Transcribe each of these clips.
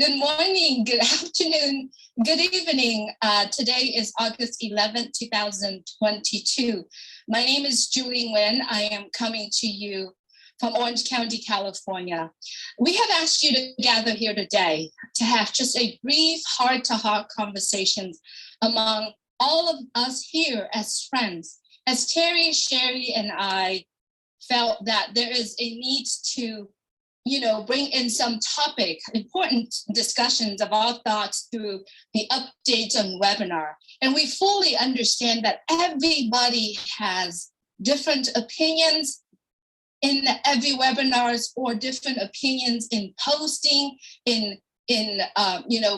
Good morning, good afternoon, good evening. Today is August 11th, 2022. My name is Julie Nguyen. I am coming to you from Orange County, California. We have asked you to gather here today to have just a brief heart-to-heart conversation among all of us here as friends. As Terry, Sherry, and I felt that there is a need to bring in some important discussions of our thoughts through the updates on webinar. And we fully understand that everybody has different opinions in every webinars or different opinions in posting, in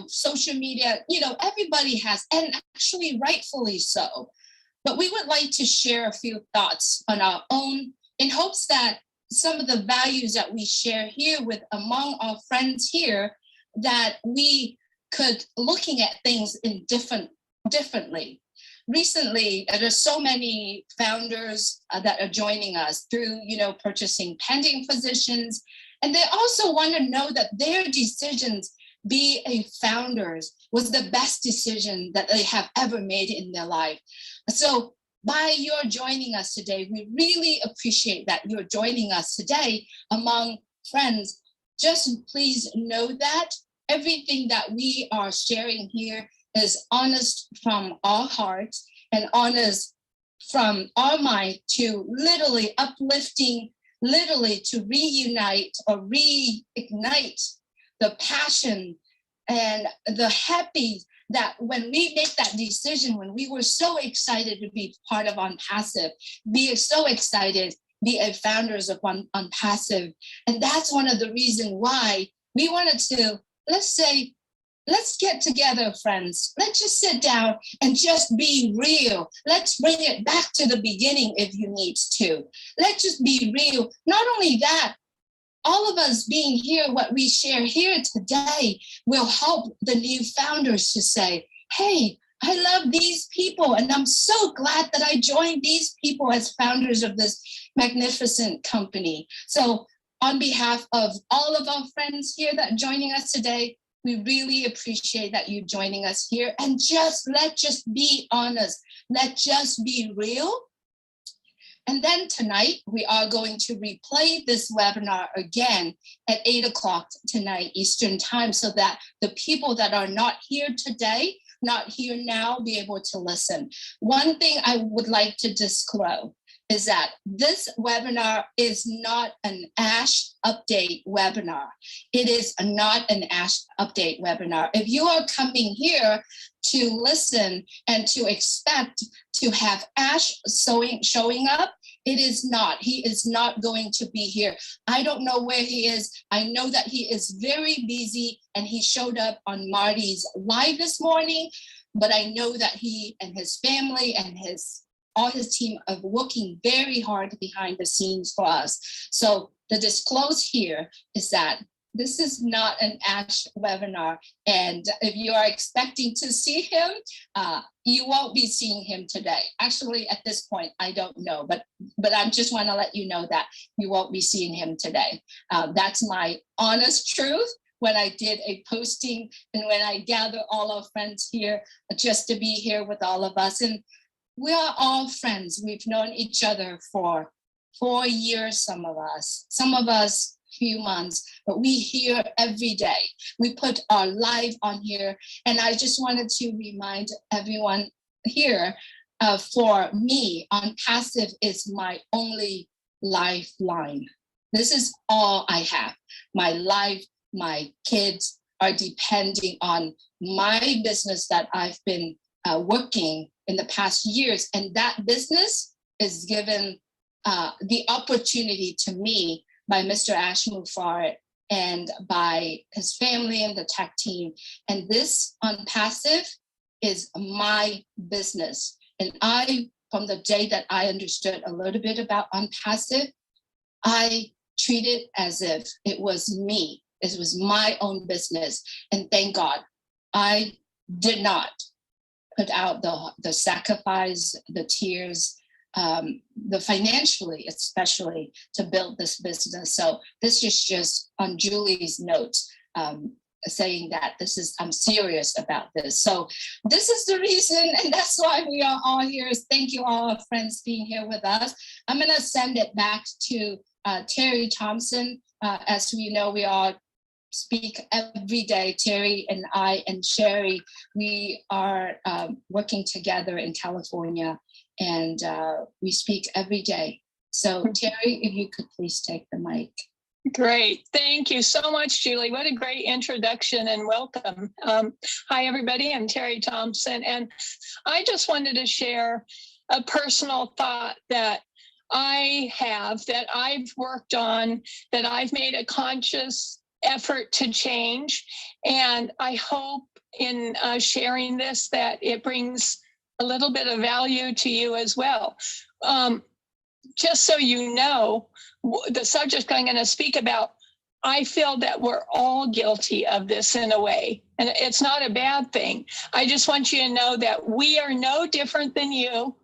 social media. Everybody has, and actually rightfully so. But we would like to share a few thoughts on our own in hopes that some of the values that we share here with among our friends here, that we could looking at things in differently. Recently, there's so many founders that are joining us through, purchasing pending positions. And they also want to know that their decisions, be a founders, was the best decision that they have ever made in their life. So by your joining us today, we really appreciate that you're joining us today among friends. Just please know that everything that we are sharing here is honest from our hearts and honest from our mind to literally uplifting, literally to reunite or reignite the passion and the happy that when we make that decision, when we were so excited to be part of ONPASSIVE, be so excited, be a founders of ONPASSIVE. And that's one of the reasons why we wanted to, let's get together, friends. Let's just sit down and just be real. Let's bring it back to the beginning if you need to. Let's just be real. Not only that, all of us being here, what we share here today will help the new founders to say, hey, I love these people, and I'm so glad that I joined these people as founders of this magnificent company. So on behalf of all of our friends here that are joining us today, we really appreciate that you joining us here. And let's just be honest. Let's just be real. And then tonight, we are going to replay this webinar again at 8 o'clock tonight Eastern time, so that the people that are not here today, not here now, be able to listen. One thing I would like to disclose is that this webinar is not an ASH update webinar. It is not an ASH update webinar. If you are coming here to listen and to expect to have Ash showing up, it is not. He is not going to be here. I don't know where he is. I know that he is very busy, and he showed up on Marty's live this morning, but I know that he and his family and all his team are working very hard behind the scenes for us. So the disclose here is that this is not an ASH webinar, and if you are expecting to see him, you won't be seeing him today. Actually, at this point, I don't know, but I just want to let you know that you won't be seeing him today. That's my honest truth. When I did a posting and when I gather all our friends here just to be here with all of us, and we are all friends. We've known each other for 4 years, some of us few months, but we here every day. We put our live on here, and I just wanted to remind everyone here, for me, ONPASSIVE is my only lifeline. This is all I have. My life, my kids are depending on my business that I've been working in the past years, and that business is given the opportunity to me by Mr. ASHMUFAREH and by his family and the tech team. And this ONPASSIVE is my business. And from the day that I understood a little bit about ONPASSIVE, I treat it as if it was me. It was my own business. And thank God, I did not put out the sacrifice, the tears, the financially, especially to build this business. So this is just on Julie's notes. saying that I'm serious about this. So this is the reason, and that's why we are all here. Thank you all our friends being here with us. I'm gonna send it back to Terry Thompson. As we know, we all speak every day. Terry and I and Sherry, we are working together in California, and we speak every day. So Terry, if you could please take the mic. Great. Thank you so much, Julie. What a great introduction and welcome. Hi, everybody. I'm Terry Thompson, and I just wanted to share a personal thought that I have, that I've worked on, that I've made a conscious effort to change. And I hope in sharing this that it brings a little bit of value to you as well. Just so you know, the subject I'm going to speak about, I feel that we're all guilty of this in a way, and it's not a bad thing. I just want you to know that we are no different than you.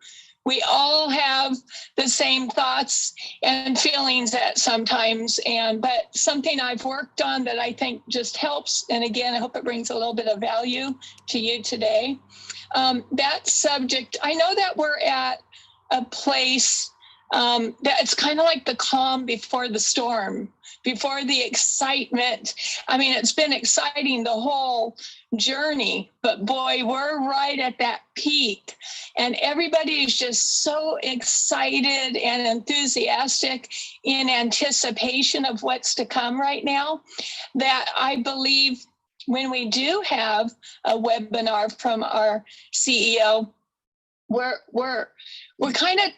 We all have the same thoughts and feelings at sometimes, but something I've worked on that I think just helps, and again, I hope it brings a little bit of value to you today. That subject, I know that we're at a place that it's kind of like the calm before the storm, before the excitement. I mean, it's been exciting the whole journey, but boy, we're right at that peak. And everybody is just so excited and enthusiastic in anticipation of what's to come right now, that I believe when we do have a webinar from our CEO, we're kind of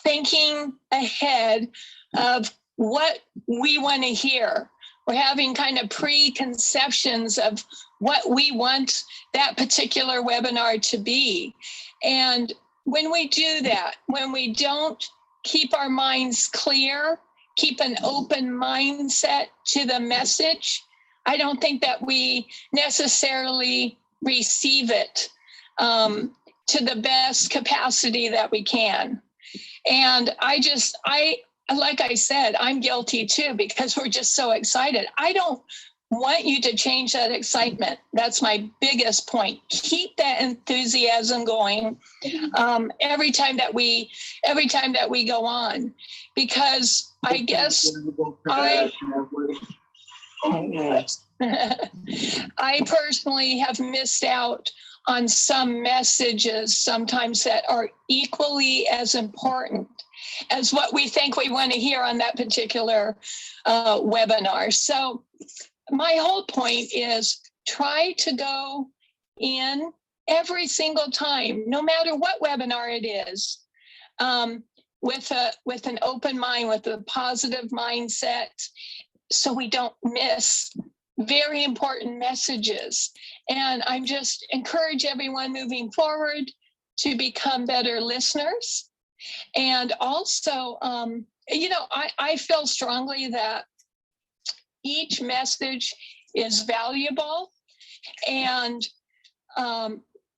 thinking ahead of what we want to hear. We're having kind of preconceptions of what we want that particular webinar to be. And when we do that, when we don't keep our minds clear, keep an open mindset to the message, I don't think that we necessarily receive it to the best capacity that we can. And like I said, I'm guilty too, because we're just so excited. I don't want you to change that excitement. That's my biggest point. Keep that enthusiasm going every time that we go on, because I guess I personally have missed out on some messages sometimes that are equally as important as what we think we want to hear on that particular webinar. So my whole point is try to go in every single time, no matter what webinar it is, with an open mind, with a positive mindset, so we don't miss very important messages. And I'm just encourage everyone moving forward to become better listeners. And also, I feel strongly that each message is valuable, and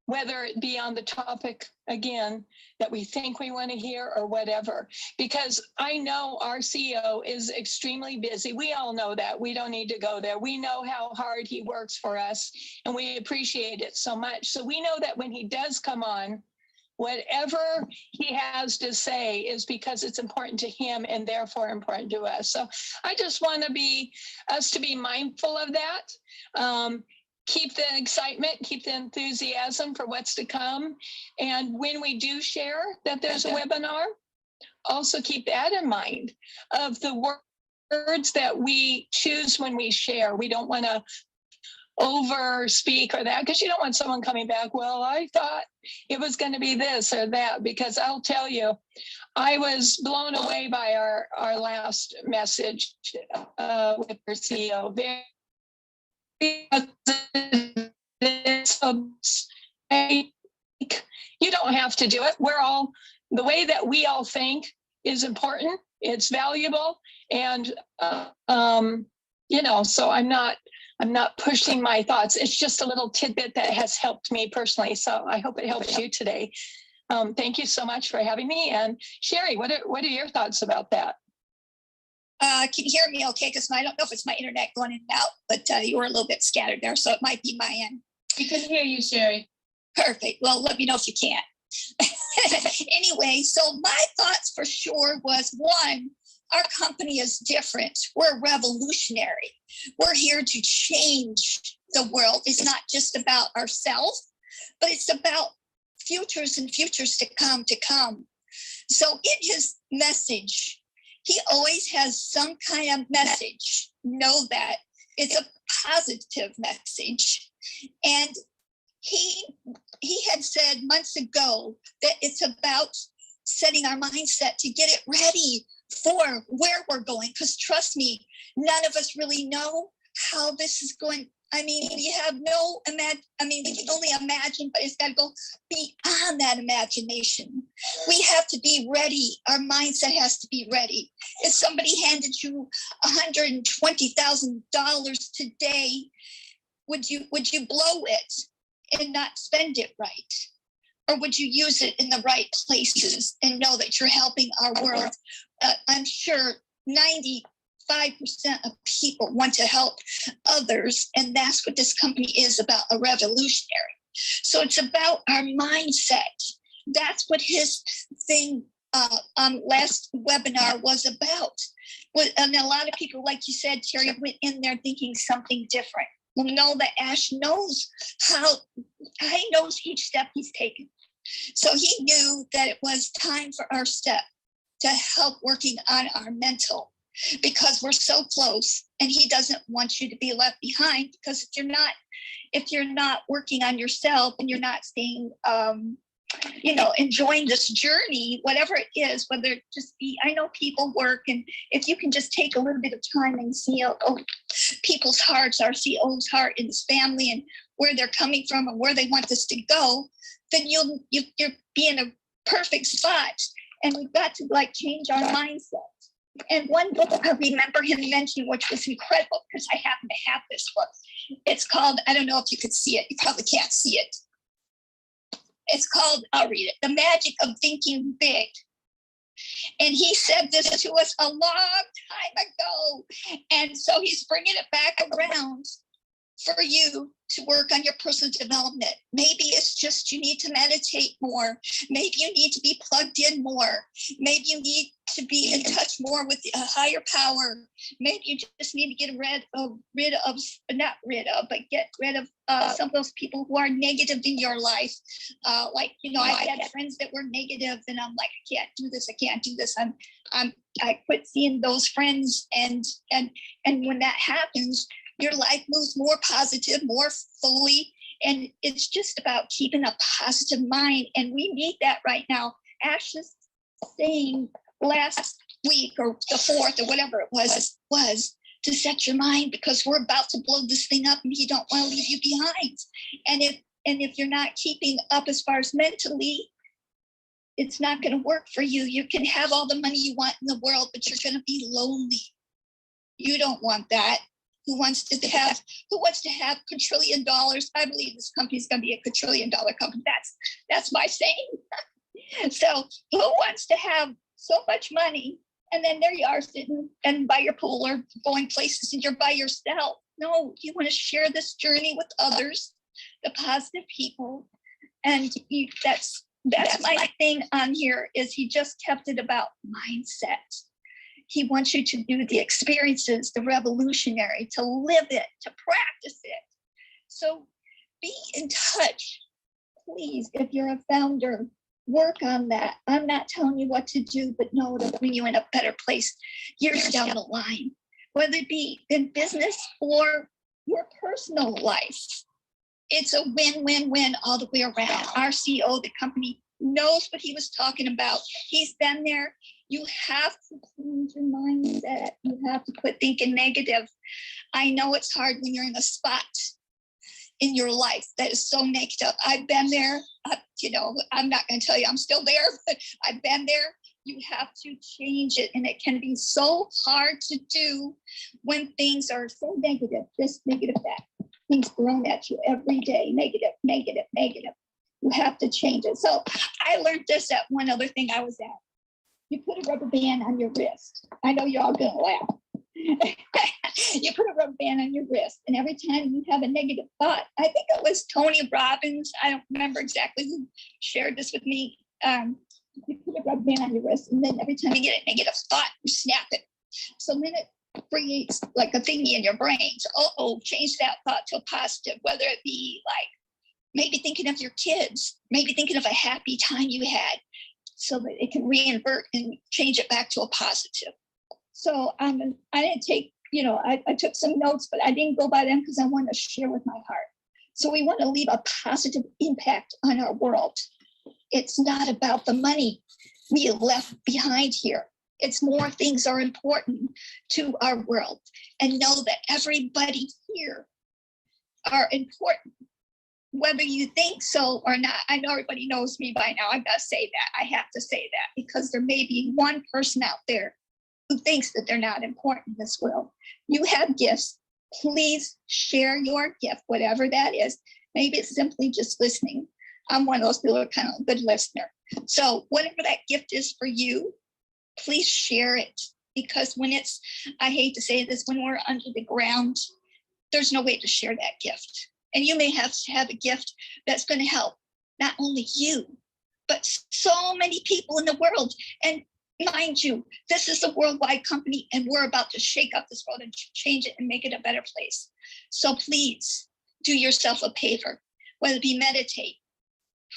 whether it be on the topic, again, that we think we want to hear or whatever, because I know our CEO is extremely busy. We all know that. We don't need to go there. We know how hard he works for us, and we appreciate it so much. So we know that when he does come on, whatever he has to say is because it's important to him and therefore important to us. So I just want us to be mindful of that. Keep the excitement, keep the enthusiasm for what's to come. And when we do share that there's a webinar, also keep that in mind of the words that we choose when we share. We don't want to over speak or that, because you don't want someone coming back, well, I thought it was going to be this or that, because I'll tell you, I was blown away by our last message with our CEO. You don't have to do it. The way that we all think is important. It's valuable. And, so I'm not pushing my thoughts. It's just a little tidbit that has helped me personally. So I hope it helps you today. Thank you so much for having me. And Sherry, what are your thoughts about that? Can you hear me okay? Because I don't know if it's my internet going in and out, but you were a little bit scattered there, so it might be my end. We can hear you, Sherry. Perfect. Well, let me know if you can't. Anyway, so my thoughts for sure was, one, our company is different. We're revolutionary. We're here to change the world. It's not just about ourselves, but it's about futures and futures to come. So in his message, he always has some kind of message. Know that it's a positive message. And he had said months ago that it's about setting our mindset to get it ready for where we're going. Because trust me, none of us really know how this is going. I mean, we have no we can only imagine, but it's got to go beyond that imagination. We have to be ready. Our mindset has to be ready. If somebody handed you $120,000 today, would you blow it and not spend it right? Or would you use it in the right places and know that you're helping our world? I'm sure 95% of people want to help others, and that's what this company is about, a revolutionary. So it's about our mindset. That's what his thing on last webinar was about. And a lot of people, like you said, Terry, went in there thinking something different. Well, know that Ash knows he knows each step he's taken. So he knew that it was time for our step to help working on our mental, because we're so close, and he doesn't want you to be left behind. Because if you're not working on yourself and you're not staying, enjoying this journey, whatever it is, whether it just be, I know people work, and if you can just take a little bit of time and see people's hearts, our CEO's heart and his family, and where they're coming from and where they want this to go, then you'll be in a perfect spot. And we've got to change our mindset. And one book I remember him mentioning, which was incredible, because I happen to have this book. It's called, I don't know if you could see it. You probably can't see it. It's called, I'll read it, The Magic of Thinking Big. And he said this to us a long time ago. And so he's bringing it back around for you to work on your personal development. Maybe it's just you need to meditate more. Maybe you need to be plugged in more. Maybe you need to be in touch more with a higher power. Maybe you just need to get rid of some of those people who are negative in your life. I had friends that were negative, and I'm like, I can't do this. I quit seeing those friends, and when that happens, your life moves more positive, more fully, and it's just about keeping a positive mind. And we need that right now. Ash is saying last week or the 4th or whatever it was to set your mind, because we're about to blow this thing up, and he don't want to leave you behind. And if you're not keeping up as far as mentally, it's not going to work for you. You can have all the money you want in the world, but you're going to be lonely. You don't want that. Who wants to have $1 trillion? I believe this company is going to be a $1 trillion company. That's my saying. So who wants to have so much money, and then there you are sitting and by your pool or going places, and you're by yourself? No, you want to share this journey with others, the positive people. And that's my thing on here, is he just kept it about mindset. He wants you to do the experiences, the revolutionary, to live it, to practice it. So be in touch. Please, if you're a founder, work on that. I'm not telling you what to do, but know it'll bring you in a better place years down the line, whether it be in business or your personal life. It's a win-win-win all the way around. Our CEO, the company, knows what he was talking about. He's been there. You have to change your mindset. You have to quit thinking negative. I know it's hard when you're in a spot in your life that is so negative. I've been there. I'm not going to tell you I'm still there, but I've been there. You have to change it. And it can be so hard to do when things are so negative, this negative, that. Things thrown at you every day, negative, negative, negative. You have to change it. So I learned this at one other thing I was at. you put a rubber band on your wrist. I know you're all gonna laugh. You put a rubber band on your wrist, and every time you have a negative thought, I think it was Tony Robbins, I don't remember exactly who shared this with me. You put a rubber band on your wrist, and then every time you get a negative thought, you snap it. So then it creates like a thingy in your brain. So, change that thought to a positive, whether it be like maybe thinking of your kids, maybe thinking of a happy time you had, so that it can reinvert and change it back to a positive. So I didn't take, I took some notes, but I didn't go by them because I want to share with my heart. So we want to leave a positive impact on our world. It's not about the money we left behind here. It's more things are important to our world, and know that everybody here are important, whether you think so or not. I know everybody knows me by now. I've got to say that. I have to say that because there may be one person out there who thinks that they're not important in this world. You have gifts. Please share your gift, whatever that is. Maybe it's simply just listening. I'm one of those people who are kind of a good listener. So whatever that gift is for you, please share it. Because when it's, I hate to say this, when we're under the ground, there's no way to share that gift. And you may have to have a gift that's going to help not only you, but so many people in the world. And mind you, this is a worldwide company, and we're about to shake up this world and change it and make it a better place. So please do yourself a favor, whether it be meditate,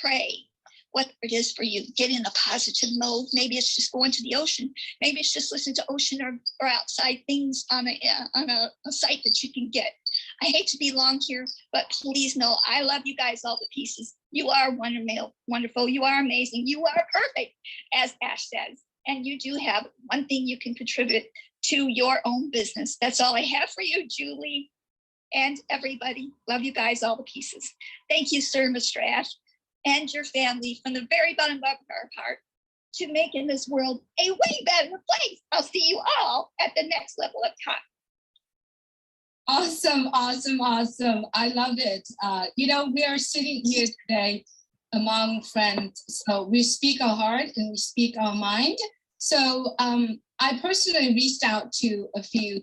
pray, whatever it is for you, get in a positive mode. Maybe it's just going to the ocean. Maybe it's just listen to ocean or outside things on a site that you can get. I hate to be long here, but please know I love you guys all to pieces. You are wonderful. You are amazing. You are perfect, as Ash says. And you do have one thing you can contribute to your own business. That's all I have for you, Julie, and everybody. Love you guys all to pieces. Thank you, sir, Mr. Ash, and your family from the very bottom of our heart to making this world a way better place. I'll see you all at the next level of time. Awesome, awesome, awesome. I love it. We are sitting here today among friends. So we speak our heart and we speak our mind. So I personally reached out to a few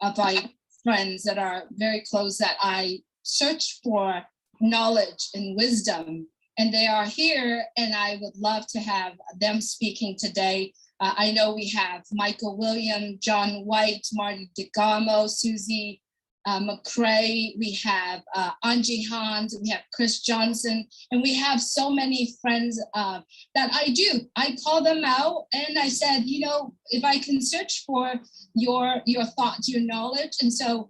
of my friends that are very close that I search for knowledge and wisdom. And they are here, and I would love to have them speaking today. I know we have Michael William, John White, Marty DeGamo, Susie McCrae, we have Angie Hans, we have Chris Johnson, and we have so many friends that I call them out, and I said, if I can search for your thoughts, your knowledge. And so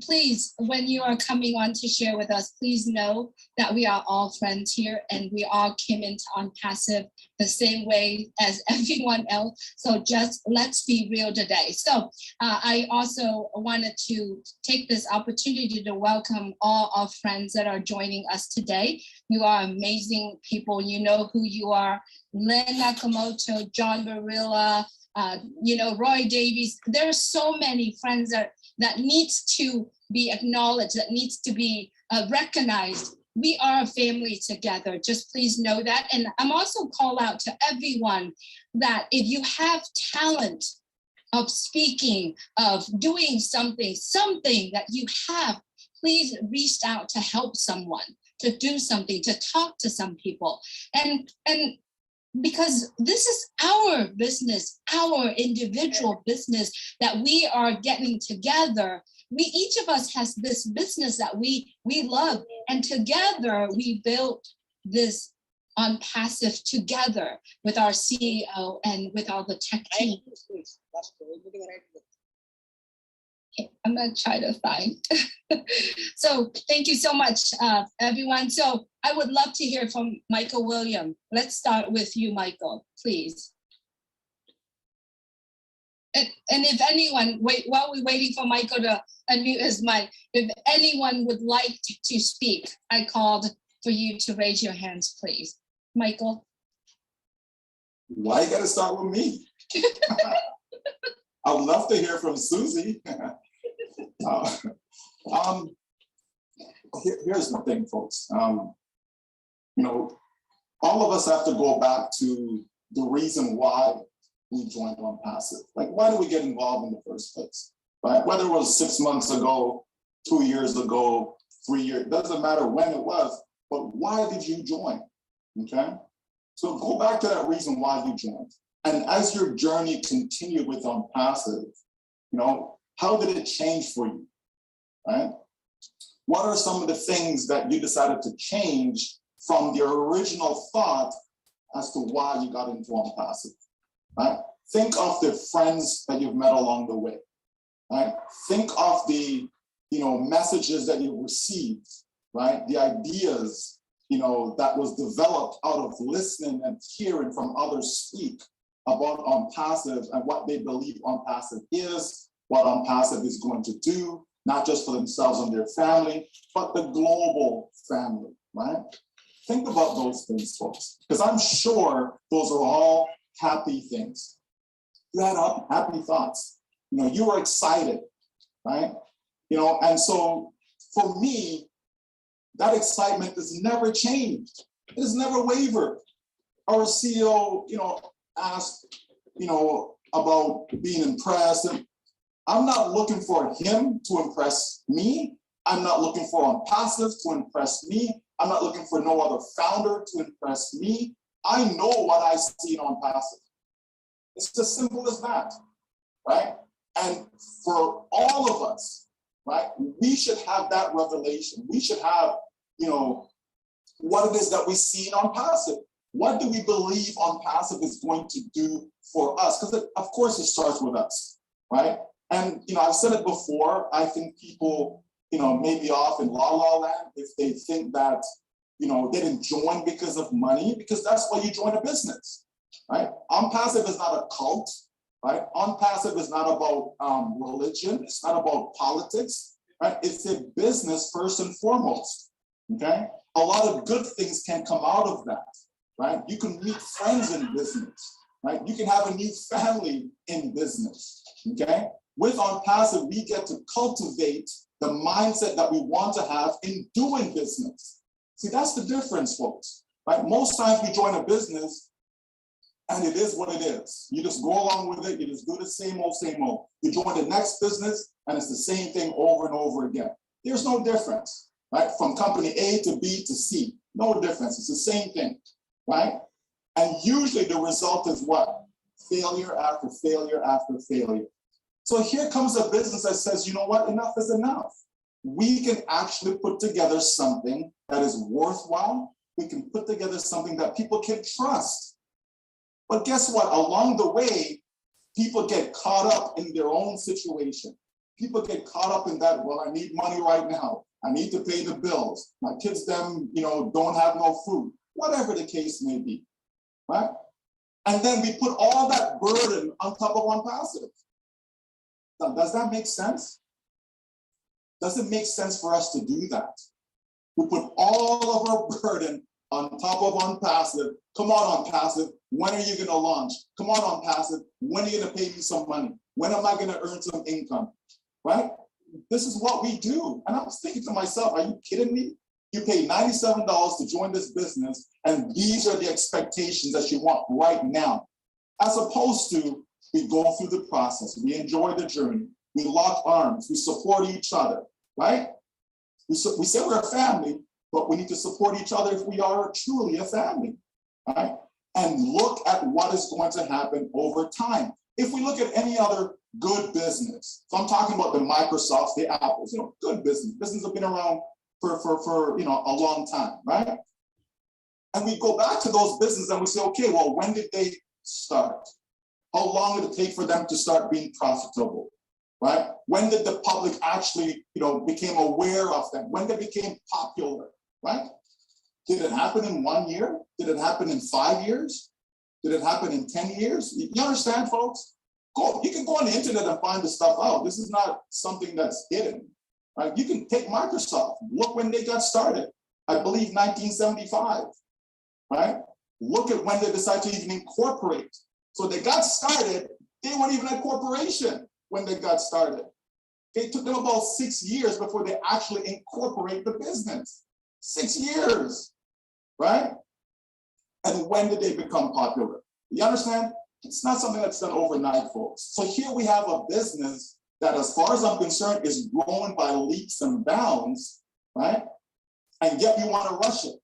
please, when you are coming on to share with us, please know that we are all friends here, and we all came into ONPASSIVE the same way as everyone else. So just let's be real today. So I also wanted to take this opportunity to welcome all our friends that are joining us today. You are amazing people. You know who you are. Lynn Nakamoto, John Barilla, Roy Davies. There are so many friends that needs to be acknowledged, that needs to be recognized. We are a family together. Just please know that. And I'm also call out to everyone that if you have talent of speaking, of doing something that you have, please reach out to help someone, to do something, to talk to some people. And because this is our business, our individual business that we are getting together. Each of us has this business that we love, and together we built this ONPASSIVE together with our CEO and with all the tech team. Okay, I'm gonna try to find. So thank you so much, everyone. So I would love to hear from Michael William. Let's start with you, Michael, please. And if anyone, while we're waiting for Michael to unmute his mic, if anyone would like to speak, I called for you to raise your hands, please. Michael. Why you gotta start with me? I would love to hear from Susie. Here's the thing, folks. All of us have to go back to the reason why we joined ONPASSIVE? Like, why did we get involved in the first place, right? Whether it was 6 months ago, 2 years ago, 3 years, doesn't matter when it was, but why did you join, okay? So go back to that reason why you joined. And as your journey continued with ONPASSIVE, you know, how did it change for you, right? What are some of the things that you decided to change from the original thought as to why you got into ONPASSIVE, right? Think of the friends that you've met along the way, right? Think of the, you know, messages that you've received, right? The ideas, you know, that was developed out of listening and hearing from others speak about ONPASSIVE and what they believe ONPASSIVE is, what ONPASSIVE is going to do, not just for themselves and their family, but the global family, right? Think about those things, folks, because I'm sure those are all happy things. You had happy thoughts. You know, you were excited, right? You know, and so for me, that excitement has never changed. It has never wavered. Our CEO, you know, asked, you know, about being impressed. And I'm not looking for him to impress me. I'm not looking for ONPASSIVE to impress me. I'm not looking for no other founder to impress me. I know what I see in ONPASSIVE. It's as simple as that, right? And for all of us, right, we should have that revelation. We should have, you know, what it is that we see in ONPASSIVE. What do we believe ONPASSIVE is going to do for us? Because of course it starts with us, right? And, you know, I've said it before, I think people, you know, may be off in la land if they think that, you know, they didn't join because of money, because that's why you join a business, right? ONPASSIVE is not a cult, right? ONPASSIVE is not about religion. It's not about politics, right? It's a business first and foremost, okay? A lot of good things can come out of that, right? You can meet friends in business, right? You can have a new family in business, okay? With ONPASSIVE, we get to cultivate the mindset that we want to have in doing business. See, that's the difference, folks, right? Most times we join a business and it is what it is. You just go along with it. You just do the same old, same old. You join the next business and it's the same thing over and over again. There's no difference, right? From company A to B to C, no difference. It's the same thing, right? And usually the result is what? Failure after failure after failure. So here comes a business that says, you know what, enough is enough. We can actually put together something that is worthwhile. We can put together something that people can trust. But guess what? Along the way, people get caught up in their own situation. People get caught up in that, well, I need money right now. I need to pay the bills. My kids, them, you know, don't have no food. Whatever the case may be, right? And then we put all that burden on top of ONPASSIVE. Now, does that make sense? Does it make sense for us to do that? We put all of our burden on top of ONPASSIVE. Come on, ONPASSIVE, when are you gonna launch? Come on, ONPASSIVE, when are you gonna pay me some money? When am I gonna earn some income, right? This is what we do. And I was thinking to myself, are you kidding me? You pay $97 to join this business, and these are the expectations that you want right now. As opposed to, we go through the process, we enjoy the journey, we lock arms, we support each other, right? We say we're a family, but we need to support each other if we are truly a family, right? And look at what is going to happen over time. If we look at any other good business, so I'm talking about the Microsofts, the Apples, you know, good business. Businesses have been around for you know, a long time, right? And we go back to those businesses and we say, okay, well, when did they start? How long did it take for them to start being profitable, right? When did the public actually, you know, became aware of them? When they became popular, right? Did it happen in 1 year? Did it happen in 5 years? Did it happen in 10 years? You understand, folks? You can go on the internet and find the stuff out. This is not something that's hidden, right? You can take Microsoft. Look when they got started. I believe 1975, right? Look at when they decided to even incorporate. So they got started, they weren't even a corporation when they got started. It took them about 6 years before they actually incorporate the business. 6 years, right? And when did they become popular? You understand? It's not something that's done overnight, folks. So here we have a business that, as far as I'm concerned, is growing by leaps and bounds, right? And yet you want to rush it.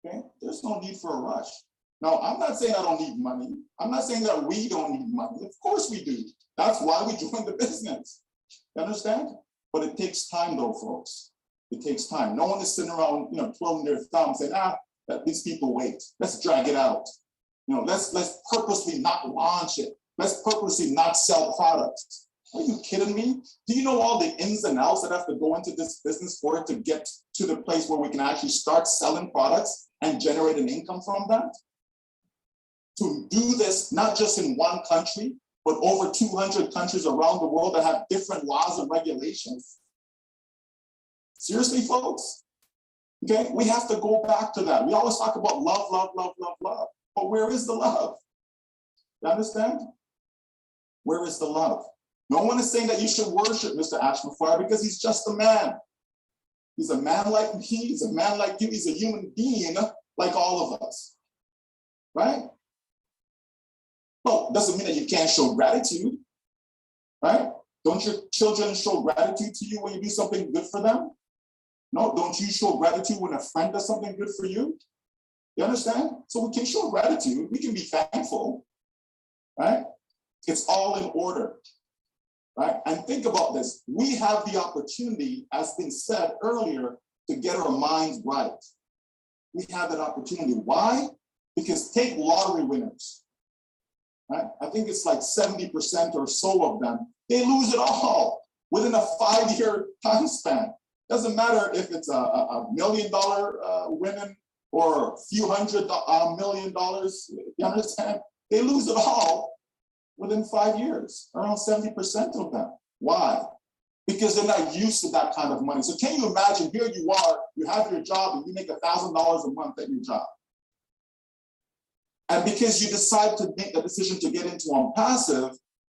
Okay? There's no need for a rush. Now, I'm not saying I don't need money. I'm not saying that we don't need money. Of course we do. That's why we joined the business. You understand? But it takes time, though, folks. It takes time. No one is sitting around, twirling their thumbs saying, that these people wait. Let's drag it out. Let's purposely not launch it. Let's purposely not sell products. Are you kidding me? Do you know all the ins and outs that have to go into this business for it to get to the place where we can actually start selling products and generate an income from that? To do this, not just in one country, but over 200 countries around the world that have different laws and regulations. Seriously, folks? Okay, we have to go back to that. We always talk about love, love, love, love, love. But where is the love? You understand? Where is the love? No one is saying that you should worship Mr. ASHMUFAREH because he's just a man. He's a man like me. He's a man like you. He's a human being like all of us. Right? Well, doesn't mean that you can't show gratitude. Right? Don't your children show gratitude to you when you do something good for them? No, don't you show gratitude when a friend does something good for you? You understand? So we can show gratitude. We can be thankful. Right? It's all in order. Right? And think about this. We have the opportunity, as been said earlier, to get our minds right. We have that opportunity. Why? Because take lottery winners. Right? I think it's like 70% or so of them. They lose it all within a 5-year time span. Doesn't matter if it's a $1 million winning or a few $100 million. You understand? They lose it all within 5 years, around 70% of them. Why? Because they're not used to that kind of money. So can you imagine, here you are, you have your job and you make $1,000 a month at your job. And because you decide to make the decision to get into ONPASSIVE,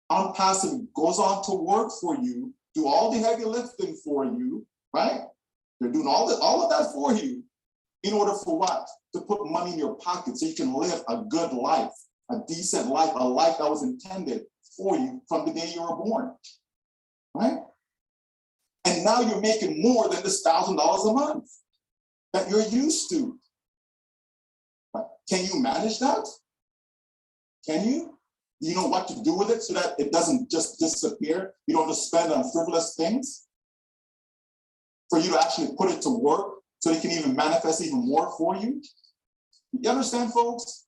ONPASSIVE goes on to work for you, do all the heavy lifting for you, right? They're doing all of that for you in order for what? To put money in your pocket so you can live a good life, a decent life, a life that was intended for you from the day you were born, right? And now you're making more than this $1,000 a month that you're used to. Can you manage that? Can you? Do you know what to do with it so that it doesn't just disappear? You don't just spend on frivolous things? For you to actually put it to work so it can even manifest even more for you? You understand, folks?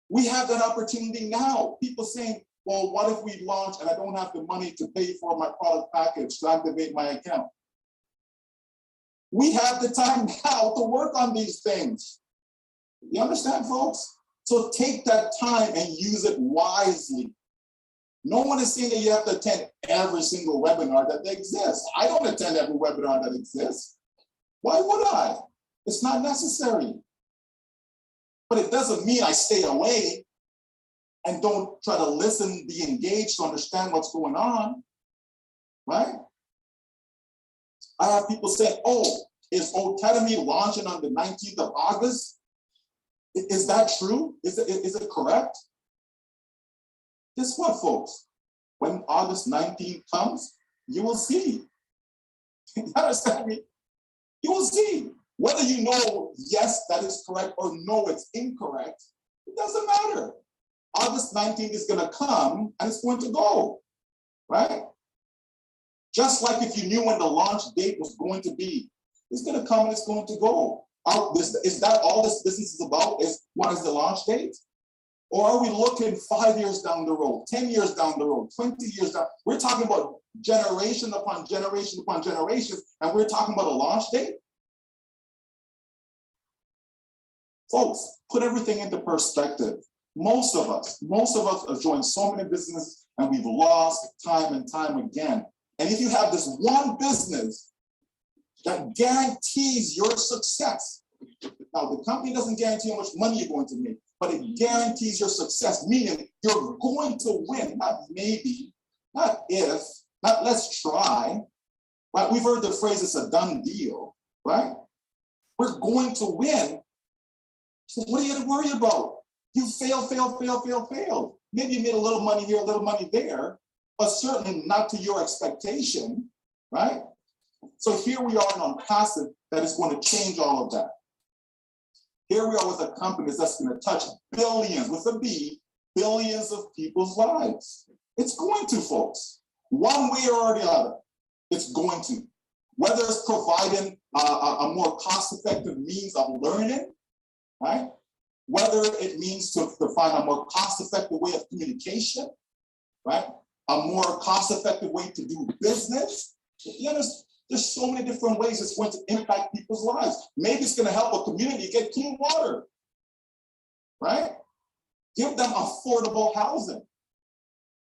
We have that opportunity now. People saying, well, what if we launch and I don't have the money to pay for my product package to activate my account? We have the time now to work on these things. You understand, folks? So take that time and use it wisely. No one is saying that you have to attend every single webinar that exists. I don't attend every webinar that exists. Why would I? It's not necessary. But it doesn't mean I stay away and don't try to listen, be engaged to understand what's going on, right? I have people say, oh, is Academy launching on the 19th of August? Is that true? Is it correct? Guess what, folks? When August 19th comes, you will see. You understand me? You will see. Whether you know, yes, that is correct, or no, it's incorrect, it doesn't matter. August 19th is going to come and it's going to go, right? Just like if you knew when the launch date was going to be, it's going to come and it's going to go. Is that all this business is about? What is the launch date? Or are we looking 5 years down the road, 10 years down the road, 20 years down? We're talking about generation upon generation upon generation, and we're talking about a launch date? Folks, put everything into perspective. Most of us have joined so many businesses and we've lost time and time again. And if you have this one business that guarantees your success, now the company doesn't guarantee how much money you're going to make, but it guarantees your success, meaning you're going to win, not maybe, not if, not let's try. Right? We've heard the phrase, it's a done deal, right? We're going to win. So what are you going to worry about? You failed. Maybe you made a little money here, a little money there, but certainly not to your expectation, right? So here we are in ONPASSIVE that is going to change all of that. Here we are with a company that's going to touch billions, with a B, billions of people's lives. It's going to, folks, one way or the other. It's going to. Whether it's providing a more cost-effective means of learning, right? Whether it means to find a more cost-effective way of communication, right? A more cost-effective way to do business. You know, there's so many different ways it's going to impact people's lives. Maybe it's going to help a community get clean water, right? Give them affordable housing.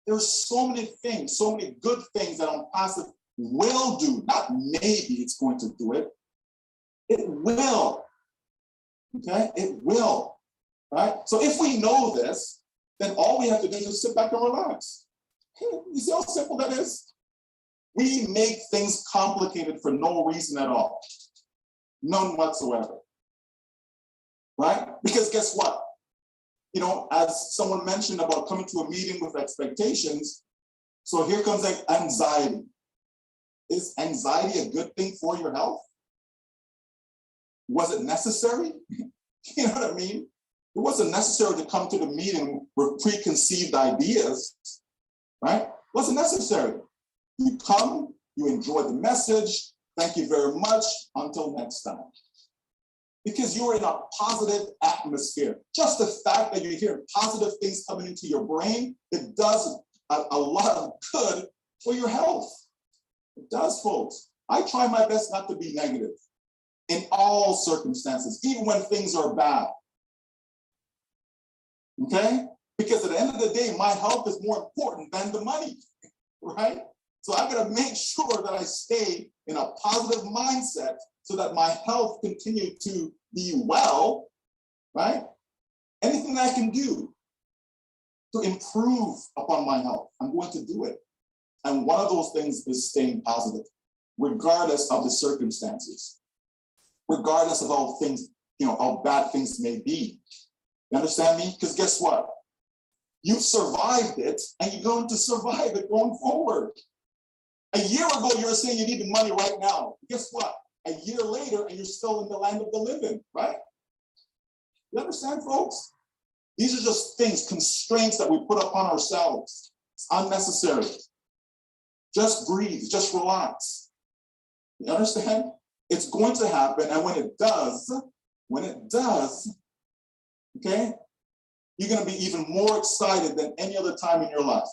There's so many things, so many good things that ONPASSIVE will do. Not maybe it's going to do it. It will. Okay? It will. Right? So if we know this, then all we have to do is sit back and relax. You see how simple that is? We make things complicated for no reason at all. None whatsoever. Right? Because guess what? You know, as someone mentioned about coming to a meeting with expectations, so here comes like anxiety. Is anxiety a good thing for your health? Was it necessary? You know what I mean? It wasn't necessary to come to the meeting with preconceived ideas, right? It wasn't necessary. You come, you enjoy the message. Thank you very much. Until next time. Because you're in a positive atmosphere. Just the fact that you hear positive things coming into your brain, it does a lot of good for your health. It does, folks. I try my best not to be negative in all circumstances, even when things are bad. Okay? Because at the end of the day, my health is more important than the money, right? So I gotta make sure that I stay in a positive mindset so that my health continues to be well, right? Anything that I can do to improve upon my health, I'm going to do it. And one of those things is staying positive, regardless of the circumstances, regardless of how things, you know, how bad things may be. You understand me? Because guess what? You've survived it and you're going to survive it going forward. A year ago, you were saying you need the money right now. Guess what? A year later, and you're still in the land of the living, right? You understand, folks? These are just things, constraints that we put upon ourselves. It's unnecessary. Just breathe, just relax. You understand? It's going to happen, and when it does, okay, you're going to be even more excited than any other time in your life.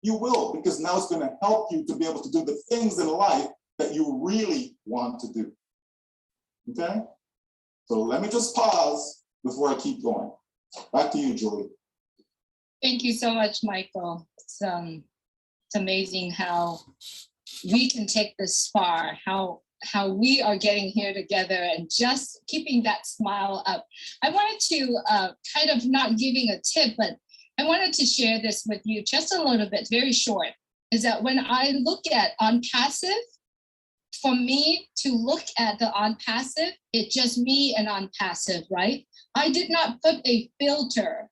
You will, because now it's going to help you to be able to do the things in life that you really want to do. Okay? So let me just pause before I keep going. Back to you, Julie. Thank you so much, Michael. It's amazing how we can take this far, how we are getting here together and just keeping that smile up. I wanted to kind of, not giving a tip, but I wanted to share this with you just a little bit, very short, is that when I look at ONPASSIVE, for me to look at the ONPASSIVE, it's just me and ONPASSIVE, right? I did not put a filter,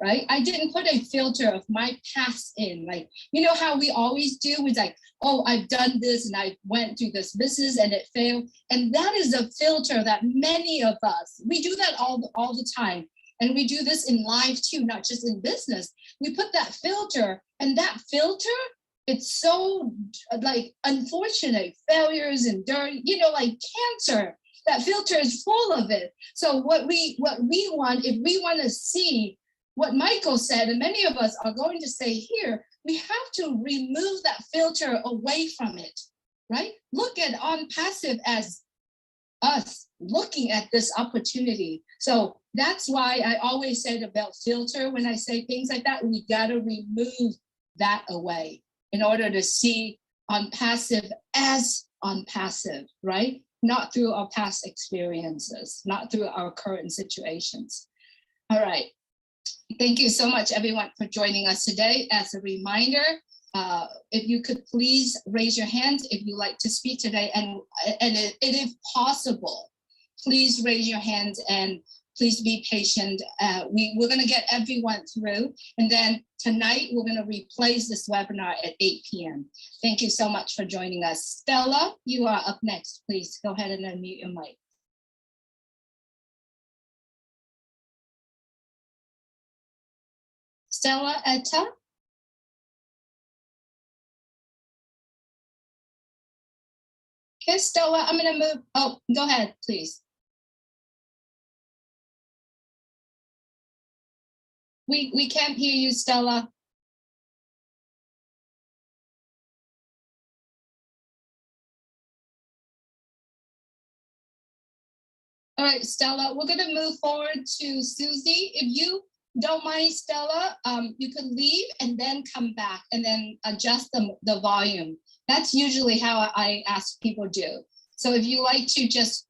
right? I didn't put a filter of my past in, like, you know how we always do, it's like, oh, I've done this and I went through this business and it failed. And that is a filter that many of us, we do that all the time. And we do this in life too, not just in business. We put that filter, and that filter, it's so like unfortunate, failures and dirt, you know, like cancer. That filter is full of it. So what we want, if we want to see what Michael said, and many of us are going to say here, we have to remove that filter away from it, right? Look at ONPASSIVE as us looking at this opportunity. So that's why I always said about filter when I say things like that. We got to remove that away in order to see ONPASSIVE as ONPASSIVE, right? Not through our past experiences, not through our current situations. All right. Thank you so much, everyone, for joining us today. As a reminder, if you could please raise your hands if you'd like to speak today, and if possible, please raise your hands and Please be patient. We're going to get everyone through. And then tonight, we're going to replace this webinar at 8 p.m. Thank you so much for joining us. Stella, you are up next. Please go ahead and unmute your mic. Stella Etta? Okay, Stella, I'm going to move. Oh, go ahead, please. We can't hear you, Stella. All right, Stella, we're going to move forward to Susie. If you don't mind, Stella, you could leave and then come back and then adjust the volume. That's usually how I ask people do. So if you like to just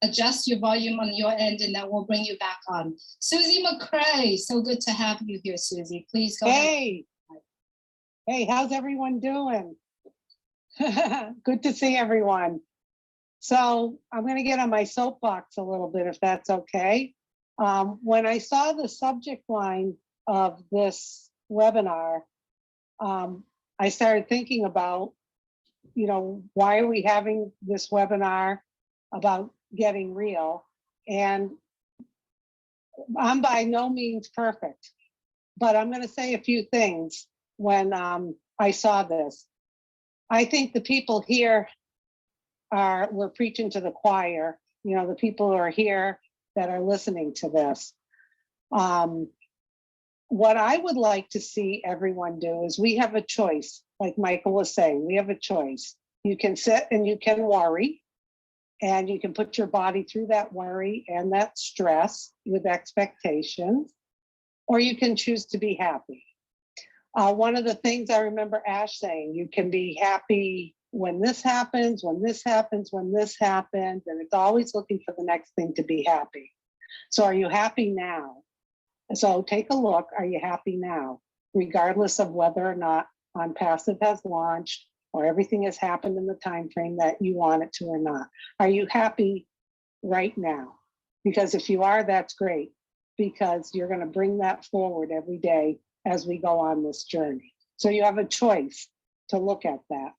adjust your volume on your end, and then we'll bring you back on. Susie McCrae, so good to have you here, Susie. Please go ahead. Hey, how's everyone doing? Good to see everyone. So I'm going to get on my soapbox a little bit, if that's okay. When I saw the subject line of this webinar, I started thinking about, why are we having this webinar about getting real? And I'm by no means perfect, but I'm going to say a few things when I saw this. I think the people here we're preaching to the choir, the people who are here that are listening to this. What I would like to see everyone do is we have a choice, like Michael was saying, we have a choice. You can sit and you can worry, and you can put your body through that worry and that stress with expectations, or you can choose to be happy. One of the things I remember Ash saying, you can be happy when this happens, when this happens, when this happens, and it's always looking for the next thing to be happy. So are you happy now? So take a look, are you happy now? Regardless of whether or not ONPASSIVE has launched or everything has happened in the time frame that you want it to or not. Are you happy right now? Because if you are, that's great, because you're going to bring that forward every day as we go on this journey. So you have a choice to look at that.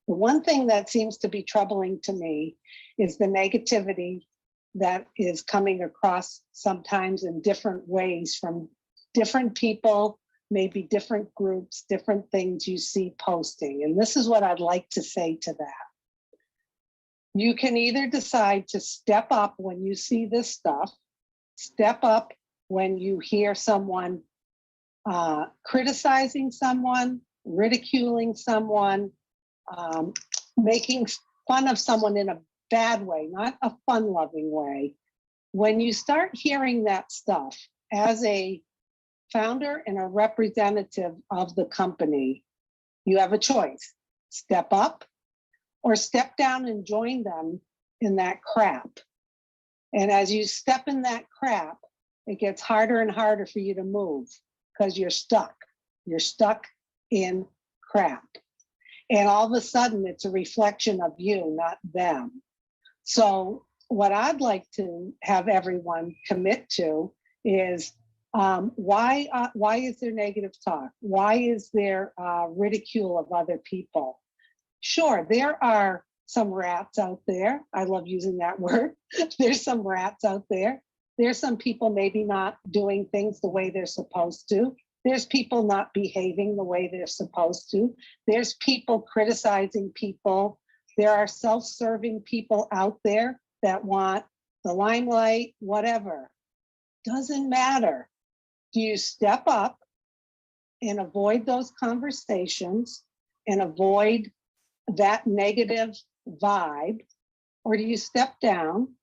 The one thing that seems to be troubling to me is the negativity that is coming across sometimes in different ways from different people, maybe different groups, different things you see posting. And this is what I'd like to say to that. You can either decide to step up when you see this stuff, step up when you hear someone criticizing someone, ridiculing someone, making fun of someone in a bad way, not a fun-loving way. When you start hearing that stuff as a founder and a representative of the company, you have a choice. Step up or step down and join them in that crap. And as you step in that crap, it gets harder and harder for you to move because you're stuck. You're stuck in crap. And all of a sudden, it's a reflection of you, not them. So what I'd like to have everyone commit to is why is there negative talk? Why is there ridicule of other people? Sure, there are some rats out there. I love using that word. There's some rats out there. There's some people maybe not doing things the way they're supposed to. There's people not behaving the way they're supposed to. There's people criticizing people. There are self-serving people out there that want the limelight, whatever. Doesn't matter. Do you step up and avoid those conversations and avoid that negative vibe, or do you step down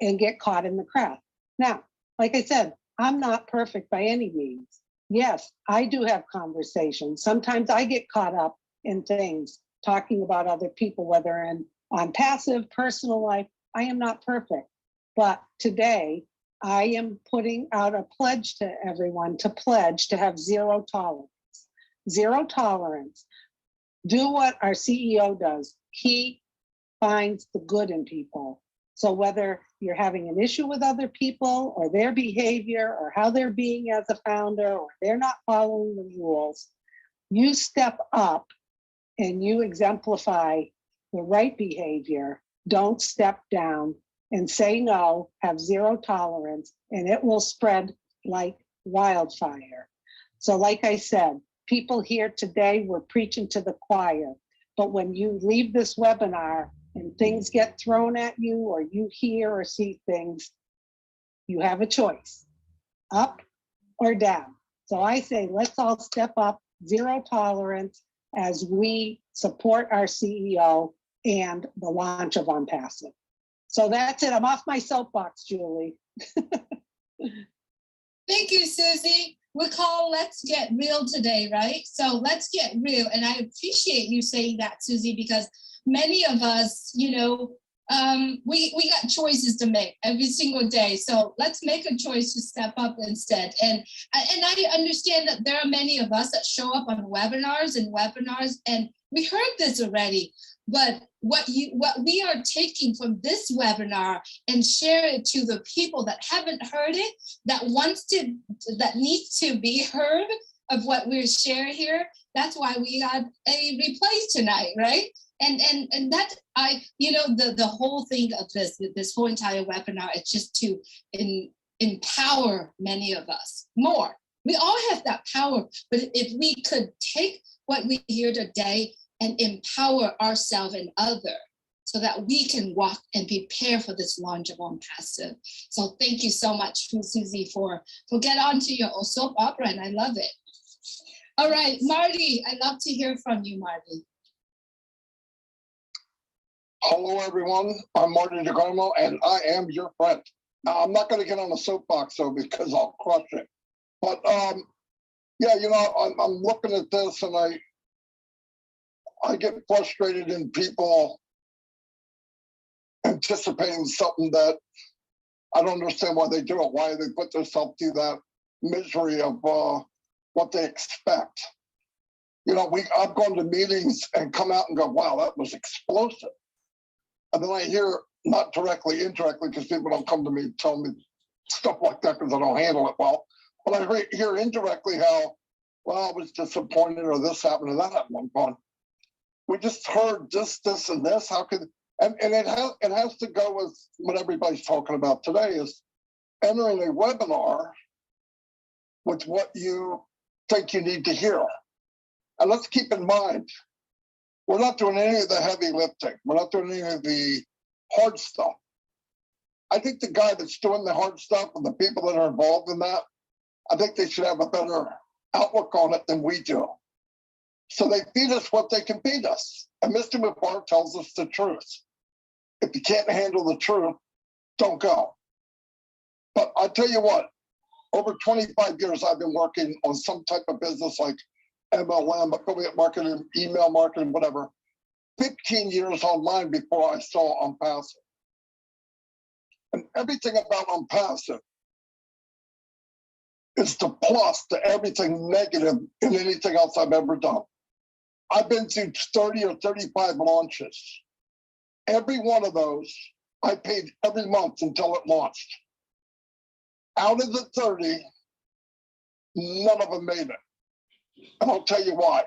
and get caught in the crowd? Now, like I said, I'm not perfect by any means. Yes, I do have conversations. Sometimes I get caught up in things, talking about other people, whether on passive, personal life. I am not perfect. But today, I am putting out a pledge to everyone to pledge to have zero tolerance. Zero tolerance. Do what our CEO does. He finds the good in people. So whether you're having an issue with other people or their behavior or how they're being as a founder or they're not following the rules, you step up and you exemplify the right behavior. Don't step down and say no, have zero tolerance, and it will spread like wildfire. So like I said, people here today, we're preaching to the choir, but when you leave this webinar and things get thrown at you or you hear or see things, you have a choice, up or down. So I say, let's all step up, zero tolerance, as we support our CEO and the launch of ONPASSIVE. So that's it. I'm off my soapbox, Julie. Thank you, Susie. We call Let's Get Real today, right? So let's get real. And I appreciate you saying that, Susie, because many of us, you know, we got choices to make every single day. So let's make a choice to step up instead. And I understand that there are many of us that show up on webinars, and we heard this already. But what we are taking from this webinar and share it to the people that haven't heard it, that needs to be heard of what we're sharing here. That's why we got a replay tonight, right? And that the whole thing of this whole entire webinar is just to empower many of us more. We all have that power, but if we could take what we hear today and empower ourselves and others so that we can walk and prepare for this launch of ONPASSIVE. So thank you so much, Susie, for get on to your soap opera, and I love it. All right, Marty, I'd love to hear from you, Marty. Hello, everyone. I'm Marty DeGarmo, and I am your friend. Now, I'm not going to get on the soapbox, though, because I'll crush it. But, yeah, you know, I'm looking at this, and I get frustrated in people anticipating something that I don't understand why they do it, why they put themselves through that misery of what they expect. You know, I've gone to meetings and come out and go, wow, that was explosive. And then I hear, not directly, indirectly, because people don't come to me and tell me stuff like that because I don't handle it well. But I hear indirectly how, well, I was disappointed or this happened or that happened. I'm going, we just heard this, and this. How could, and it has to go with what everybody's talking about today is entering a webinar with what you think you need to hear. And let's keep in mind, we're not doing any of the heavy lifting. We're not doing any of the hard stuff. I think the guy that's doing the hard stuff and the people that are involved in that, I think they should have a better outlook on it than we do. So they feed us what they can feed us. And Mr. Mufareh tells us the truth. If you can't handle the truth, don't go. But I tell you what, over 25 years, I've been working on some type of business like MLM, affiliate marketing, email marketing, whatever. 15 years online before I saw ONPASSIVE. And everything about ONPASSIVE is the plus to everything negative in anything else I've ever done. I've been through 30 or 35 launches. Every one of those, I paid every month until it launched. Out of the 30, none of them made it. And I'll tell you why.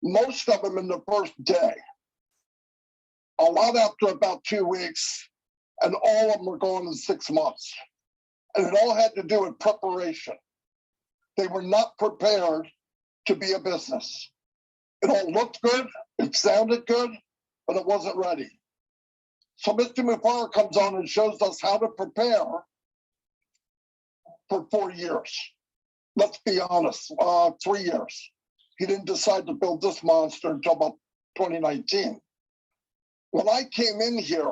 Most of them in the first day, a lot after about 2 weeks, and all of them were going in 6 months. And it all had to do with preparation. They were not prepared to be a business. It all looked good, it sounded good, but it wasn't ready. So Mr. Mufareh comes on and shows us how to prepare for 4 years. Let's be honest, 3 years. He didn't decide to build this monster until about 2019. When I came in here,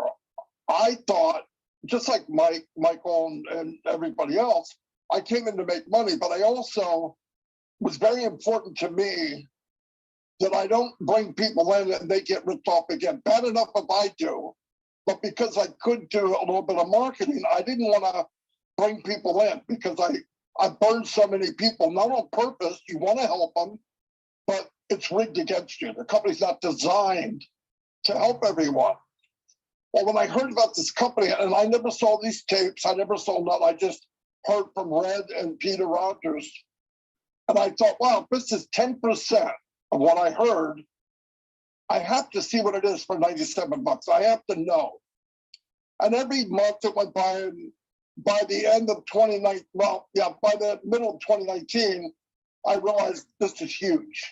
I thought, just like Michael and everybody else, I came in to make money, but I also was very important to me that I don't bring people in and they get ripped off again. Bad enough if I do, but because I could do a little bit of marketing, I didn't want to bring people in because I burned so many people, not on purpose. You want to help them, but it's rigged against you. The company's not designed to help everyone. Well, when I heard about this company, and I never saw these tapes, I never saw none, I just heard from Red and Peter Rogers. And I thought, wow, this is 10% of what I heard. I have to see what it is for 97 bucks. I have to know. And every month it went by, and by the end of 2019, well, yeah, by the middle of 2019, I realized this is huge.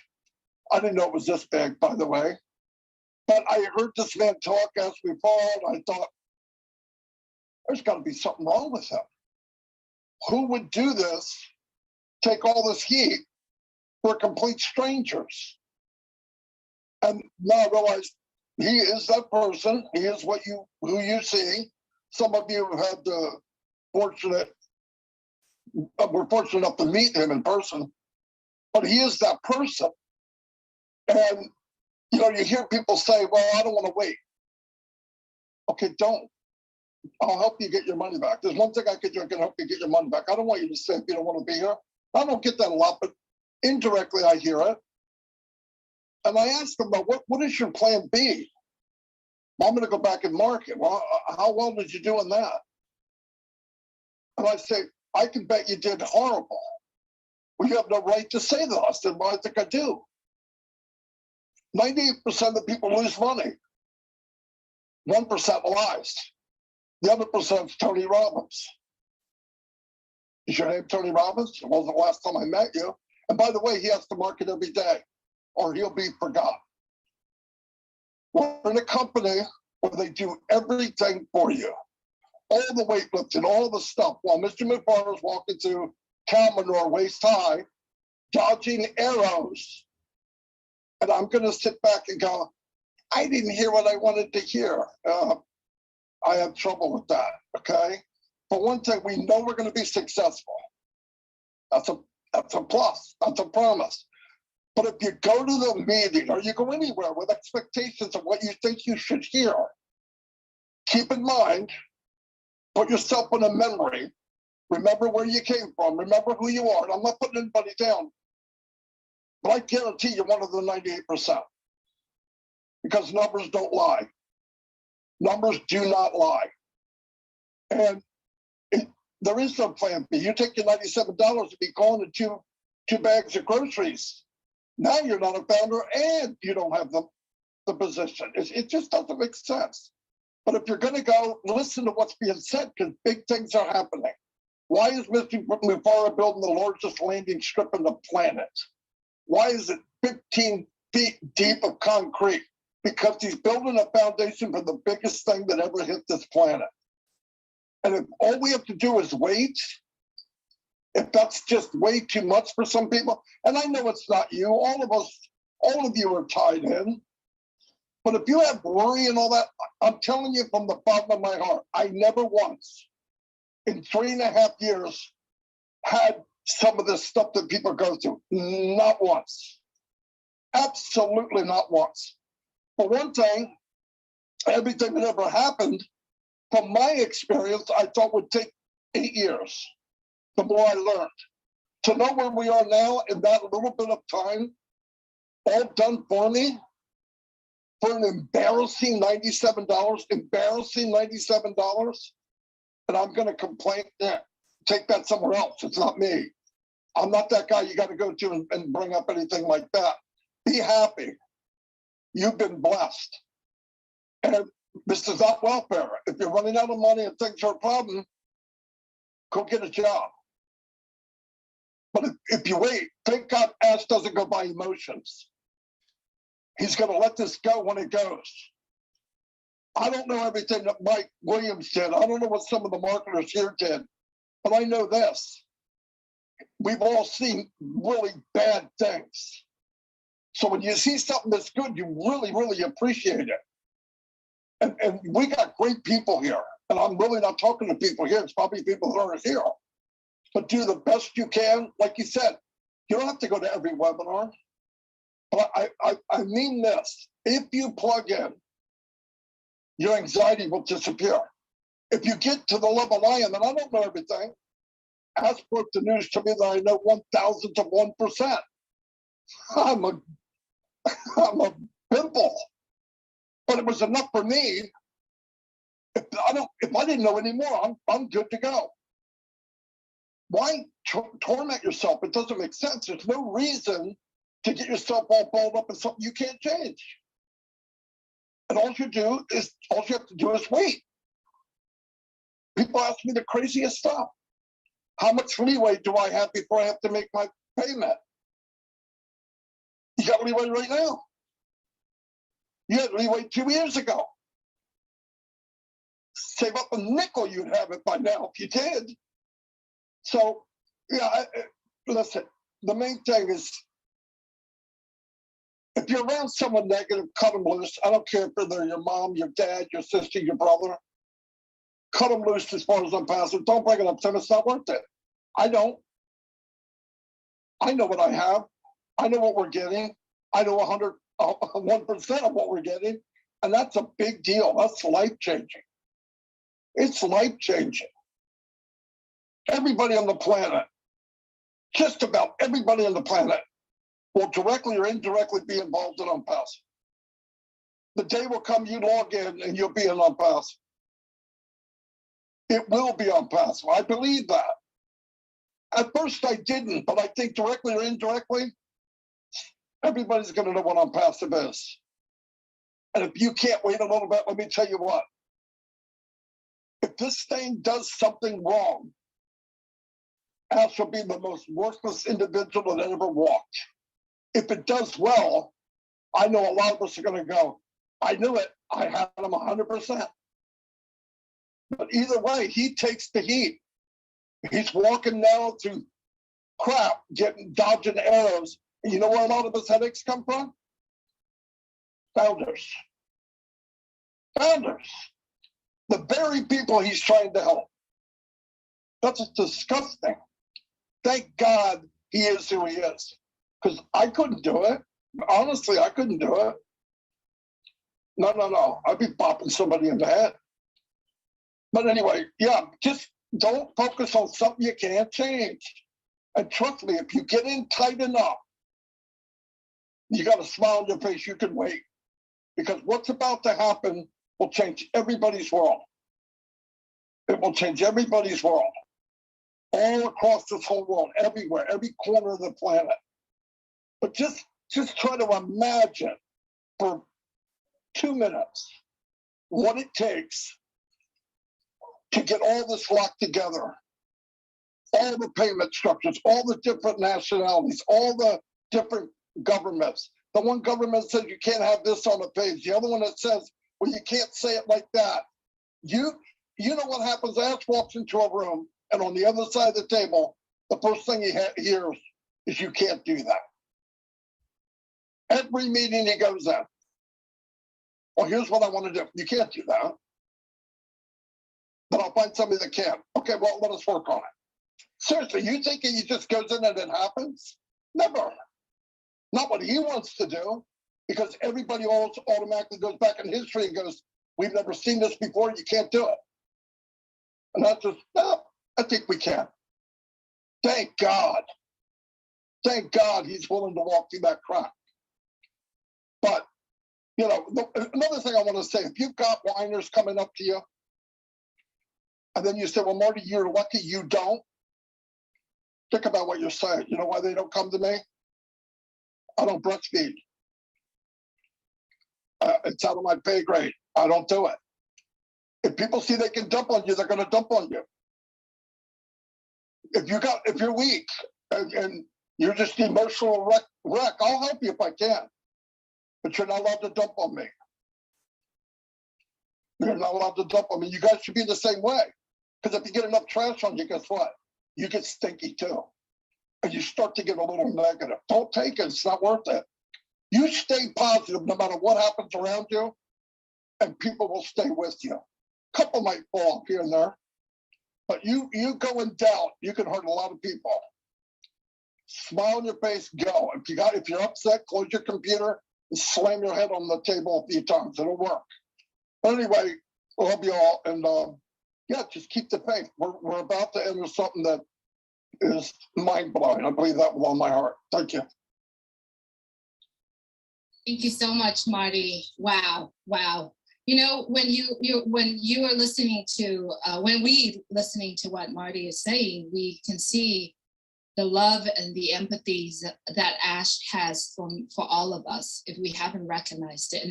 I didn't know it was this big, by the way. But I heard this man talk as we followed. I thought, there's got to be something wrong with him. Who would do this, take all this heat for complete strangers? And now I realize he is that person. He is who you see. Some of you have had the we're fortunate enough to meet him in person, but he is that person. And you hear people say, well, I don't want to wait. Okay, don't. I'll help you get your money back. There's one thing I can do. I can help you get your money back. I don't want you to say if you don't want to be here. I don't get that a lot, but indirectly I hear it. And I ask them, what is your plan B? Well, I'm going to go back and market. Well, how well did you do in that? And I say, I can bet you did horrible. Well, you have no right to say that. I said, well, I think I do. 98% of people lose money. 1% lies. The other percent is Tony Robbins. Is your name Tony Robbins? It wasn't the last time I met you. And by the way, he has to market every day or he'll be forgotten. We're in a company where they do everything for you. All the weightlifting, all the stuff. While Mr. Mufareh is walking through cow manure waist high, dodging arrows. And I'm going to sit back and go, I didn't hear what I wanted to hear. I have trouble with that, okay? For one thing, we know we're going to be successful. That's a plus, that's a promise. But if you go to the meeting or you go anywhere with expectations of what you think you should hear, keep in mind, put yourself in a memory, remember where you came from, remember who you are. And I'm not putting anybody down, but I guarantee you're one of the 98%. Because numbers don't lie. Numbers do not lie. And there is no plan B. You take your $97 to be going to two bags of groceries. Now you're not a founder and you don't have the position. It just doesn't make sense. But if you're going to go, listen to what's being said because big things are happening. Why is Mr. Mufareh building the largest landing strip on the planet? Why is it 15 feet deep of concrete? Because he's building a foundation for the biggest thing that ever hit this planet. And if all we have to do is wait, if that's just way too much for some people, and I know it's not you, all of you are tied in. But if you have worry and all that, I'm telling you from the bottom of my heart, I never once in 3.5 years had some of this stuff that people go through. Not once. Absolutely not once. For one thing, everything that ever happened, from my experience, I thought would take 8 years. The more I learned. To know where we are now in that little bit of time, all done for me, for an embarrassing $97, embarrassing $97, and I'm going to complain, take that somewhere else. It's not me. I'm not that guy you got to go to and bring up anything like that. Be happy. You've been blessed. And this is not welfare. If you're running out of money and things are a problem, go get a job. But if you wait, thank God Ash doesn't go by emotions. He's going to let this go when it goes. I don't know everything that Mike Williams did. I don't know what some of the marketers here did. But I know this. We've all seen really bad things. So when you see something that's good, you really, really appreciate it. And we got great people here. And I'm really not talking to people here. It's probably people that aren't here. But do the best you can. Like you said, you don't have to go to every webinar. But I mean this. If you plug in, your anxiety will disappear. If you get to the level I am, and I don't know everything, Ask broke the news to me that I know 1,000 to 1%. I'm a pimple. But it was enough for me If I didn't know anymore, I'm good to go. Why torment yourself? It doesn't make sense. There's no reason to get yourself all balled up in something you can't change. And all you have to do is wait. People ask me the craziest stuff. How much leeway do I have before I have to make my payment? You got leeway right now. You had leeway 2 years ago. Save up a nickel, you'd have it by now if you did. So, yeah, listen, the main thing is, if you're around someone negative, cut them loose. I don't care if they're your mom, your dad, your sister, your brother. Cut them loose as far as I'm passive. Don't bring it up to them. It's not worth it. I don't. I know what I have. I know what we're getting. I know 101% of what we're getting. And that's a big deal. That's life-changing. It's life-changing. Everybody on the planet, just about everybody on the planet, will directly or indirectly be involved in ONPASSIVE. The day will come you log in and you'll be in ONPASSIVE. It will be ONPASSIVE. I believe that. At first I didn't, but I think directly or indirectly, everybody's going to know what ONPASSIVE is. And if you can't wait a little bit, let me tell you what. If this thing does something wrong, Ash will be the most worthless individual that ever walked. If it does well, I know a lot of us are going to go, I knew it. I had him 100%. But either way, he takes the heat. He's walking now through crap, dodging arrows. And you know where a lot of his headaches come from? Founders. Founders. The very people he's trying to help. That's disgusting. Thank God he is who he is. Because I couldn't do it. Honestly, I couldn't do it. No. I'd be popping somebody in the head. But anyway, yeah, just don't focus on something you can't change. And trust me, if you get in tight enough, you got a smile on your face, you can wait. Because what's about to happen will change everybody's world. It will change everybody's world. All across this whole world, everywhere, every corner of the planet. But just try to imagine for 2 minutes what it takes to get all this locked together. All the payment structures, all the different nationalities, all the different governments. The one government says you can't have this on the page. The other one that says, well, you can't say it like that. You know what happens? Ash walks into a room, and on the other side of the table, the first thing he hears is you can't do that. Every meeting he goes in. Well, here's what I want to do. You can't do that. But I'll find somebody that can. Okay, well, let us work on it. Seriously, you think he just goes in and it happens? Never. Not what he wants to do, because everybody automatically goes back in history and goes, we've never seen this before, you can't do it. And that's just, no, I think we can. Thank God. Thank God he's willing to walk through that crap. But, you know, another thing I want to say, if you've got whiners coming up to you, and then you say, well, Marty, you're lucky you don't. Think about what you're saying. You know why they don't come to me? I don't breastfeed. It's out of my pay grade. I don't do it. If people see they can dump on you, they're going to dump on you. If you're weak and you're just an emotional wreck, I'll help you if I can. But you're not allowed to dump on me. You're not allowed to dump on me. You guys should be the same way. Because if you get enough trash on you, guess what? You get stinky too. And you start to get a little negative. Don't take it. It's not worth it. You stay positive no matter what happens around you, and people will stay with you. A couple might fall off here and there, but you go in doubt, you can hurt a lot of people. Smile on your face, go. If you're upset, close your computer and slam your head on the table a few times. It'll work. But anyway, love you all, and yeah, just keep the faith. We're about to enter something that is mind-blowing. I believe that with all my heart. Thank you. Thank you so much, Marty. Wow. You know, when you are listening to when we listening to what Marty is saying, we can see the love and the empathies that Ash has for all of us if we haven't recognized it.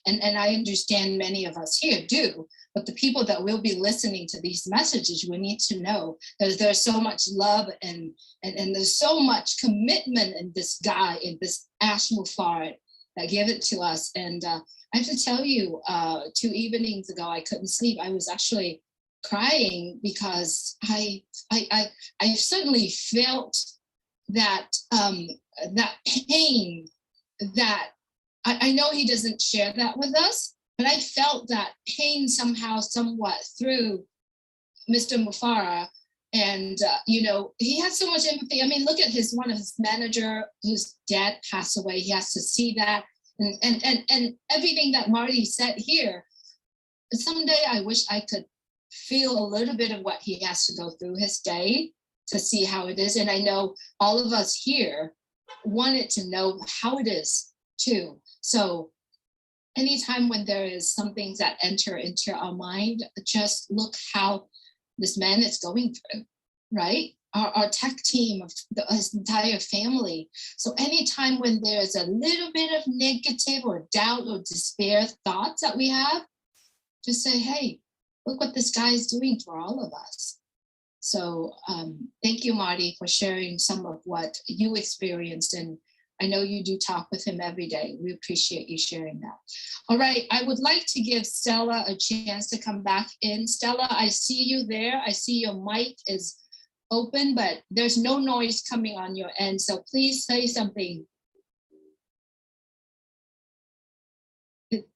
And I understand many of us here do, but the people that will be listening to these messages, we need to know that there's so much love and there's so much commitment in this guy, in this ASHMUFAREH that gave it to us. And I have to tell you, 2 evenings ago, I couldn't sleep. I was actually crying because I certainly felt that that pain that I know he doesn't share that with us, but I felt that pain somehow, somewhat through Mr. Mufareh. And you know, he has so much empathy. I mean, look at one of his manager whose dad passed away. He has to see that, and everything that Marty said here. Someday I wish I could feel a little bit of what he has to go through his day to see how it is. And I know all of us here wanted to know how it is too. So anytime when there is some things that enter into our mind, just look how this man is going through, right? Our tech team, his entire family. So anytime when there's a little bit of negative or doubt or despair thoughts that we have, just say, hey, look what this guy is doing for all of us. So thank you, Marty, for sharing some of what you experienced. And I know you do talk with him every day. We appreciate you sharing that. All right, I would like to give Stella a chance to come back in. Stella, I see you there. I see your mic is open, but there's no noise coming on your end. So please say something.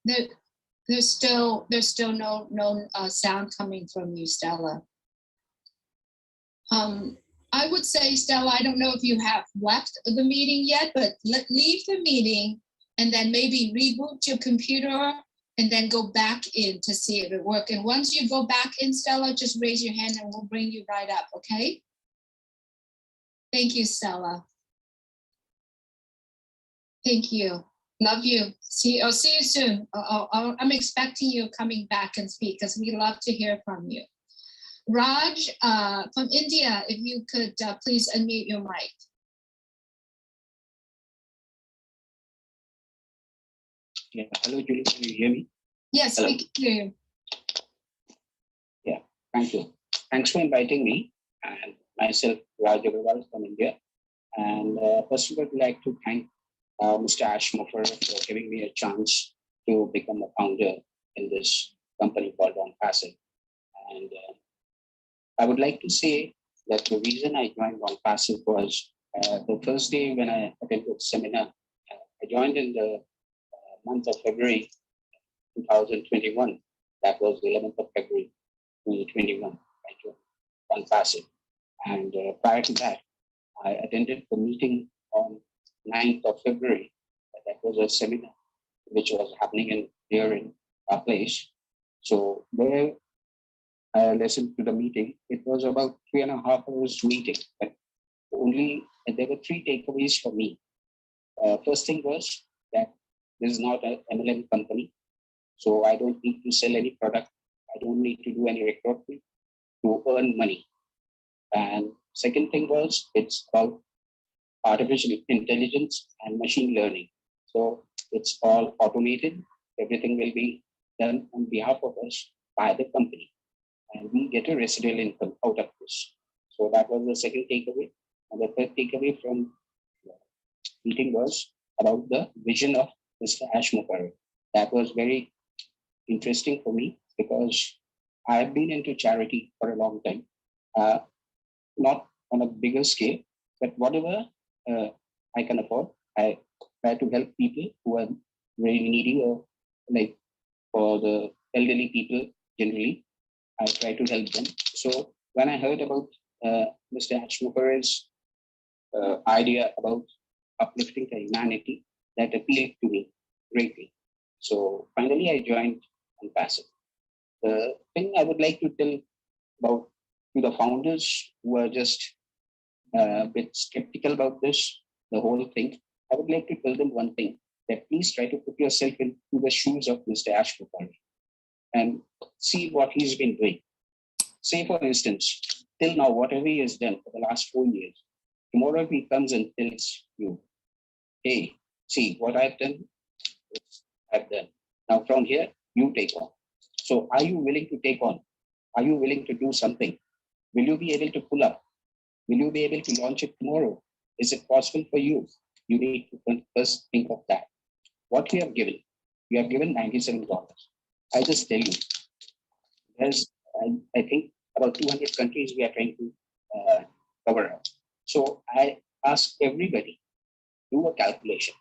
There's still no sound coming from you, Stella. I would say, Stella, I don't know if you have left the meeting yet, but leave the meeting and then maybe reboot your computer and then go back in to see if it works. And once you go back in, Stella, just raise your hand and we'll bring you right up, okay? Thank you, Stella. Thank you. Love you. See you soon. I'm expecting you coming back and speak because we love to hear from you. Raj from India, if you could please unmute your mic. Yeah. Hello, Julie. Can you hear me? Yes, hello. We can hear you. Yeah. Thank you. Thanks for inviting me. And myself, Raj Agarwal from India. And first of all, I'd like to thank Mr. ASHMUFAREH for giving me a chance to become a founder in this company called ONPASSIVE. And I would like to say that the reason I joined ONPASSIVE was the first day when I attended the seminar. I joined in the month of February 2021. That was the 11th of February 2021. I joined ONPASSIVE. And prior to that, I attended the meeting on 9th of February. That was a seminar which was happening here in our place. So there I listened to the meeting. It was about 3.5 hours meeting, but there were 3 takeaways for me. First thing was that this is not an MLM company. So I don't need to sell any product. I don't need to do any recruitment to earn money. And second thing was it's about artificial intelligence and machine learning. So it's all automated. Everything will be done on behalf of us by the company. And we get a residual income out of this. So that was the second takeaway. And the third takeaway from the meeting was about the vision of Mr. ASHMUFAREH. That was very interesting for me because I have been into charity for a long time. Not on a bigger scale, but whatever I can afford, I try to help people who are very needy, or like for the elderly people generally, I try to help them. So when I heard about Mr. ASHMUFAREH's idea about uplifting the humanity, that appealed to me greatly. So finally, I joined ONPASSIVE. The thing I would like to tell about to the founders who are just a bit skeptical about this, the whole thing, I would like to tell them one thing, that please try to put yourself into the shoes of Mr. ASHMUFAREH. and see what he's been doing. Say, for instance, till now, whatever he has done for the last 4 years, tomorrow he comes and tells you, hey, see what I've done, I've done. Now from here, you take on. So are you willing to take on? Are you willing to do something? Will you be able to pull up? Will you be able to launch it tomorrow? Is it possible for you? You need to first think of that. What we have given, we have given $97. I just tell you, there's, I think, about 200 countries we are trying to cover up. So I ask everybody, do a calculation,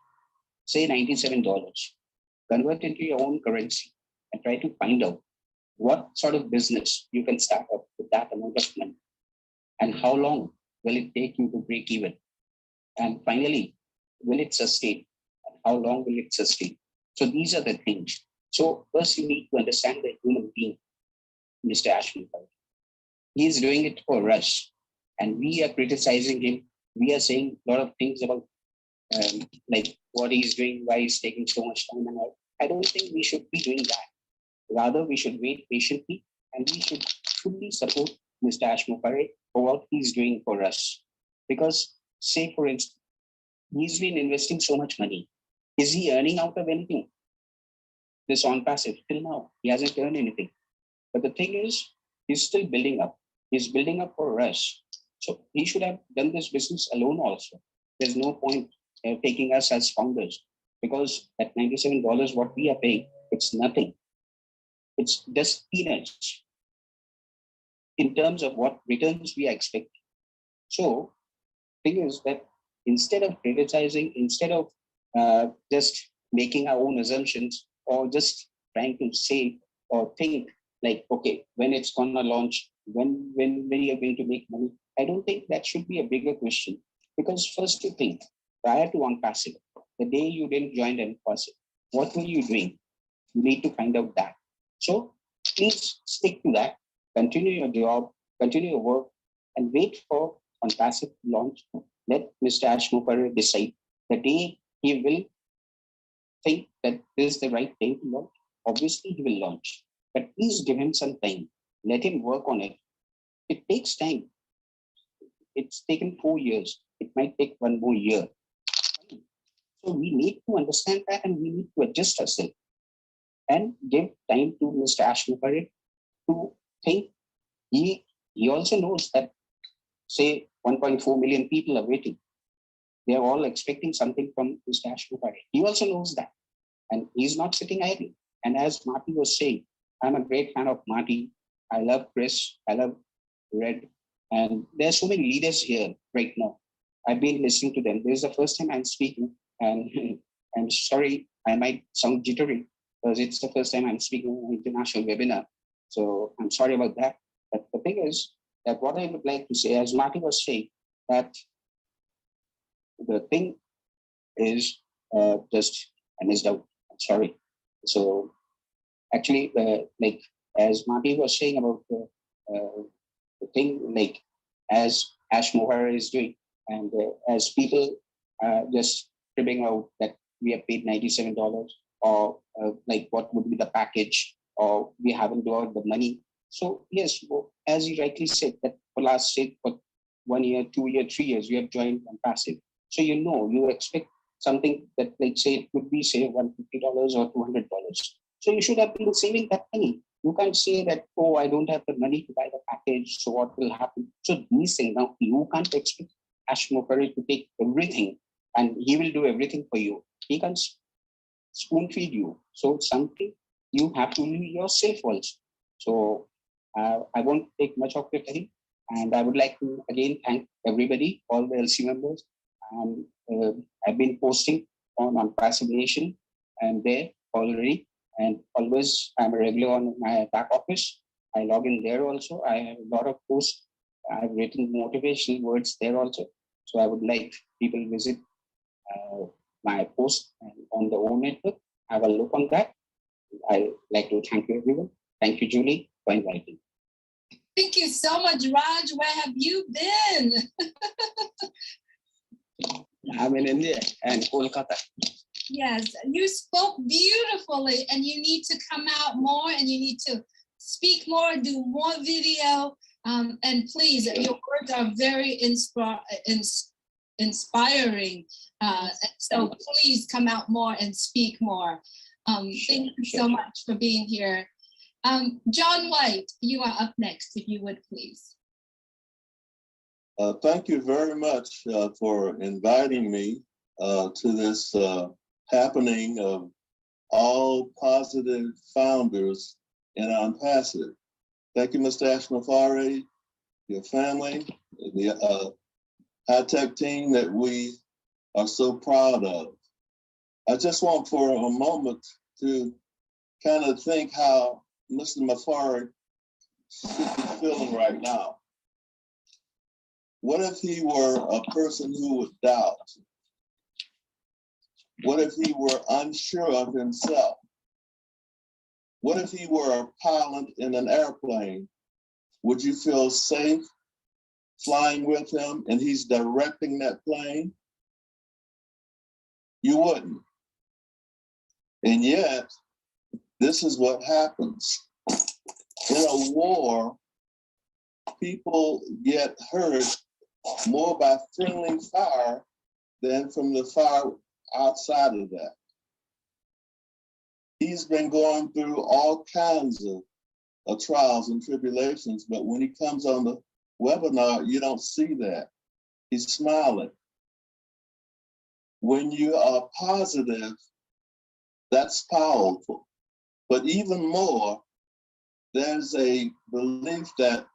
say $97, convert into your own currency and try to find out what sort of business you can start up with that amount of money and how long will it take you to break even. And finally, will it sustain? And how long will it sustain? So these are the things. So first you need to understand the human being, Mr. ASHMUFAREH. He is doing it for us. And we are criticizing him. We are saying a lot of things about like what he's doing, why he's taking so much time and all. I don't think we should be doing that. Rather, we should wait patiently and we should fully support Mr. ASHMUFAREH for what he's doing for us. Because, say for instance, he's been investing so much money. Is he earning out of anything? This ONPASSIVE, till now, he hasn't earned anything. But the thing is, he's still building up. He's building up for us. So he should have done this business alone also. There's no point taking us as founders, because at $97, what we are paying, it's nothing. It's just peanuts in terms of what returns we are expecting. So thing is that instead of criticizing, instead of just making our own assumptions or just trying to say or think like, okay, when it's gonna launch, when we are going to make money, I don't think that should be a bigger question. Because first you think, prior to ONPASSIVE, the day you didn't join ONPASSIVE, what were you doing? You need to find out that. So please stick to that, continue your job, continue your work, and wait for ONPASSIVE launch. Let Mr. ASHMUFAREH decide the day he will think that this is the right thing to launch. Obviously, he will launch, but please give him some time. Let him work on it. It takes time. It's taken 4 years. It might take 1 more year. So we need to understand that and we need to adjust ourselves and give time to Mr. ASHMUFAREH to think. He also knows that, say, 1.4 million people are waiting. They are all expecting something from Mr. ASHMUFAREH. He also knows that. And he's not sitting idle. And as Marty was saying, I'm a great fan of Marty. I love Chris. I love Red. And there are so many leaders here right now. I've been listening to them. This is the first time I'm speaking. And I'm sorry, I might sound jittery because it's the first time I'm speaking on an international webinar. So I'm sorry about that. But the thing is that what I would like to say, as Marty was saying, that the thing is just, I missed out. I'm sorry. So actually, like as Marty was saying about the thing, like as ASHMUFAREH is doing, and as people just tripping out that we have paid $97 or like what would be the package, or we haven't got the money. So yes, as you rightly said, that for last, say, for 1 year, 2 years, 3 years, we have joined ONPASSIVE. So you expect something that, like, say, it could be, say, $150 or $200. So you should have been saving that money. You can't say that, oh, I don't have the money to buy the package, so what will happen? So these things, now you can't expect ASHMUFAREH to take everything and he will do everything for you. He can spoon feed you. So something you have to do yourself also. So I won't take much of your time. And I would like to again thank everybody, all the LC members. I've been posting on ONPASSIVE Nation and there already. And always I'm a regular on my back office. I log in there also. I have a lot of posts. I've written motivational words there also. So I would like people to visit my post on the OWN network. Have a look on that. I'd like to thank you, everyone. Thank you, Julie, for inviting. Thank you so much, Raj. Where have you been? I'm in India and Kolkata. Yes, you spoke beautifully, and you need to come out more, and you need to speak more, do more video. And please, your words are very inspiring. So please come out more and speak more. Thank you so much for being here. John White, you are up next, if you would please. Thank you very much for inviting me to this happening of all positive founders in ONPASSIVE. Thank you, Mr. ASHMUFAREH, your family, the high-tech team that we are so proud of. I just want for a moment to kind of think how Mr. Mufareh should be feeling right now. What if he were a person who would doubt? What if he were unsure of himself? What if he were a pilot in an airplane? Would you feel safe flying with him and he's directing that plane? You wouldn't. And yet, this is what happens. In a war, people get hurt more by friendly fire than from the fire outside of that. He's been going through all kinds of trials and tribulations, but when he comes on the webinar, you don't see that. He's smiling. When you are positive, that's powerful. But even more, there's a belief that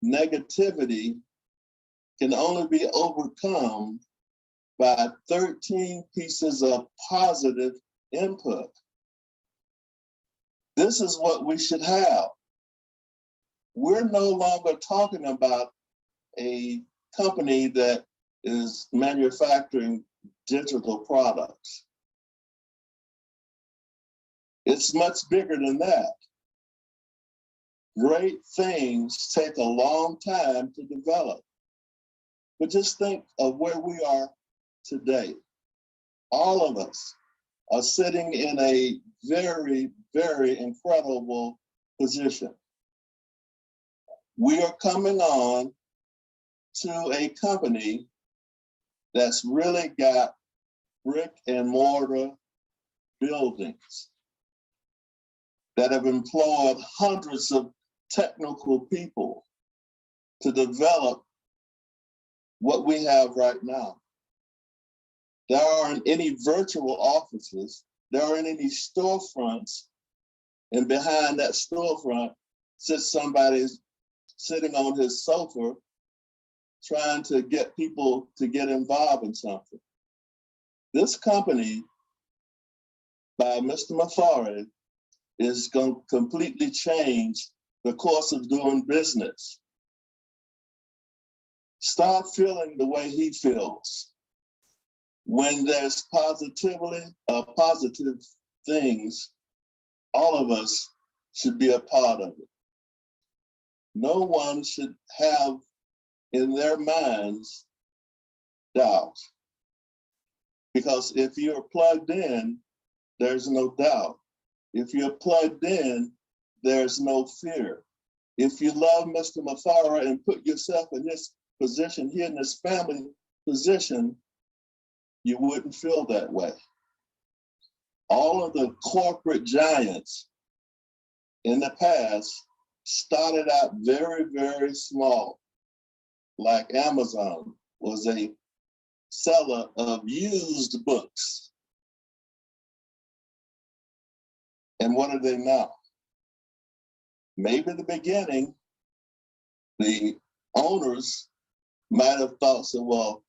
negativity can only be overcome by 13 pieces of positive input. This is what we should have. We're no longer talking about a company that is manufacturing digital products. It's much bigger than that. Great things take a long time to develop. But just think of where we are today. All of us are sitting in a very, very incredible position. We are coming on to a company that's really got brick and mortar buildings that have employed hundreds of technical people to develop what we have right now. There aren't any virtual offices, there aren't any storefronts, and behind that storefront sits somebody sitting on his sofa trying to get people to get involved in something. This company by Mr. Mufareh is going to completely change the course of doing business. Start feeling the way he feels. When there's positive things, all of us should be a part of it. No one should have in their minds doubt. Because if you're plugged in, there's no doubt. If you're plugged in, there's no fear. If you love Mr. Mufareh and put yourself in this position, here in this family position, you wouldn't feel that way. All of the corporate giants in the past started out very, very small. Like Amazon was a seller of used books. And what are they now? Maybe in the beginning, the owners might have thought, so, well,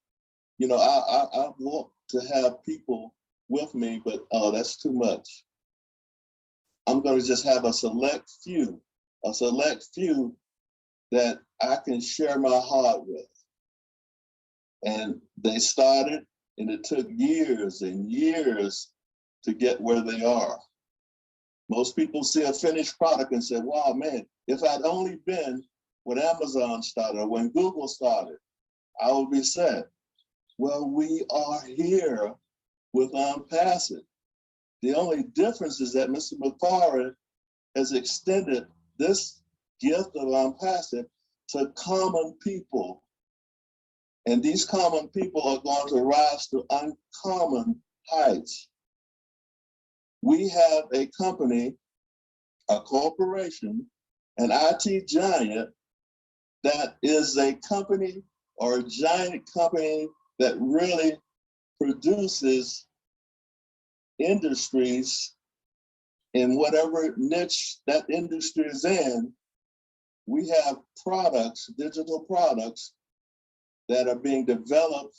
you know, I want to have people with me, but oh, that's too much. I'm going to just have a select few that I can share my heart with. And they started, and it took years and years to get where they are. Most people see a finished product and say, wow, man, if I'd only been when Amazon started or when Google started, I would be set. Well, we are here with ONPASSIVE. The only difference is that Mr. Mufareh has extended this gift of ONPASSIVE to common people. And these common people are going to rise to uncommon heights. We have a company, a corporation, an IT giant that is a company or a giant company that really produces industries in whatever niche that industry is in. We have products, digital products, that are being developed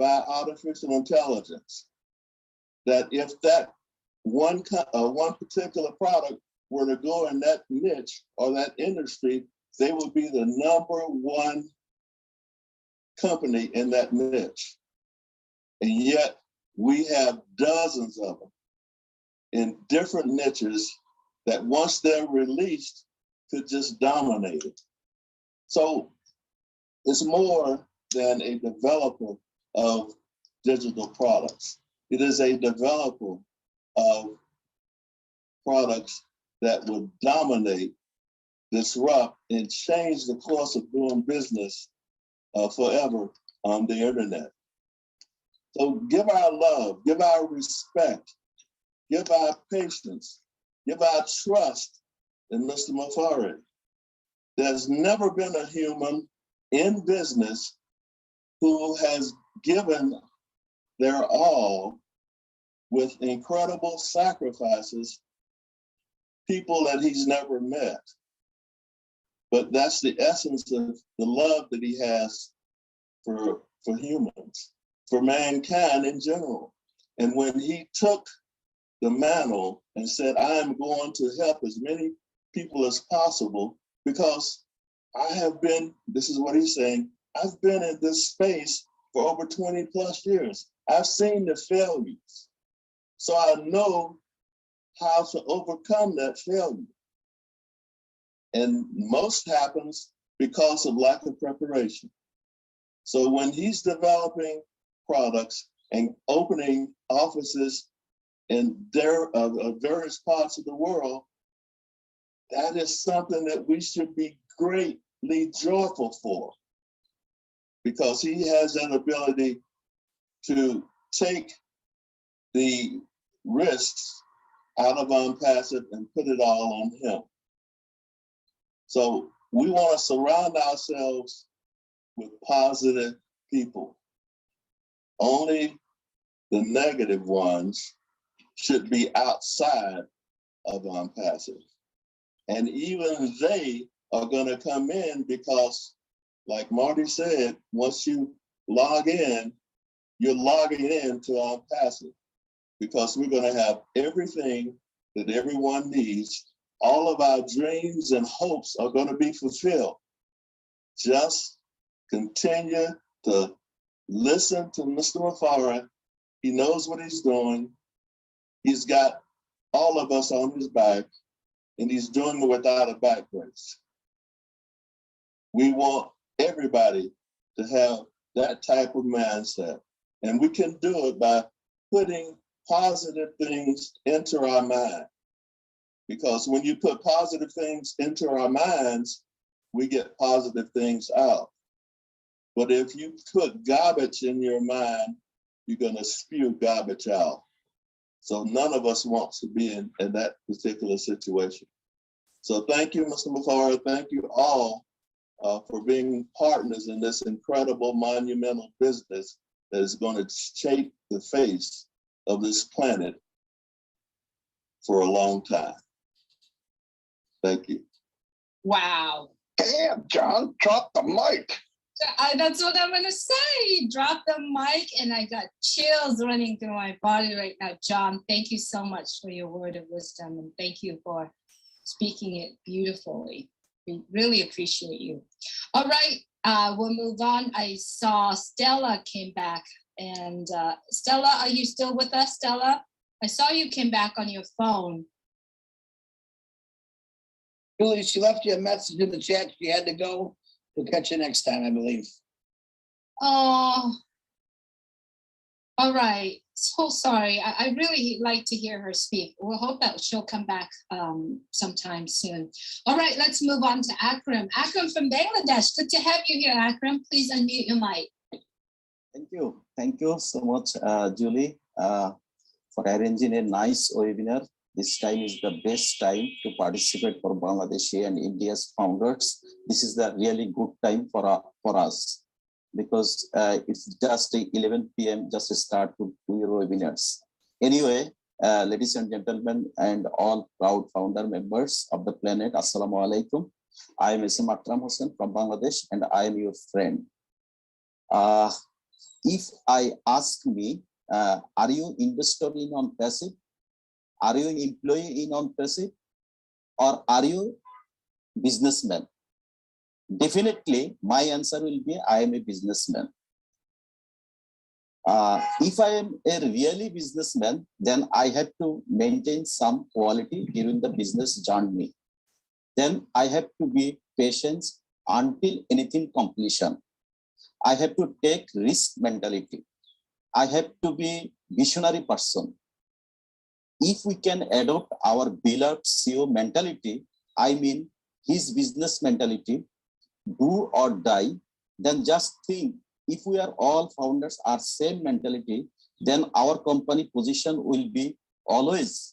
by artificial intelligence. That if that one particular product were to go in that niche or that industry, they would be the #1 company in that niche. And yet we have dozens of them in different niches that once they're released could just dominate it. So it's more than a developer of digital products. It is a developer of products that will dominate, disrupt, and change the course of doing business forever on the internet. So give our love, give our respect, give our patience, give our trust in Mr. Mufareh. There's never been a human in business who has given their all with incredible sacrifices, people that he's never met. But that's the essence of the love that he has for humans, for mankind in general. And when he took the mantle and said, I am going to help as many people as possible, because I have been, this is what he's saying, I've been in this space for over 20 plus years. I've seen the failures. So I know how to overcome that failure. And most happens because of lack of preparation. So when he's developing products and opening offices in various parts of the world, that is something that we should be greatly joyful for, because he has that ability to take the risks out of ONPASSIVE and put it all on him. So we want to surround ourselves with positive people. Only the negative ones should be outside of ONPASSIVE. And even they are going to come in because, like Marty said, once you log in, you're logging in to ONPASSIVE, because we're going to have everything that everyone needs. All of our dreams and hopes are going to be fulfilled. Just continue to listen to Mr. Mufareh. He knows what he's doing. He's got all of us on his back, and he's doing it without a back brace. We want everybody to have that type of mindset. And we can do it by putting positive things into our mind. Because when you put positive things into our minds, we get positive things out. But if you put garbage in your mind, you're going to spew garbage out. So none of us wants to be in that particular situation. So thank you, Mr. Mufareh. Thank you all for being partners in this incredible, monumental business that is going to shape the face of this planet for a long time. Thank you. Wow. Damn, John, drop the mic. That's what I'm going to say. Drop the mic, and I got chills running through my body right now. John, thank you so much for your word of wisdom, and thank you for speaking it beautifully. We really appreciate you. All right, we'll move on. I saw Stella came back, and Stella, are you still with us, Stella? I saw you came back on your phone. Julie, she left you a message in the chat. She had to go. We'll catch you next time, I believe. Oh, all right. So sorry. I really like to hear her speak. We'll hope that she'll come back sometime soon. All right, let's move on to Akram. Akram from Bangladesh. Good to have you here, Akram. Please unmute your mic. Thank you. Thank you so much, Julie, for arranging a nice webinar. This time is the best time to participate for Bangladeshi and India's founders. This is the really good time for us, because it's just 11 p.m. just to start to do your webinars. Anyway, ladies and gentlemen, and all proud founder members of the planet, Assalamu alaikum. I am SM Akram Hossain from Bangladesh, and I am your friend. If I ask me, are you investor in ONPASSIVE? Are you employee in ONPASSIVE? Or are you businessman? Definitely, my answer will be I am a businessman. If I am a really businessman, then I have to maintain some quality during the business journey. Then I have to be patient until anything completion. I have to take risk mentality. I have to be visionary person. If we can adopt our beloved CEO mentality, I mean his business mentality, do or die, then just think, if we are all founders are same mentality, then our company position will be always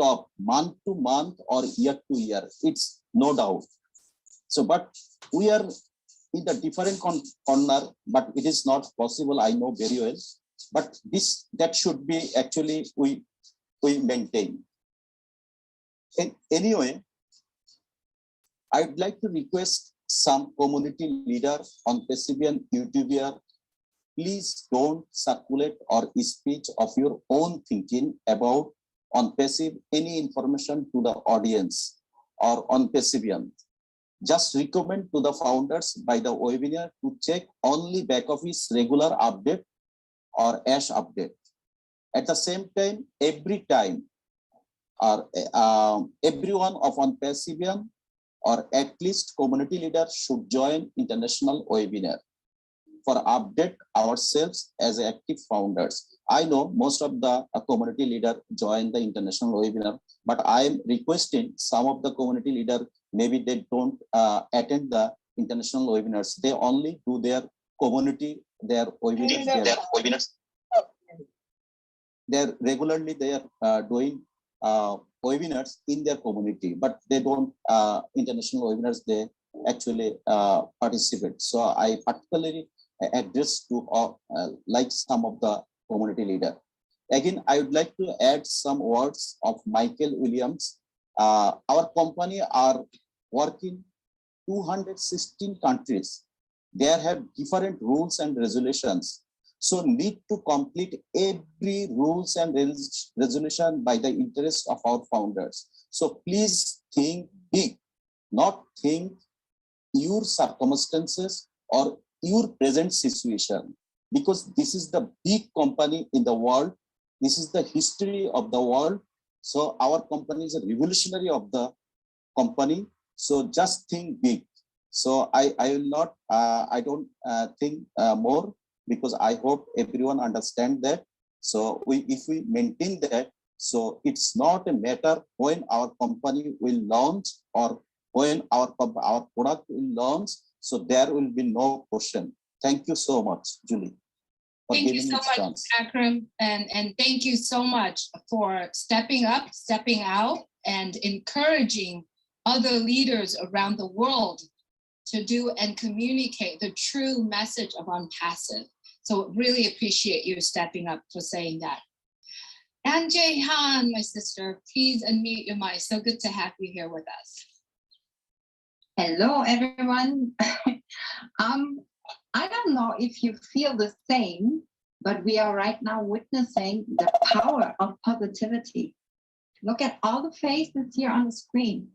top, month to month or year to year. It's no doubt. So, but we are in the different corner, but it is not possible, I know very well. But that should be actually we maintain. And anyway, I'd like to request some community leader on Pacifian YouTuber, please don't circulate or speech of your own thinking about ONPASSIVE any information to the audience or on Pacifian. Just recommend to the founders by the webinar to check only back office regular update or ASH update. At the same time, every time, or everyone of ONPASSIVE or at least community leaders should join international webinar for update ourselves as active founders. I know most of the community leader join the international webinar, but I am requesting some of the community leader, maybe they don't attend the international webinars. They only do their community, their webinars. They're regularly they are doing webinars in their community, but they don't international webinars. They actually participate. So I particularly address to like some of the community leader. Again, I would like to add some words of Michael Williams. Our company are working 216 countries. They have different rules and resolutions. So need to complete every rules and resolution by the interest of our founders. So please think big, not think your circumstances or your present situation, because this is the big company in the world. This is the history of the world. So our company is a revolutionary of the company. So just think big. So I will not, I don't think more, because I hope everyone understand that. So if we maintain that, so it's not a matter when our company will launch or when our product will launch. So there will be no question. Thank you so much, Julie. Thank you so much, Akram, and thank you so much for stepping up, stepping out, and encouraging other leaders around the world to do and communicate the true message of ONPASSIVE. So really appreciate you stepping up for saying that. And Jehan, my sister, please unmute your mic. So good to have you here with us. Hello, everyone. I don't know if you feel the same, but we are right now witnessing the power of positivity. Look at all the faces here on the screen,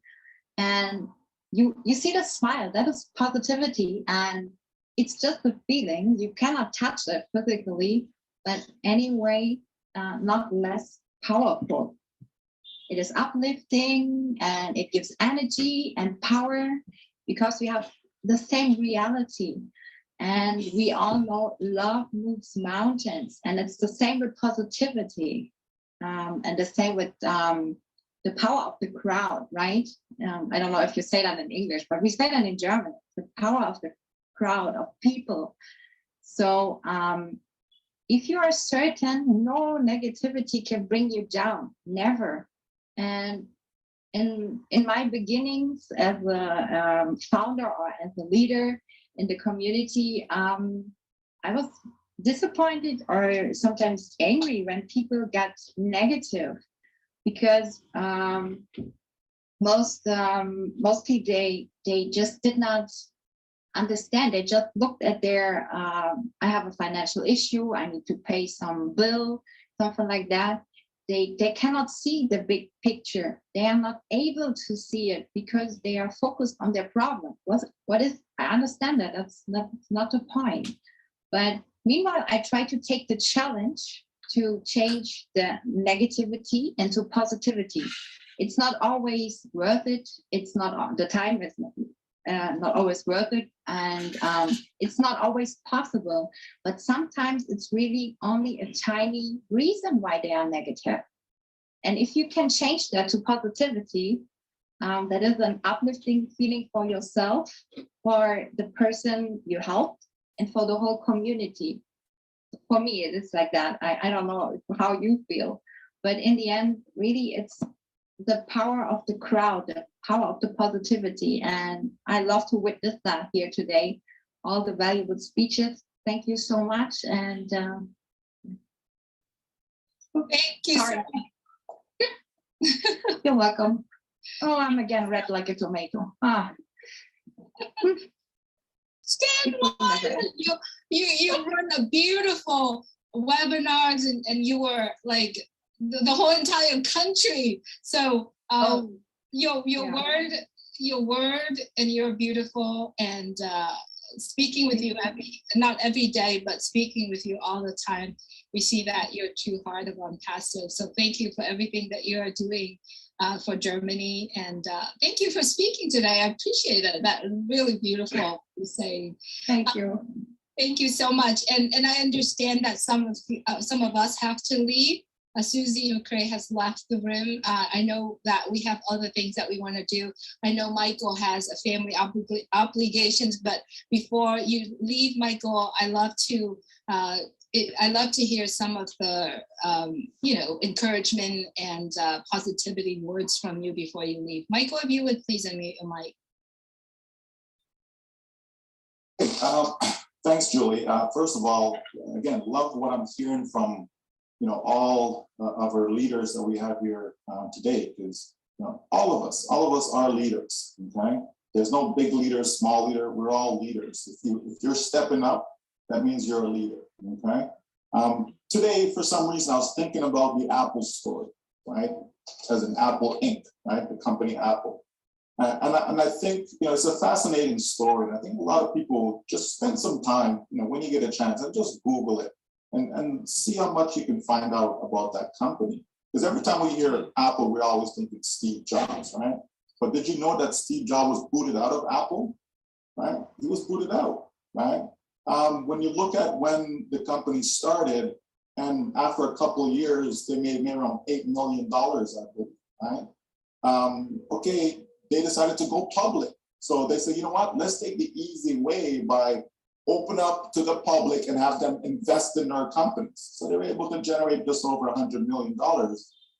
and you see the smile. That is positivity, and it's just a feeling. You cannot touch it physically, but anyway, not less powerful. It is uplifting, and it gives energy and power because we have the same reality. And we all know love moves mountains, and it's the same with positivity, and the same with the power of the crowd, right? I don't know if you say that in English, but we say that in German, the power of the crowd of people. So if you are certain, no negativity can bring you down, never. And in my beginnings as a founder or as a leader in the community, I was disappointed or sometimes angry when people got negative, because mostly they just did not understand. They just looked at their I have a financial issue, I need to pay some bill, something like that. They cannot see the big picture. They are not able to see it because they are focused on their problem. What is, I understand that, that's not the point. But meanwhile, I try to take the challenge to change the negativity into positivity. It's not always worth it. It's not, the time is not always worth it. And it's not always possible, but sometimes it's really only a tiny reason why they are negative. And if you can change that to positivity, that is an uplifting feeling for yourself, for the person you helped, and for the whole community. For me, it is like that. I don't know how you feel, but in the end, really, it's the power of the crowd, the power of the positivity. And I love to witness that here today. All the valuable speeches. Thank you so much. And Thank you. sorry. You're welcome. Oh, I'm again red like a tomato. Stand on. You run a beautiful webinars, and you were like the whole entire country. So your word, and you're beautiful, and speaking with you not every day, but speaking with you all the time, we see that you're true heart of ONPASSIVE. So thank you for everything that you are doing for Germany, and thank you for speaking today. I appreciate it. That really beautiful to say. Thank you. Thank you so much. And I understand that some of us have to leave. Susie McCrae has left the room. I know that we have other things that we want to do. I know Michael has a family obligations, but before you leave, Michael, I love to hear some of the encouragement and positivity words from you before you leave. Michael, if you would please unmute your mic. Thanks, Julie. First of all, again, love what I'm hearing from all of our leaders that we have here today, because all of us are leaders. Okay, there's no big leader, small leader. We're all leaders. If you're stepping up, that means you're a leader. Okay. Today, for some reason, I was thinking about the Apple story, right? As in Apple Inc., right? The company Apple. And I think, it's a fascinating story. And I think a lot of people just spend some time, when you get a chance, and just Google it and see how much you can find out about that company. Because every time we hear Apple, we always think it's Steve Jobs, right? But did you know that Steve Jobs was booted out of Apple, right? He was booted out, right? When you look at when the company started, and after a couple of years, they made around $8 million, I believe, right? Okay, they decided to go public. So they said, you know what, let's take the easy way by open up to the public and have them invest in our companies. So they were able to generate just over $100 million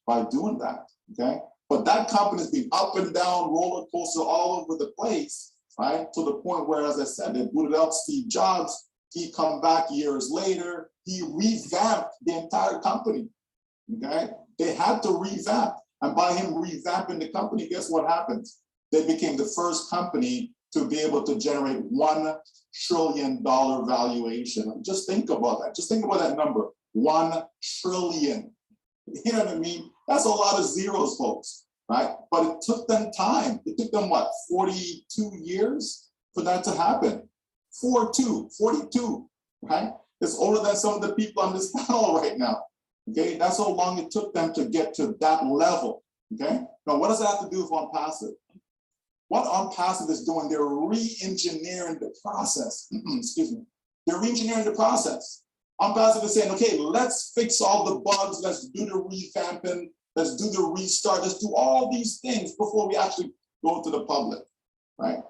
by doing that, okay? But that company's been up and down, roller coaster all over the place, right? To the point where, as I said, they booted out Steve Jobs. He come back years later, he revamped the entire company, okay? They had to revamp. And by him revamping the company, guess what happens? They became the first company to be able to generate $1 trillion valuation. Just think about that. Just think about that number, 1 trillion. You know what I mean? That's a lot of zeros, folks, right? But it took them time. It took them, 42 years for that to happen? 42, right? It's older than some of the people on this panel right now, okay? That's how long it took them to get to that level, okay? Now, what does that have to do with ONPASSIVE? what ONPASSIVE is doing, they're re-engineering the process. Excuse me. They're re-engineering the process. ONPASSIVE is saying, okay, let's fix all the bugs, let's do the revamping, let's do the restart, let's do all these things before we actually go to the public, right?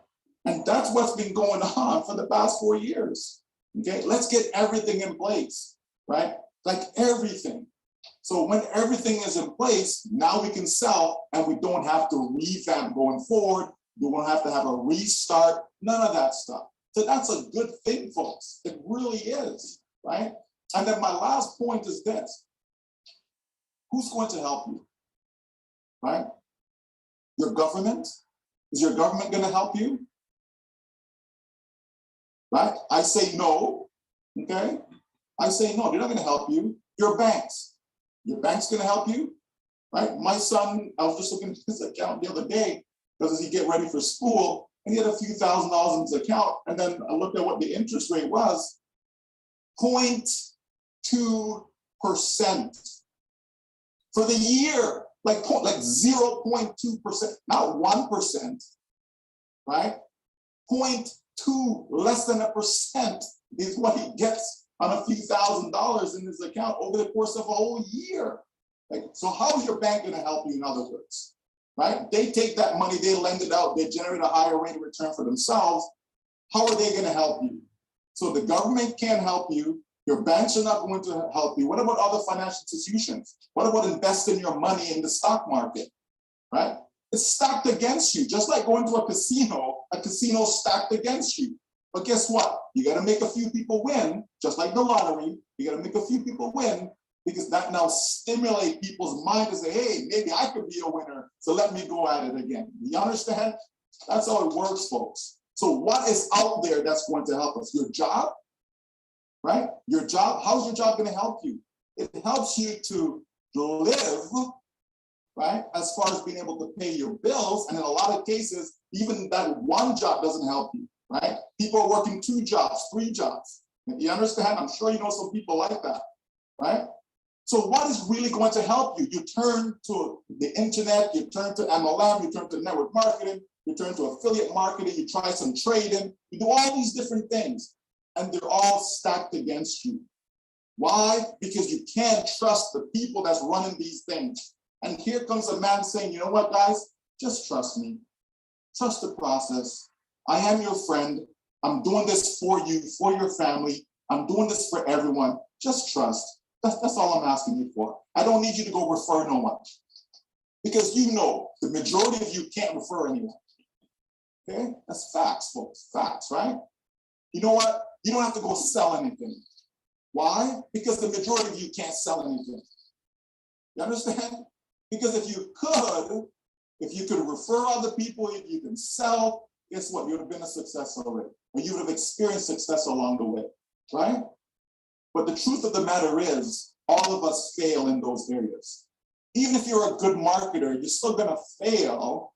And that's what's been going on for the past 4 years. Okay, let's get everything in place, right? Like everything. So when everything is in place, now we can sell and we don't have to revamp going forward. We won't have to have a restart, none of that stuff. So that's a good thing, folks. It really is, right? And then my last point is this. Who's going to help you, right? Your government? Is your government going to help you? Right? I say no, okay? I say no, they're not going to help you. Your banks. Your bank's going to help you, right? My son, I was just looking at his account the other day because he get ready for school, and he had a few $1,000s in his account, and then I looked at what the interest rate was, 0.2% for the year, like 0.2%, not 1%, right? 0.2, less than 1% is what he gets on a few $1,000s in his account over the course of a whole year. Like, so how is your bank going to help you, in other words? Right? They take that money, they lend it out, they generate a higher rate of return for themselves. How are they going to help you? So the government can't help you. Your banks are not going to help you. What about other financial institutions? What about investing your money in the stock market? Right? It's stacked against you. Just like going to a casino stacked against you. But guess what? You got to make a few people win, just like the lottery. You got to make a few people win, because that now stimulates people's mind to say, hey, maybe I could be a winner, so let me go at it again. You understand? That's how it works, folks. So what is out there that's going to help us? Your job, right? Your job, how's your job going to help you? It helps you to live, right? As far as being able to pay your bills. And in a lot of cases, even that one job doesn't help you, right? People are working 2 jobs, 3 jobs. You understand? I'm sure you know some people like that, right? So what is really going to help you? You turn to the internet, you turn to MLM, you turn to network marketing, you turn to affiliate marketing, you try some trading, you do all these different things, and they're all stacked against you. Why? Because you can't trust the people that's running these things. And here comes a man saying, you know what, guys, just trust me. Trust the process. I am your friend. I'm doing this for you, for your family. I'm doing this for everyone. Just trust. That's all I'm asking you for. I don't need you to go refer no one. Because you know, the majority of you can't refer anyone. Okay? That's facts, folks. Facts, right? You know what? You don't have to go sell anything. Why? Because the majority of you can't sell anything. You understand? Because if you could refer other people, if you can sell, guess what? You would have been a success already. Or you would have experienced success along the way, right? But the truth of the matter is, all of us fail in those areas. Even if you're a good marketer, you're still gonna fail.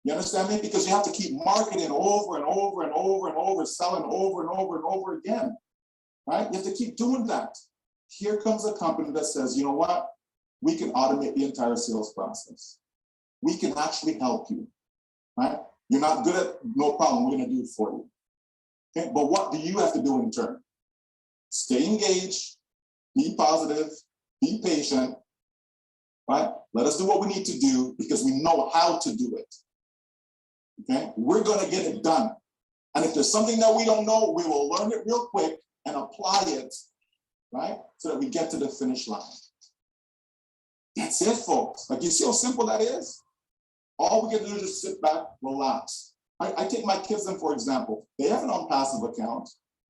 You understand me? Because you have to keep marketing over and over and over and over, selling over and over and over again, right? You have to keep doing that. Here comes a company that says, you know what? We can automate the entire sales process. We can actually help you, right? You're not good at, no problem, we're gonna do it for you. Okay, but what do you have to do in turn? Stay engaged, be positive, be patient, right? Let us do what we need to do because we know how to do it. Okay, we're gonna get it done. And if there's something that we don't know, we will learn it real quick and apply it, right? So that we get to the finish line. That's it, folks. Like, you see how simple that is? All we get to do is just sit back, relax. I take my kids in, for example. They have an ONPASSIVE account.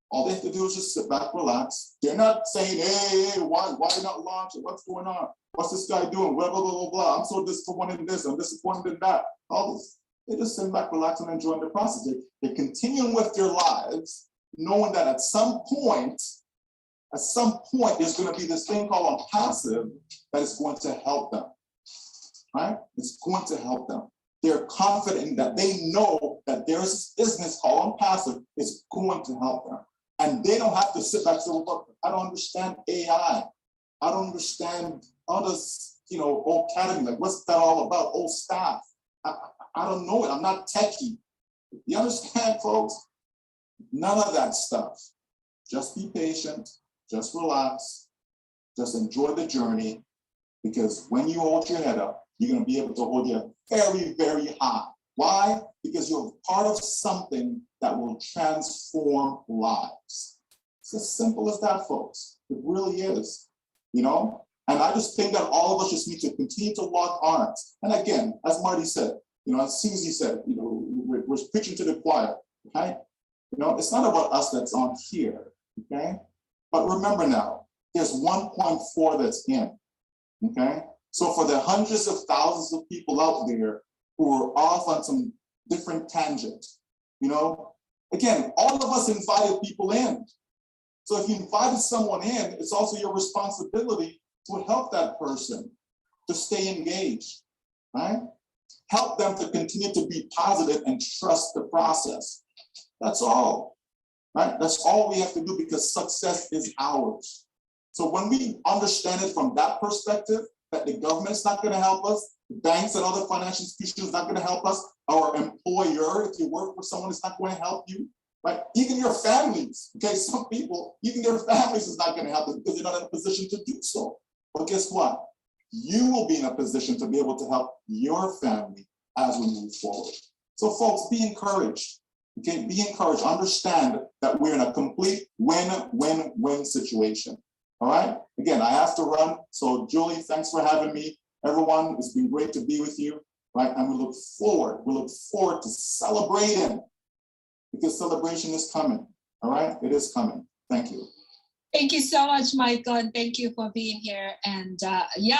All they have to do is just sit back, relax. They're not saying, hey, why not launch it? What's going on? What's this guy doing? Blah, blah, blah, blah, blah. I'm so disappointed in this. I'm disappointed in that. All this. They just sit back, relax, and enjoy the process. They're continuing with their lives, knowing that at some point, there's going to be this thing called ONPASSIVE that is going to help them, right? It's going to help them. They're confident that they know that there's this business called ONPASSIVE is going to help them. And they don't have to sit back and say, well, I don't understand AI. I don't understand all this, old academy. Like, what's that all about? Old staff. I don't know it. I'm not techie. You understand, folks? None of that stuff. Just be patient, just relax, just enjoy the journey, because when you hold your head up, you're going to be able to hold your head very, very high. Why? Because you're part of something that will transform lives. It's as simple as that, folks. It really is, you know? And I just think that all of us just need to continue to lock arms. And again, as Marty said, you know, as Susie said, you know, we're preaching to the choir, okay? You know, it's not about us that's on here, okay? But remember now, there's 1.4 that's in, okay? So for the hundreds of thousands of people out there who are off on some different tangent, you know, again, all of us invited people in. So if you invited someone in, it's also your responsibility to help that person to stay engaged, right? Help them to continue to be positive and trust the process. That's all, right? That's all we have to do, because success is ours. So when we understand it from that perspective, that the government's not going to help us, banks and other financial institutions not going to help us, our employer, if you work for someone, is not going to help you, right? Even your families, okay? Some people, even their families is not going to help them because they're not in a position to do so. But guess what? You will be in a position to be able to help your family as we move forward. So folks, be encouraged, okay? Be encouraged. Understand that we're in a complete win-win-win situation, all right? Again, I have to run. So Julie, thanks for having me. Everyone, it's been great to be with you, right? And we look forward to celebrating, because celebration is coming, all right? It is coming. Thank you. Thank you so much, Michael, and thank you for being here. And yeah,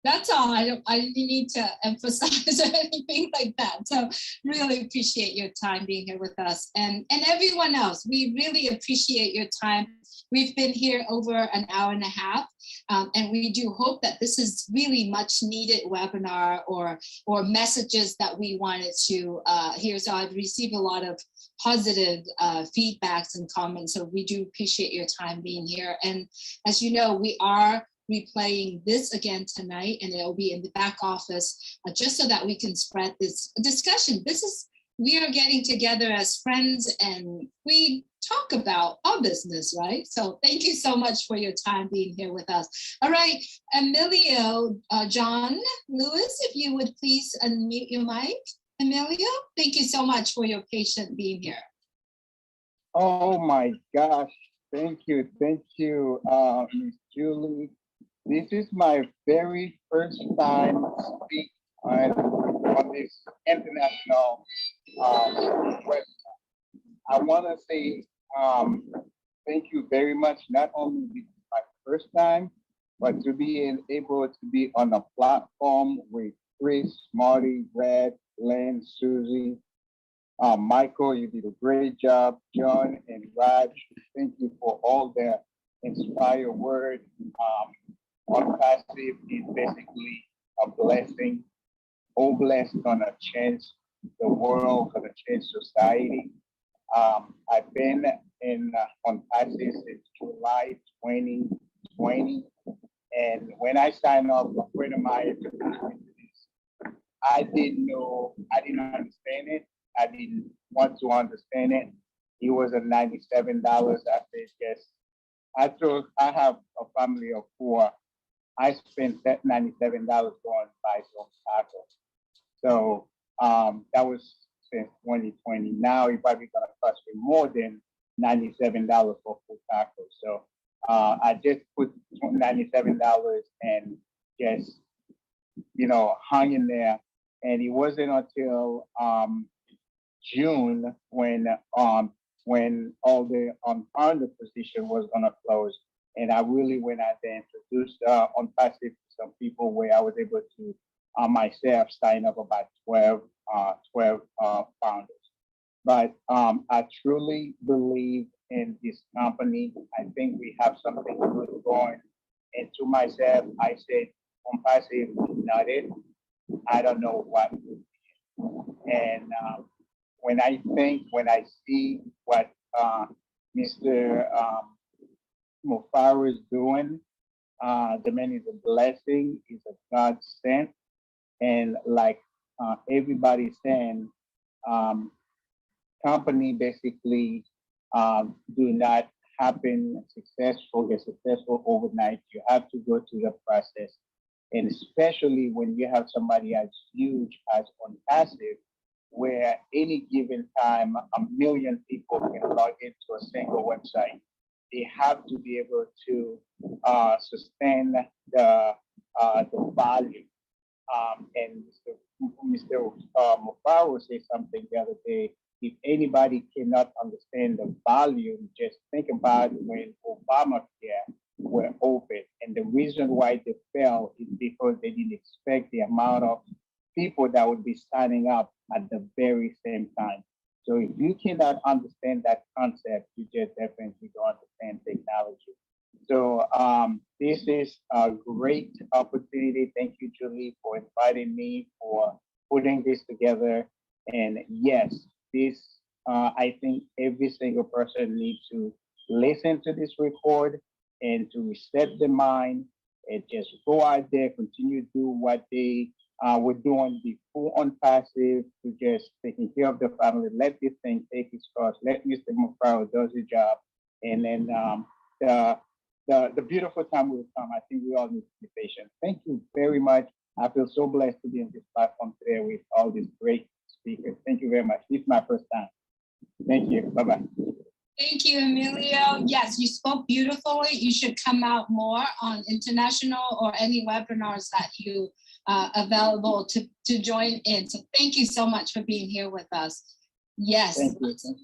that's all. I didn't need to emphasize anything like that. So really appreciate your time being here with us, and everyone else. We really appreciate your time. We've been here over an hour and a half, and we do hope that this is really much needed webinar or messages that we wanted to hear. So I've received a lot of positive feedbacks and comments. So we do appreciate your time being here. And as you know, we are replaying this again tonight, and it will be in the back office just so that we can spread this discussion. We are getting together as friends and we talk about our business, right? So thank you so much for your time being here with us. All right, Emilio, John Lewis, if you would please unmute your mic. Emilio, thank you so much for your patient being here. Oh my gosh, thank you, Ms. Julie. This is my very first time speaking on this international website. I want to say thank you very much. Not only this is my first time, but to be able to be on a platform with Chris, Marty, Brad, Len, Susie, Michael, you did a great job. John and Raj, thank you for all the inspired word. ONPASSIVE is basically a blessing. All blessed gonna change the world, gonna change society. I've been in ONPASSIVE since July 2020. And when I signed up for my this, I didn't understand it. I didn't want to understand it. It was at $97. I said, yes. I have a family of 4. I spent that $97 going to buy some tacos. So that was since 2020. Now it's probably going to cost me more than $97 for full tacos. So I just put $97 and just, hung in there. And it wasn't until June when all the under position was gonna close, and I really went out there and introduced ONPASSIVE to some people, where I was able to myself sign up about 12 founders. But I truly believe in this company. I think we have something good going. And to myself, I said, ONPASSIVE is not it. I don't know what would be. And when I see what Mr. Mufareh is doing, the man is a blessing, he's a God sent. And like everybody's saying company basically do not happen get successful overnight. You have to go through the process. And especially when you have somebody as huge as ONPASSIVE, where any given time, 1 million people can log into a single website. They have to be able to sustain the value. And Mr. Mufareh said something the other day. If anybody cannot understand the volume, just think about when Obamacare were open. And the reason why they fell is because they didn't expect the amount of people that would be signing up at the very same time. So if you cannot understand that concept, you just definitely don't understand technology. So this is a great opportunity. Thank you, Julie, for inviting me, for putting this together. And yes, this, I think every single person needs to listen to this record and to reset their mind and just go out there, continue to do what they were doing before ONPASSIVE, to just taking care of the family. Let this thing take its course. Let Mr. Mufareh do his job. And then the beautiful time will come. I think we all need to be patient. Thank you very much. I feel so blessed to be on this platform today with all these great speakers. Thank you very much. This is my first time. Thank you. Bye-bye. Thank you, Emilio. Yes, you spoke beautifully. You should come out more on international or any webinars that you available to join in. So thank you so much for being here with us. Yes. Thank you.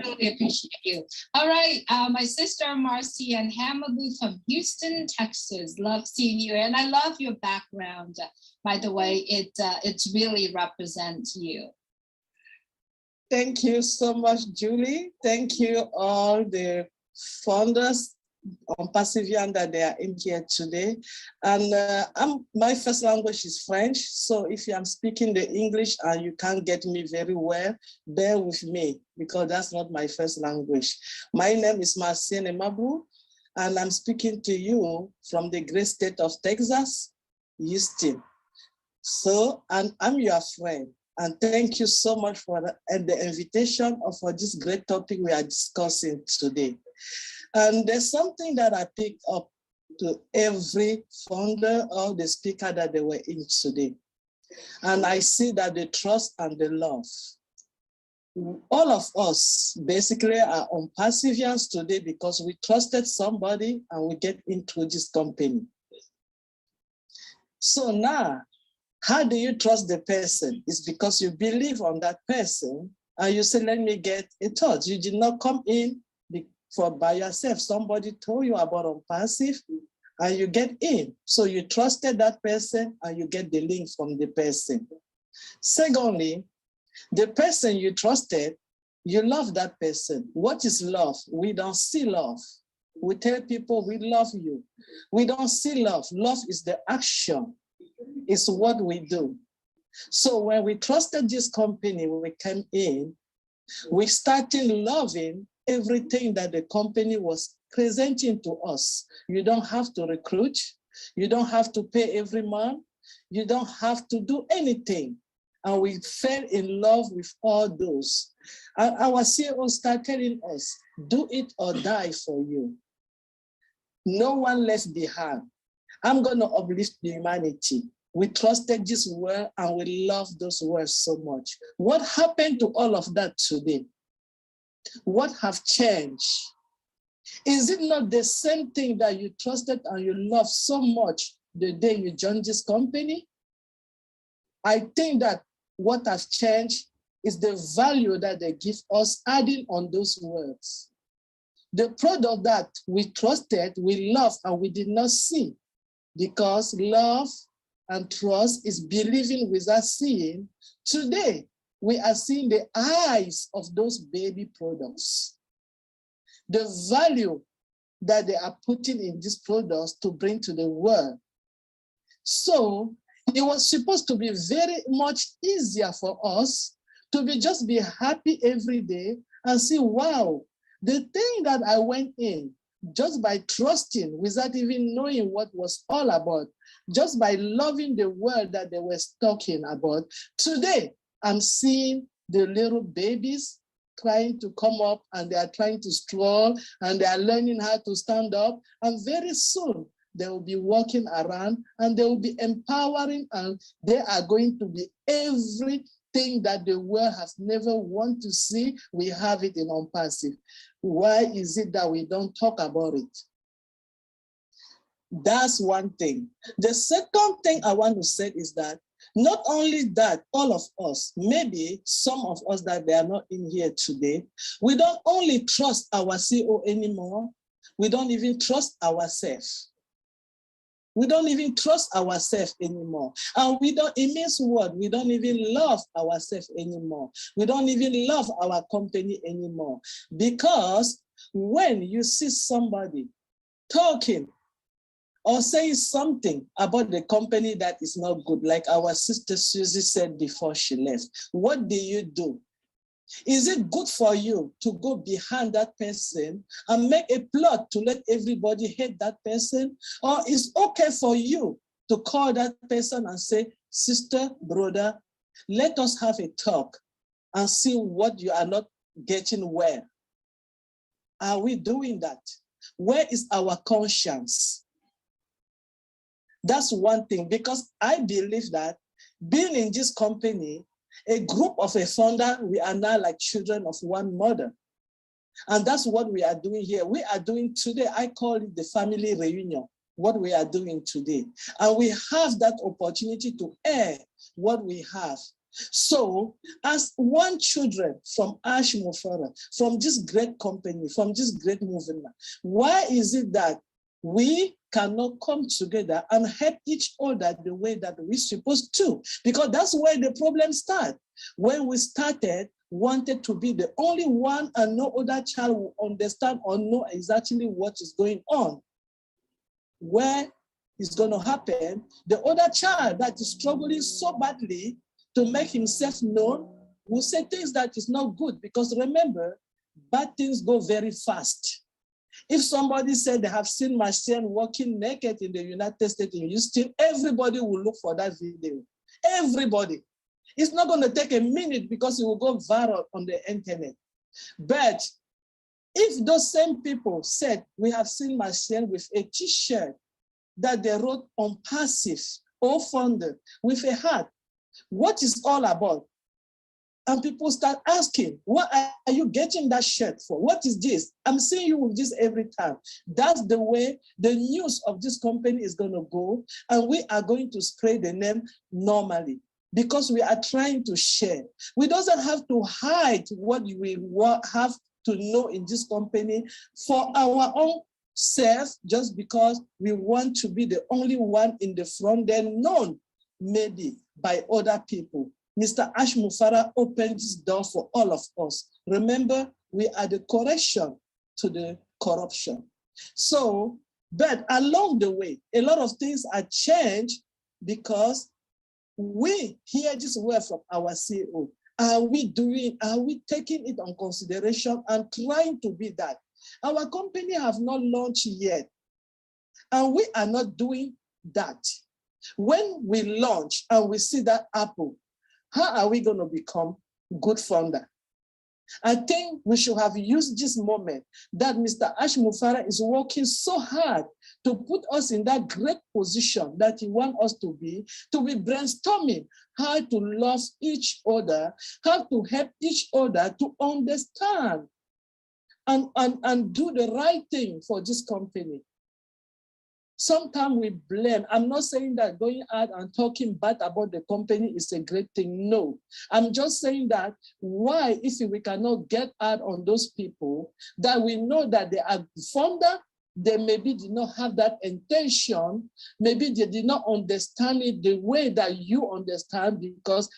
Really appreciate you. All right, my sister Marcy and Hamaboo from Houston, Texas. Love seeing you, and I love your background. By the way, it really represents you. Thank you so much, Julie. Thank you all the founders ONPASSIVE that they are in here today. And my first language is French. So if I'm speaking the English and you can't get me very well, bear with me because that's not my first language. My name is Marcien Emabou, and I'm speaking to you from the great state of Texas, Houston. So, and I'm your friend. And thank you so much for the invitation for this great topic we are discussing today. And there's something that I picked up to every founder or the speaker that they were in today. And I see that the trust and the love. All of us basically are ONPASSIVians today because we trusted somebody and we get into this company. So now, how do you trust the person? It's because you believe on that person and you say, let me get a thought. You did not come in by yourself. Somebody told you about ONPASSIVE and you get in. So you trusted that person and you get the link from the person. Secondly, the person you trusted, you love that person. What is love? We don't see love. We tell people we love you. We don't see love. Love is the action. It's what we do. So when we trusted this company, when we came in, we started loving everything that the company was presenting to us. You don't have to recruit. You don't have to pay every month. You don't have to do anything. And we fell in love with all those. And our CEO started telling us, do it or die for you. No one left behind. I'm going to uplift humanity. We trusted this word and we love those words so much. What happened to all of that today? What have changed? Is it not the same thing that you trusted and you loved so much the day you joined this company? I think that what has changed is the value that they give us adding on those words. The product that we trusted, we loved, and we did not see, because love and trust is believing without seeing. Today, we are seeing the eyes of those baby products. The value that they are putting in these products to bring to the world. So it was supposed to be very much easier for us to just be happy every day and see, wow, the thing that I went in just by trusting without even knowing what was all about, just by loving the word that they were talking about. Today, I'm seeing the little babies trying to come up and they are trying to stroll and they are learning how to stand up. And very soon they will be walking around and they will be empowering and they are going to be everything that the world has never wanted to see. We have it in ONPASSIVE. Why is it that we don't talk about it? That's one thing. The second thing I want to say is that not only that, all of us, maybe some of us that they are not in here today, we don't only trust our CEO anymore, we don't even trust ourselves. We don't even trust ourselves anymore. And it means what? We don't even love ourselves anymore. We don't even love our company anymore. Because when you see somebody talking or saying something about the company that is not good, like our sister Susie said before she left, what do? Is it good for you to go behind that person and make a plot to let everybody hate that person? Or is it okay for you to call that person and say, sister, brother, let us have a talk and see what you are not getting well? Are we doing that? Where is our conscience? That's one thing, because I believe that being in this company, a group of a founder, we are now like children of one mother. And that's what we are doing here. We are doing today, I call it the family reunion, what we are doing today. And we have that opportunity to air what we have. So as one children from ASHMUFAREH, from this great company, from this great movement, why is it that we cannot come together and help each other the way that we're supposed to? Because that's where the problem starts. When we started, wanted to be the only one and no other child will understand or know exactly what is going on. Where is going to happen, the other child that is struggling so badly to make himself known will say things that is not good, because remember, bad things go very fast. If somebody said they have seen my son walking naked in the United States in Houston, everybody will look for that video. Everybody. It's not going to take a minute because it will go viral on the internet. But if those same people said, we have seen my son with a t-shirt that they wrote ONPASSIVE or funded with a heart, what is all about? And people start asking, what are you getting that shirt for? What is this? I'm seeing you with this every time. That's the way the news of this company is going to go. And we are going to spread the name normally because we are trying to share. We doesn't have to hide what we have to know in this company for our own self, just because we want to be the only one in the front, then known maybe by other people. Mr. ASHMUFAREH opened this door for all of us. Remember, we are the correction to the corruption. So, but along the way, a lot of things are changed because we hear this word from our CEO. Are we taking it on consideration and trying to be that? Our company have not launched yet, and we are not doing that. When we launch and we see that apple, how are we going to become good founder? I think we should have used this moment that Mr. ASHMUFAREH is working so hard to put us in that great position that he wants us to be brainstorming how to love each other, how to help each other to understand and do the right thing for this company. Sometimes we blame. I'm not saying that going out and talking bad about the company is a great thing. No, I'm just saying that why, if we cannot get out on those people that we know that they are founder, they maybe did not have that intention. Maybe they did not understand it the way that you understand, because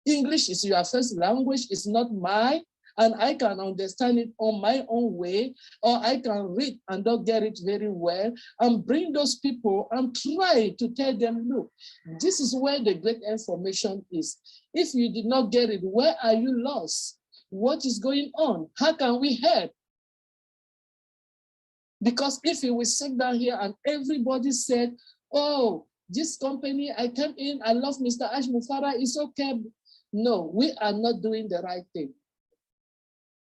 English is your first language, it's not mine. And I can understand it on my own way, or I can read and don't get it very well, and bring those people and try to tell them, look, this is where the great information is. If you did not get it, where are you lost? What is going on? How can we help? Because if you will sit down here and everybody said, oh, this company, I came in, I love Mr. ASHMUFAREH, it's okay. No, we are not doing the right thing.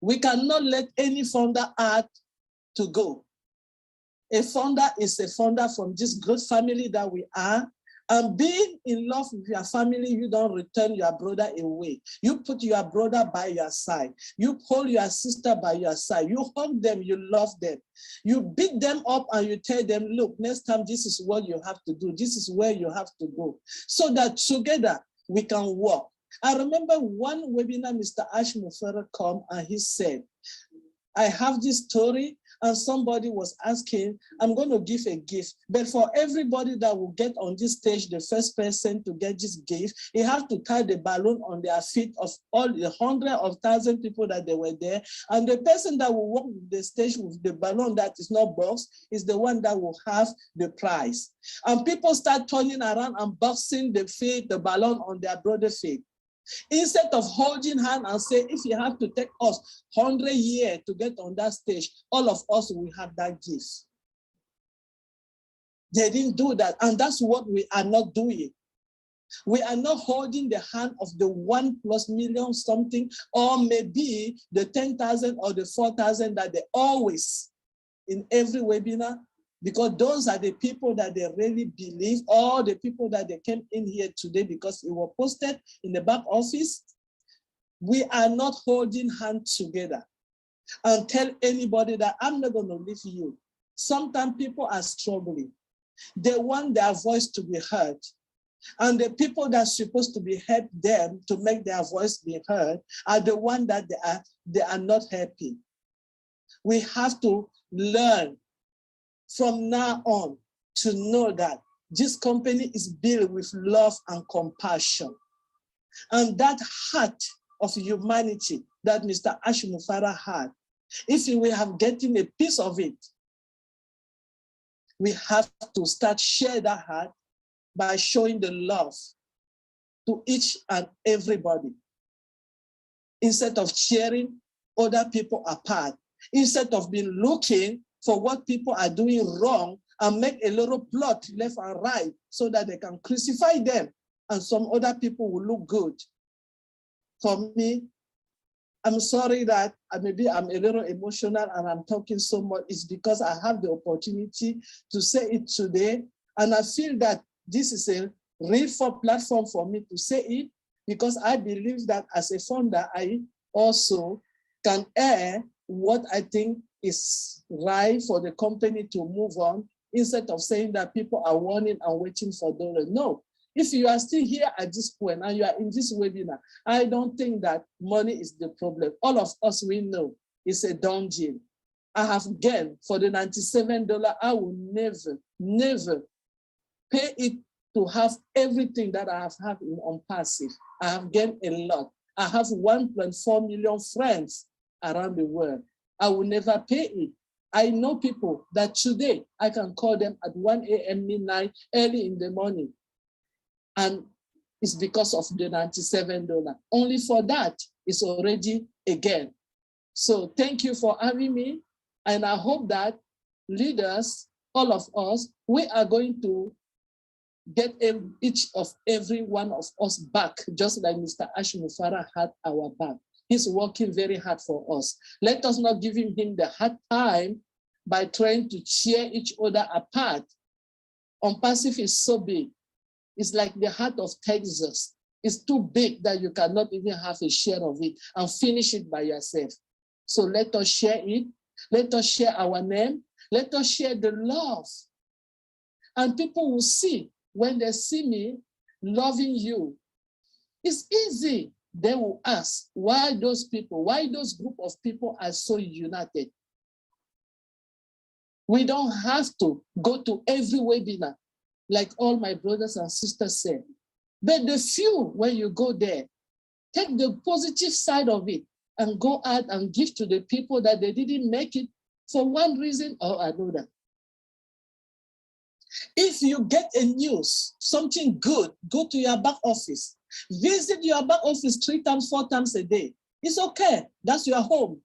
We cannot let any founder add to go. A founder is a founder from this good family that we are. And being in love with your family, you don't return your brother away. You put your brother by your side. You hold your sister by your side. You hug them, you love them. You beat them up and you tell them, look, next time this is what you have to do. This is where you have to go. So that together we can work. I remember one webinar, Mr. ASHMUFAREH come and he said, I have this story and somebody was asking, I'm going to give a gift, but for everybody that will get on this stage, the first person to get this gift, he have to tie the balloon on their feet of all the hundreds of thousands of people that they were there. And the person that will walk the stage with the balloon that is not boxed is the one that will have the prize. And people start turning around and boxing the balloon on their brother's feet. Instead of holding hand and say, if you have to take us 100 years to get on that stage, all of us will have that gift. They didn't do that. And that's what we are not doing. We are not holding the hand of the 1+ million something, or maybe the 10,000 or the 4,000 that they always in every webinar, because those are the people that they really believe, or the people that they came in here today because it was posted in the back office. We are not holding hands together and tell anybody that I'm not going to leave you. Sometimes people are struggling. They want their voice to be heard. And the people that are supposed to be help them to make their voice be heard are the ones that they are not happy. We have to learn from now on to know that this company is built with love and compassion. And that heart of humanity that Mr. ASHMUFAREH had, if we have gotten a piece of it, we have to start share that heart by showing the love to each and everybody. Instead of cheering other people apart, instead of being looking for what people are doing wrong and make a little plot left and right so that they can crucify them and some other people will look good. For me, I'm sorry that maybe I'm a little emotional and I'm talking so much. It's because I have the opportunity to say it today. And I feel that this is a real platform for me to say it, because I believe that as a founder, I also can air what I think is right for the company to move on, instead of saying that people are warning and waiting for dollars. No, if you are still here at this point and you are in this webinar, I don't think that money is the problem. All of us, we know it's a dungeon. I have gained for the $97, I will never pay it to have everything that I have had in ONPASSIVE. I have gained a lot. I have 1.4 million friends around the world. I will never pay it. I know people that today I can call them at 1 a.m. midnight, early in the morning. And it's because of the $97. Only for that, it's already a gain. So thank you for having me. And I hope that leaders, all of us, we are going to get each of every one of us back, just like Mr. ASHMUFAREH had our back. He's working very hard for us. Let us not give him the hard time by trying to cheer each other apart. ONPASSIVE is so big. It's like the heart of Texas. It's too big that you cannot even have a share of it and finish it by yourself. So let us share it. Let us share our name. Let us share the love. And people will see, when they see me loving you, it's easy. They will ask, why those people, why those group of people are so united? We don't have to go to every webinar, like all my brothers and sisters said. But the few, when you go there, take the positive side of it and go out and give to the people that they didn't make it for one reason or another. If you get a news, something good, go to your back office. Visit your back office 3 times, 4 times a day. It's okay. That's your home.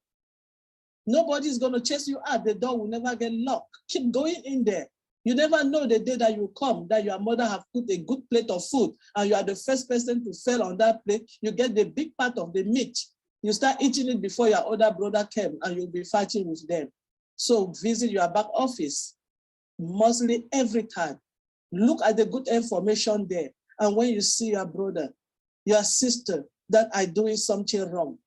Nobody's going to chase you out. The door will never get locked. Keep going in there. You never know the day that you come, that your mother have put a good plate of food and you are the first person to fail on that plate. You get the big part of the meat. You start eating it before your older brother came and you'll be fighting with them. So visit your back office mostly every time. Look at the good information there. And when you see your brother, your sister that are doing something wrong,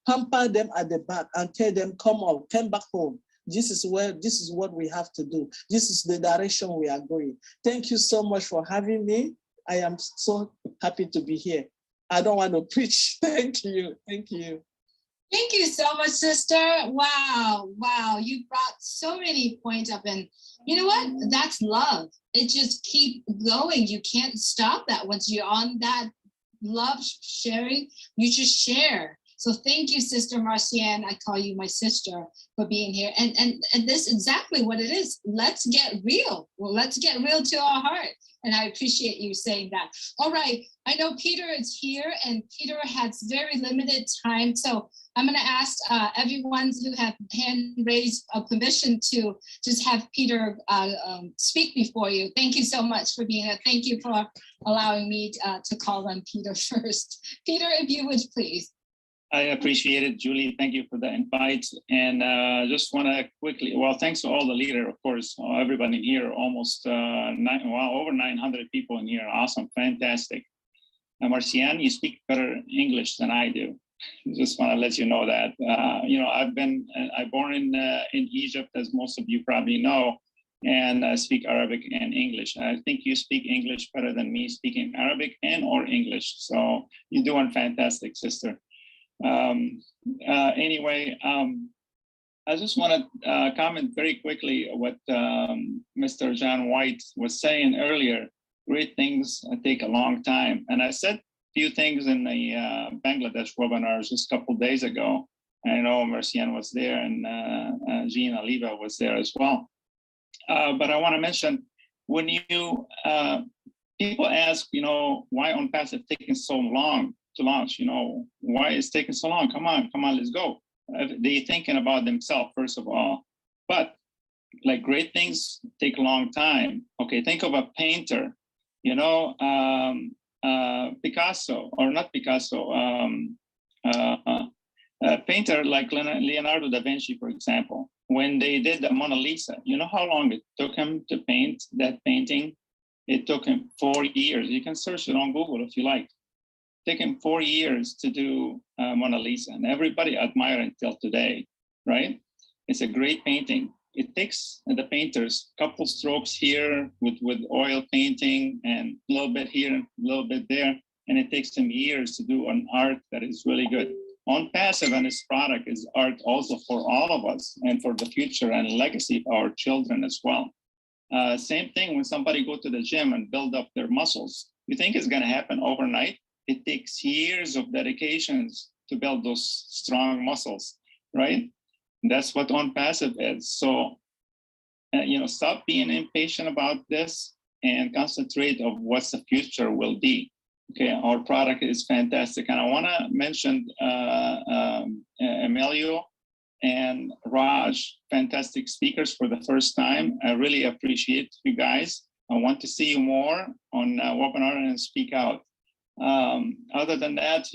pamper them at the back and tell them, come on, come back home. This is what we have to do. This is the direction we are going. Thank you so much for having me. I am so happy to be here. I don't want to preach. Thank you. Thank you. Thank you so much, sister. Wow. You brought so many points up, and you know what? That's love. It just keep going. You can't stop that. Once you're on that love sharing, you just share. So thank you, Sister Marcianne. I call you my sister, for being here. And this is exactly what it is. Let's get real. Well, let's get real to our heart. And I appreciate you saying that. All right. I know Peter is here, and Peter has very limited time. So I'm going to ask everyone who have hand raised permission to just have Peter speak before you. Thank you so much for being here. Thank you for allowing me to call on Peter first. Peter, if you would please. I appreciate it, Julie. Thank you for the invite. And just want to quickly, well, thanks to all the leader, of course, everybody here, almost over 900 people in here. Awesome, fantastic. Marcianne, you speak better English than I do. Just want to let you know that. I'm born in Egypt, as most of you probably know, and I speak Arabic and English. I think you speak English better than me speaking Arabic and or English. So you're doing fantastic, sister. Anyway, I just want to comment very quickly what Mr. John White was saying earlier. Great things take a long time. And I said a few things in the Bangladesh webinar just a couple of days ago. I know Marcianne was there, and Jean Aliva was there as well. But I want to mention, when you people ask, why ONPASSIVE taking so long to launch, why it's taking so long? Come on, let's go. They're thinking about themselves, first of all. But like great things take a long time. Okay, think of a painter, Picasso, or not Picasso, a painter like Leonardo da Vinci, for example. When they did the Mona Lisa, you know how long it took him to paint that painting? It took him 4 years. You can search it on Google if you like. It took him 4 years to do Mona Lisa, and everybody admire it until today, right? It's a great painting. It takes the painters a couple strokes here with oil painting, and a little bit here, a little bit there, and it takes them years to do an art that is really good. ONPASSIVE and its product is art also for all of us and for the future and legacy of our children as well. Same thing when somebody go to the gym and build up their muscles. You think it's going to happen overnight? It takes years of dedications to build those strong muscles, right? That's what ONPASSIVE is. So, stop being impatient about this and concentrate on what the future will be. Okay, our product is fantastic. And I want to mention Emilio and Raj, fantastic speakers for the first time. I really appreciate you guys. I want to see you more on webinar and speak out. Other than that,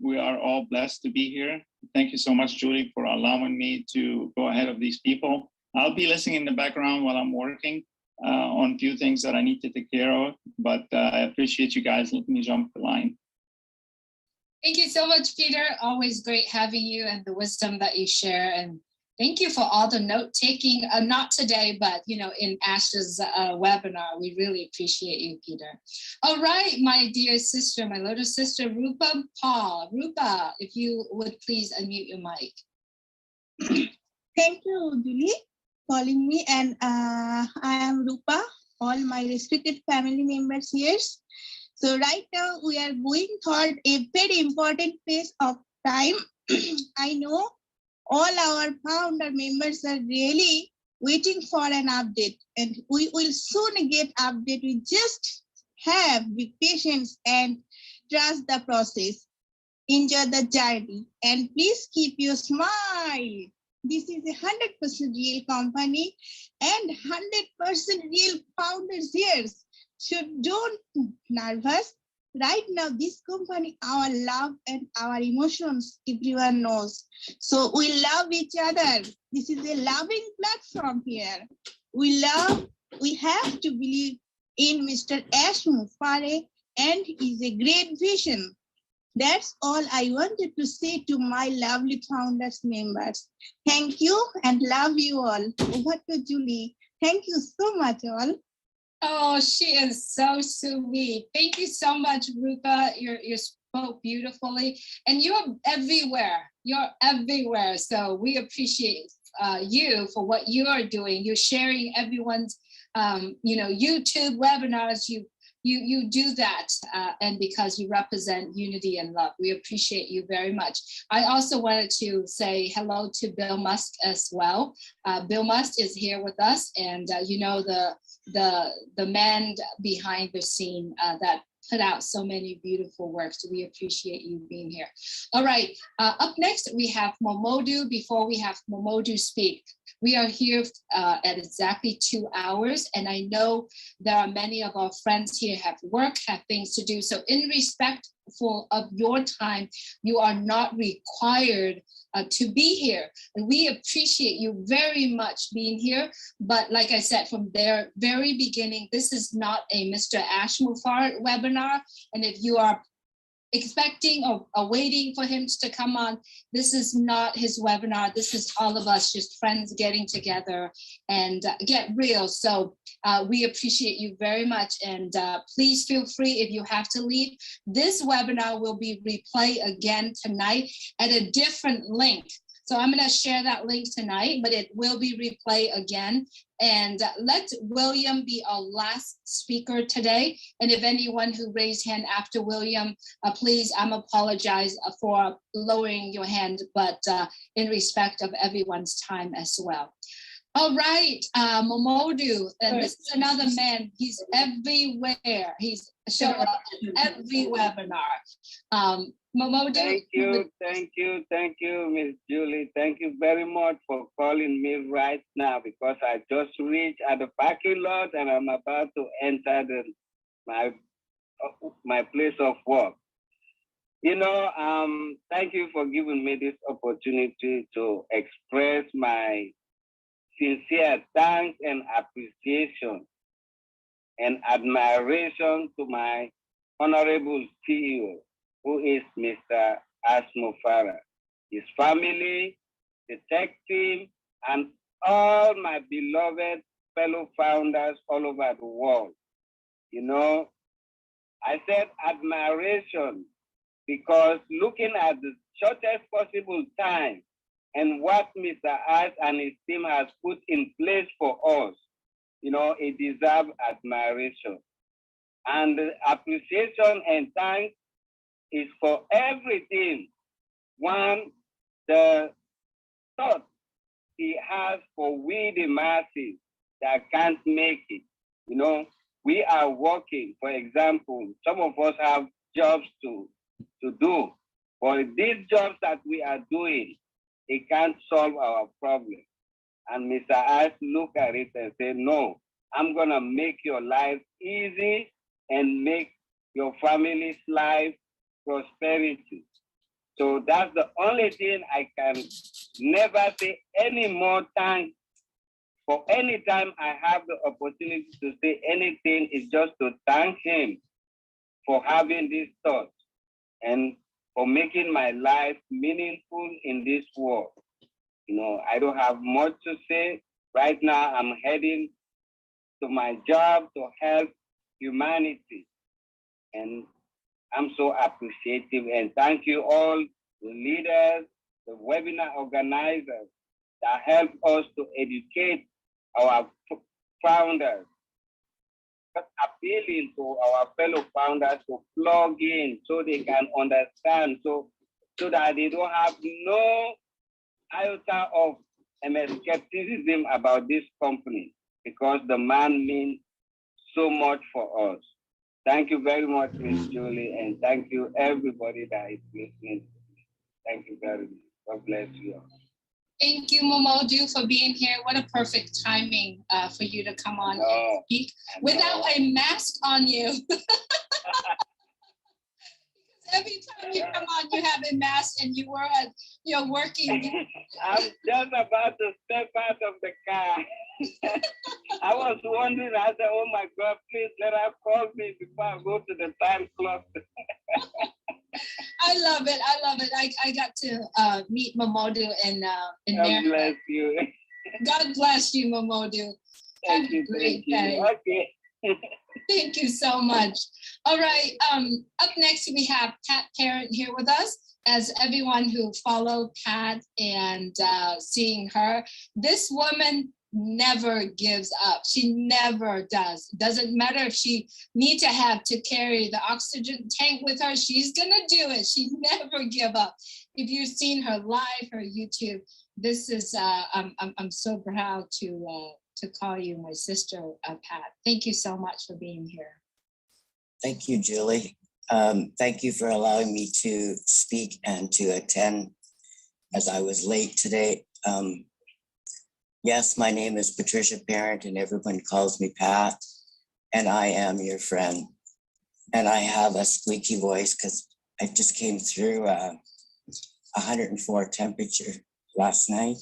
we are all blessed to be here. Thank you so much, Julie, for allowing me to go ahead of these people. I'll be listening in the background while I'm working on a few things that I need to take care of, but I appreciate you guys letting me jump the line. Thank you so much, Peter. Always great having you and the wisdom that you share. And thank you for all the note taking, not today, but in Ash's webinar. We really appreciate you, Peter. All right, my dear sister, my little sister, Rupa Paul. Rupa, if you would please unmute your mic. Thank you, Julie, calling me. And I am Rupa, all my respected family members here. So right now we are going toward a very important phase of time. I know all our founder members are really waiting for an update, and we will soon get update. We just have be patient and trust the process. Enjoy the journey, and please keep your smile. this is a 100% real company and 100% real founders here. So don't nervous. Right now, this company, our love and our emotions, everyone knows. So we love each other. This is a loving platform here. We have to believe in Mr. ASHMUFAREH and is a great vision. That's all I wanted to say to my lovely founders members. Thank you and love you all. Over to Julie. Thank you so much all. Oh, she is so sweet. Thank you so much, Rupa. You spoke beautifully, and you're everywhere. You're everywhere. So we appreciate you for what you are doing. You're sharing everyone's, YouTube webinars. You do that, and because you represent unity and love, we appreciate you very much. I also wanted to say hello to Bill Musk as well. Bill Musk is here with us, and the man behind the scene that put out so many beautiful works. So we appreciate you being here. All right, up next we have Momodu. Before we have Momodu speak, we are here at exactly 2 hours, and I know there are many of our friends here have work, have things to do. So in respect of your time, you are not required to be here. And we appreciate you very much being here. But like I said, from their very beginning, this is not a Mr. ASHMUFAREH webinar. And if you are expecting or waiting for him to come on, this is not his webinar. This is all of us just friends getting together and get real. So we appreciate you very much, and please feel free if you have to leave. This webinar will be replayed again tonight at a different link. So I'm going to share that link tonight, but it will be replayed again. And let William be our last speaker today. And if anyone who raised hand after William, please, I'm apologize for lowering your hand, but in respect of everyone's time as well. All right, Momodu, and this is another man. He's everywhere. He's showing up at every webinar. Momodu. Thank you, Miss Julie. Thank you very much for calling me right now, because I just reached at the parking lot and I'm about to enter my place of work. Thank you for giving me this opportunity to express my sincere thanks and appreciation and admiration to my honorable CEO, who is Mr. ASHMUFAREH, his family, the tech team, and all my beloved fellow founders all over the world. I said admiration because looking at the shortest possible time and what Mr. Ash and his team has put in place for us, it deserves admiration. And appreciation and thanks is for everything. One, the thought he has for we the masses that can't make it. We are working, for example, some of us have jobs to do, but these jobs that we are doing, it can't solve our problem. And Mr. Ash looked at it and said, no, I'm gonna make your life easy and make your family's life prosperity. So that's the only thing I can never say any more thanks. For any time I have the opportunity to say anything, is just to thank him for having this thought and for making my life meaningful in this world. I don't have much to say. Right now, I'm heading to my job to help humanity. And I'm so appreciative, and thank you all, the leaders, the webinar organizers that help us to educate our founders, just appealing to our fellow founders to plug in so they can understand, so that they don't have no iota of skepticism about this company, because the man means so much for us. Thank you very much, Ms. Julie, and thank you everybody that is listening. Thank you very much. God bless you all. Thank you, Momodu, for being here. What a perfect timing for you to come on and speak without a mask on you. Every time you come on, you have a mask and you're working. I'm just about to step out of the car. I was wondering, I said, oh my God, please let her call me before I go to the time clock. I love it. I love it. I got to meet Momodu in God bless you. God bless you, Momodu. Thank you. Great day. Okay. Thank you so much. All right. Up next, we have Pat Parent here with us. As everyone who followed Pat and seeing her, this woman never gives up. She never does. Doesn't matter if she need to carry the oxygen tank with her, she's gonna do it. She never give up. If you've seen her live, her YouTube, this is I'm so proud to call you my sister, Pat. Thank you so much for being here. Thank you, Julie. Thank you for allowing me to speak and to attend as I was late today. Yes, my name is Patricia Parent and everyone calls me Pat, and I am your friend. And I have a squeaky voice because I just came through 104 temperature last night.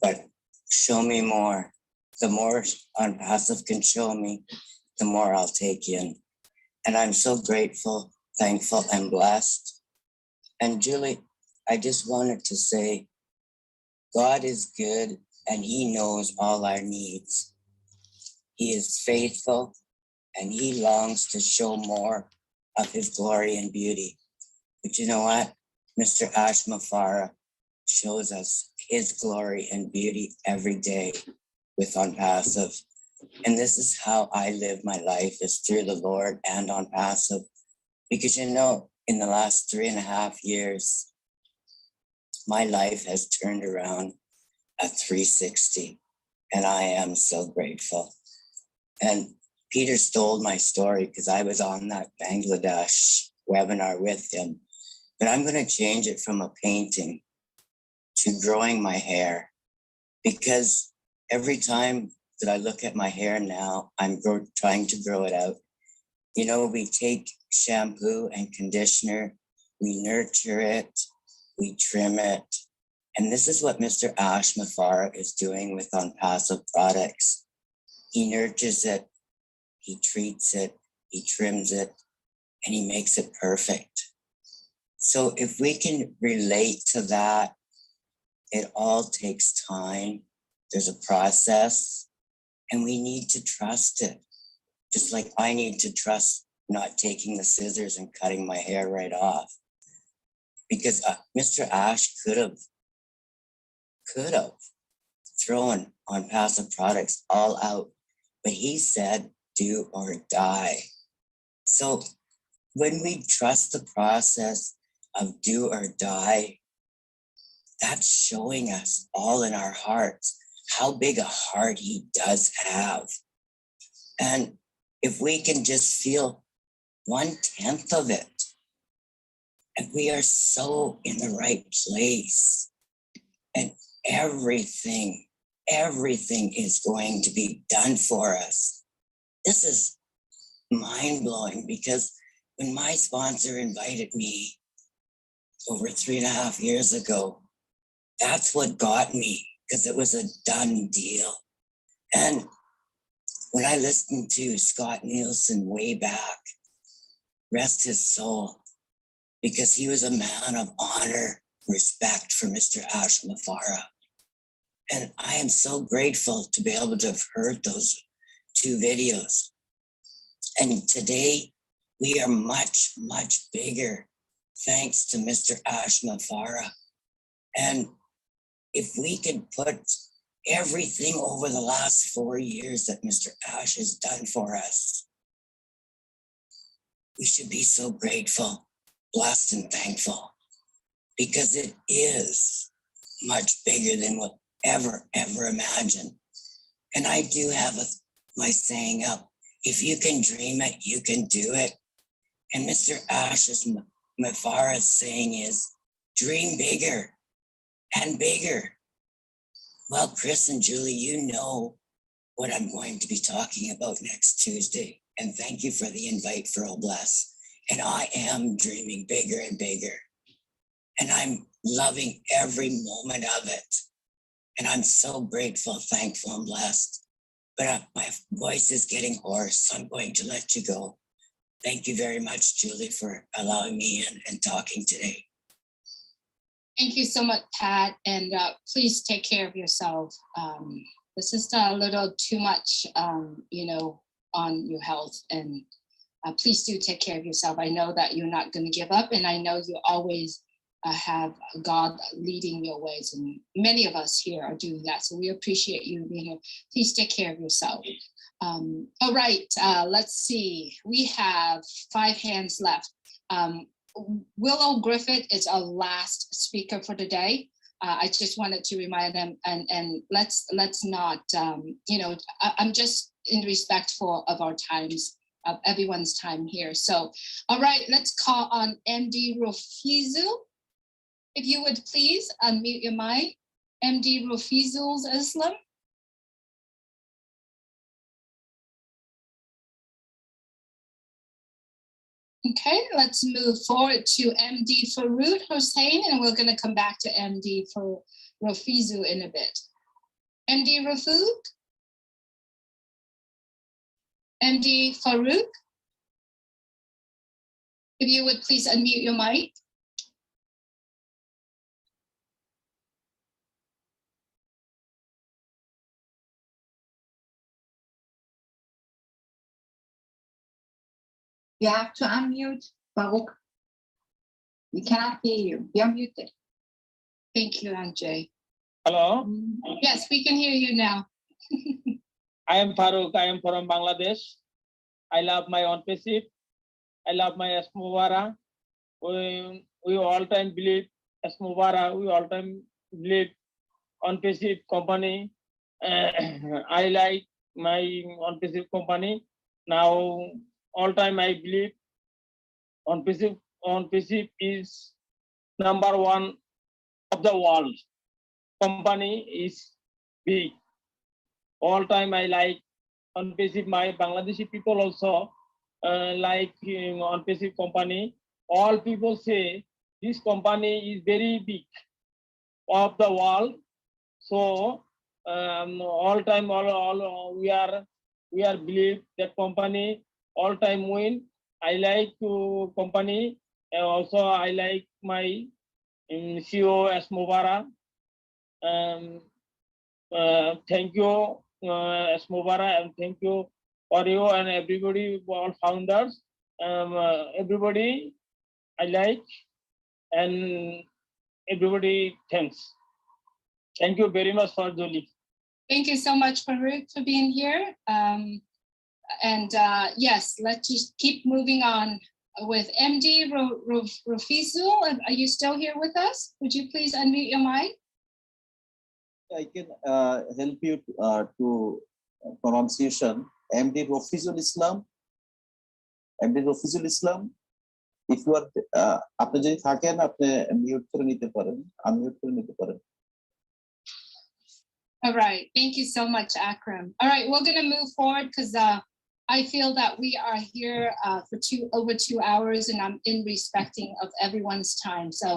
But show me more. The more ONPASSIVE can show me, the more I'll take in. And I'm so grateful, thankful, and blessed. And Julie, I just wanted to say, God is good and He knows all our needs. He is faithful and He longs to show more of His glory and beauty. But you know what? Mr. ASHMUFAREH shows us His glory and beauty every day with ONPASSIVE. And this is how I live my life, is through the Lord and ONPASSIVE. Because you know, in the last 3.5 years, my life has turned around a 360, and I am so grateful. And Peter stole my story because I was on that Bangladesh webinar with him, but I'm going to change it from a painting to growing my hair, because every time that I look at my hair now, I'm trying to grow it out. You know, we take shampoo and conditioner, we nurture it, we trim it. And this is what Mr. ASHMUFAREH is doing with ONPASSIVE products. He nurtures it, he treats it, he trims it, and he makes it perfect. So if we can relate to that, it all takes time. There's a process, and we need to trust it. Just like I need to trust not taking the scissors and cutting my hair right off. Because Mr. Ash could have thrown ONPASSIVE products all out, but he said, do or die. So when we trust the process of do or die, that's showing us all in our hearts how big a heart he does have. And if we can just feel 1/10 of it, and we are so in the right place, and everything is going to be done for us. This is mind-blowing, because when my sponsor invited me over 3.5 years ago, that's what got me, because it was a done deal. And when I listened to Scott Nielsen way back, rest his soul, because he was a man of honor, respect for Mr. ASHMUFAREH. And I am so grateful to be able to have heard those 2 videos. And today we are much, much bigger thanks to Mr. ASHMUFAREH. And if we can put everything over the last 4 years that Mr. Ash has done for us, we should be so grateful, blessed, and thankful, because it is much bigger than we'll ever imagined. And I do have my saying up, if you can dream it, you can do it. And Mr. ASHMUFAREH's saying is, dream bigger and bigger. Well, Chris and Julie, you know what I'm going to be talking about next Tuesday. And thank you for the invite for Oblast. And I am dreaming bigger and bigger. And I'm loving every moment of it. And I'm so grateful, thankful, and blessed. But my voice is getting hoarse, so I'm going to let you go. Thank you very much, Julie, for allowing me in and talking today. Thank you so much, Pat, and please take care of yourself. This is a little too much, you know, on your health, and please do take care of yourself. I know that you're not going to give up, and I know you always have God leading your ways, and many of us here are doing that, so we appreciate you being here. Please take care of yourself. All right, let's see. We have 5 hands left. Willow Griffith is our last speaker for today. I just wanted to remind them, and let's not, you know, I'm just in respectful of our times, of everyone's time here. So, all right, let's call on MD Rafizul. If you would please unmute your mic, MD Rafizul Islam. Okay, let's move forward to MD Farouk Hossein, and we're going to come back to MD for Rafizul in a bit. MD Rafouk? MD Farouk? If you would please unmute your mic. You have to unmute, Baruch. We cannot hear you. You're muted. Thank you, Anjay. Hello? Yes, we can hear you now. I am Farooq. I am from Bangladesh. I love my ONPASSIVE. I love my ASHMUFAREH. We all time believe ASHMUFAREH. We all time believe ONPASSIVE company. I like my ONPASSIVE company. Now, all time I believe ONPASSIVE is #1 of the world. Company is big. All time I like ONPASSIVE. My Bangladeshi people also like ONPASSIVE company. All people say this company is very big of the world. So all time we are believe that company all time win. I like to company, and also I like my CEO ASHMUFAREH. Thank you, ASHMUFAREH, and thank you for you and everybody, all founders. Everybody I like, and everybody thanks. Thank you very much for Julie. Thank you so much, Farouk, for being here. Yes, let's just keep moving on with MD Rafizul. Are you still here with us? Would you please unmute your mic? I can help you to pronunciation. MD Rafizul Islam. MD Rafizul Islam. If you are, আপনি যদি থাকেন আপনি mute করে নিতে পারেন, unmute করে নিতে পারেন। All right, thank you so much, Akram. All right, we're going to move forward because I feel that we are here for over 2 hours, and I'm in respecting of everyone's time. So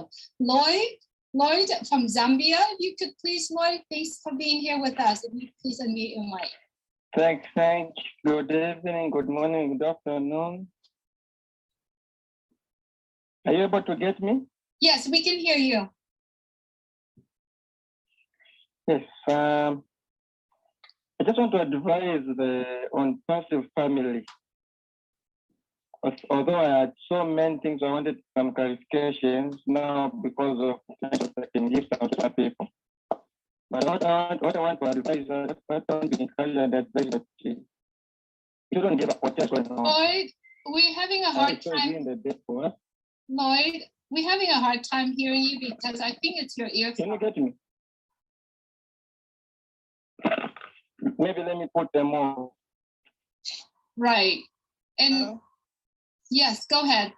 Lloyd from Zambia, if you could please, Lloyd, thanks for being here with us. If you could please unmute your mic. Thanks. Good evening, good morning, good afternoon. Are you able to get me? Yes, we can hear you. Yes. I just want to advise the ONPASSIVE family. Although I had so many things, I wanted some clarifications now because of I can give some to people. But what I want to advise, what I want to encourage and advise that you don't give up what's going on. Lloyd, we're having a hard time. Lloyd, we're having a hard time hearing you because I think it's your earphone. Can you get me? Maybe let me put them on. Right. And yes, go ahead.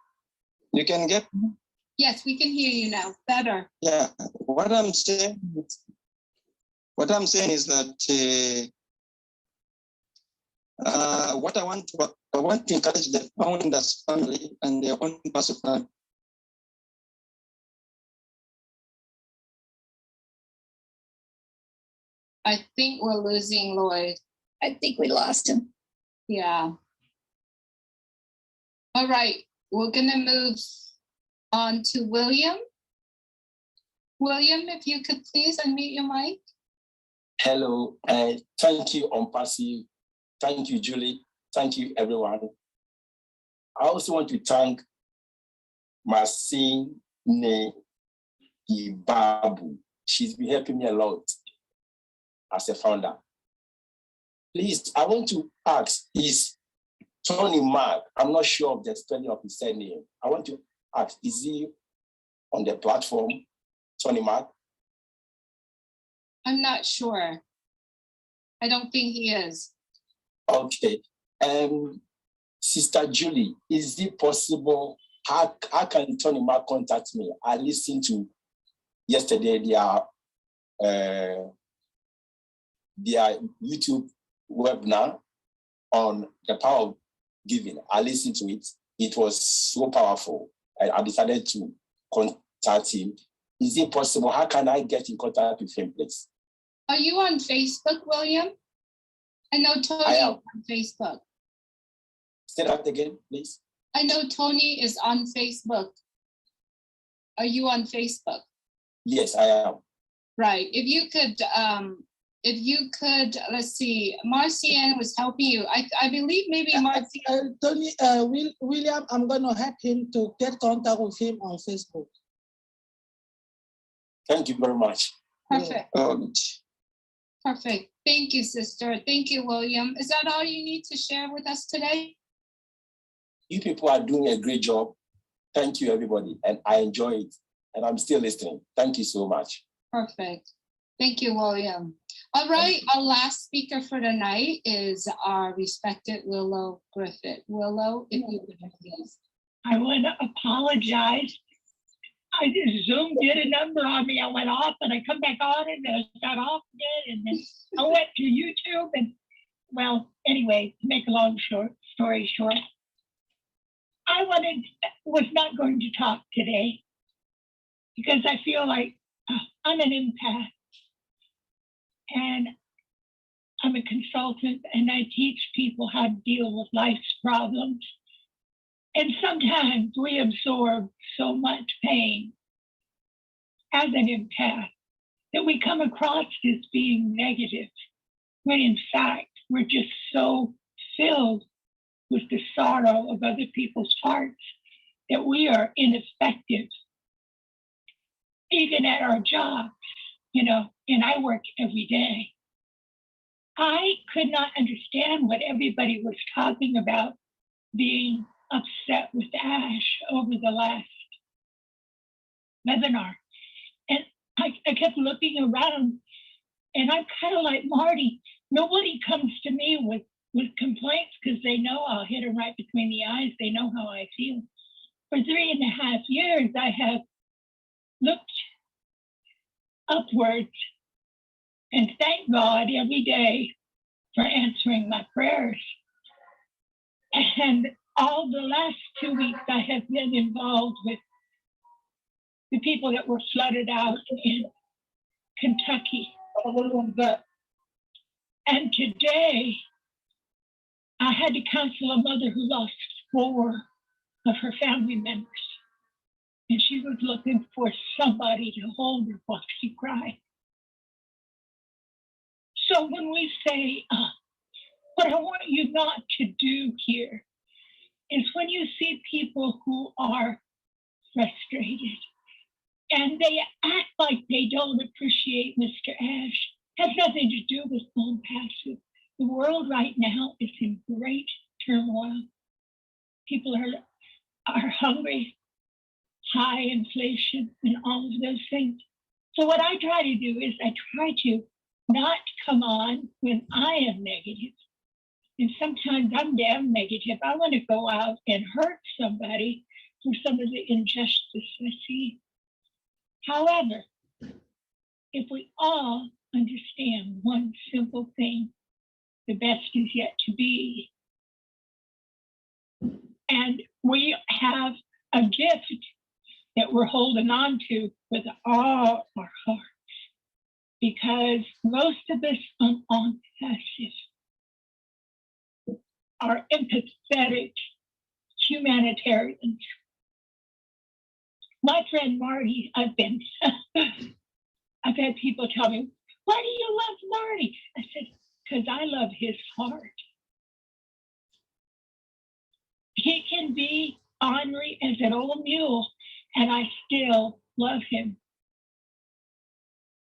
You can get me? Yes, we can hear you now. Better. Yeah. What I'm What I'm saying is that what I want to encourage the founders family and their own personal. I think we're losing Lloyd. I think we lost him. Yeah. All right, we're gonna move on to William. William, if you could please unmute your mic. Hello, thank you, ONPASSIVE. Thank you, Julie. Thank you, everyone. I also want to thank Masine Ibabu. She's been helping me a lot as a founder. Please, I want to ask, is Tony Mark, I'm not sure of the spelling of his surname. I want to ask, is he on the platform, Tony Mark? I'm not sure. I don't think he is. Okay. Sister Julie, is it possible, how can Tony Mark contact me? I listened to yesterday their YouTube webinar on the power of giving. I listened to it. It was so powerful. I decided to contact him. Is it possible? How can I get in contact with him, please? Are you on Facebook, William? I know Tony is on Facebook. Say that again, please. I know Tony is on Facebook. Are you on Facebook? Yes, I am. Right. If you could, let's see, Marcian was helping you. I believe maybe Marcian. Tony, William, I'm going to help him to get contact with him on Facebook. Thank you very much. Perfect. Yeah. Perfect. Thank you, sister. Thank you, William. Is that all you need to share with us today? You people are doing a great job. Thank you, everybody. And I enjoy it. And I'm still listening. Thank you so much. Perfect. Thank you, William. All right, our last speaker for tonight is our respected Willow Griffith. Willow, if you would please. I want to apologize. Zoom did a number on me. I went off and I come back on and then I got off again and then I went to YouTube and, well, anyway, to make a long story short, I was not going to talk today because I feel like I'm an empath and I'm a consultant and I teach people how to deal with life's problems. And sometimes we absorb so much pain as an empath that we come across as being negative, when in fact, we're just so filled with the sorrow of other people's hearts that we are ineffective, even at our jobs, you know, and I work every day. I could not understand what everybody was talking about being upset with Ash over the last webinar. And I kept looking around and I'm kind of like Marty. Nobody comes to me with complaints because they know I'll hit them right between the eyes. They know how I feel. For 3.5 years, I have looked upwards and thank God every day for answering my prayers. And all the last 2 weeks, I have been involved with the people that were flooded out in Kentucky. And today, I had to counsel a mother who lost 4 of her family members. And she was looking for somebody to hold her while she cried. So when we say, what I want you not to do here is when you see people who are frustrated and they act like they don't appreciate Mr. Ash, has nothing to do with ONPASSIVE. The world right now is in great turmoil. People are hungry, high inflation, and all of those things. So what I try to do is I try to not come on when I am negative. And sometimes I'm damn negative. I want to go out and hurt somebody for some of the injustice I see. However, if we all understand one simple thing: the best is yet to be. And we have a gift that we're holding on to with all our hearts, because most of us on ONPASSIVE are empathetic humanitarians. My friend Marty, I've had people tell me, why do you love Marty? I said, because I love his heart. He can be ornery as an old mule, and I still love him.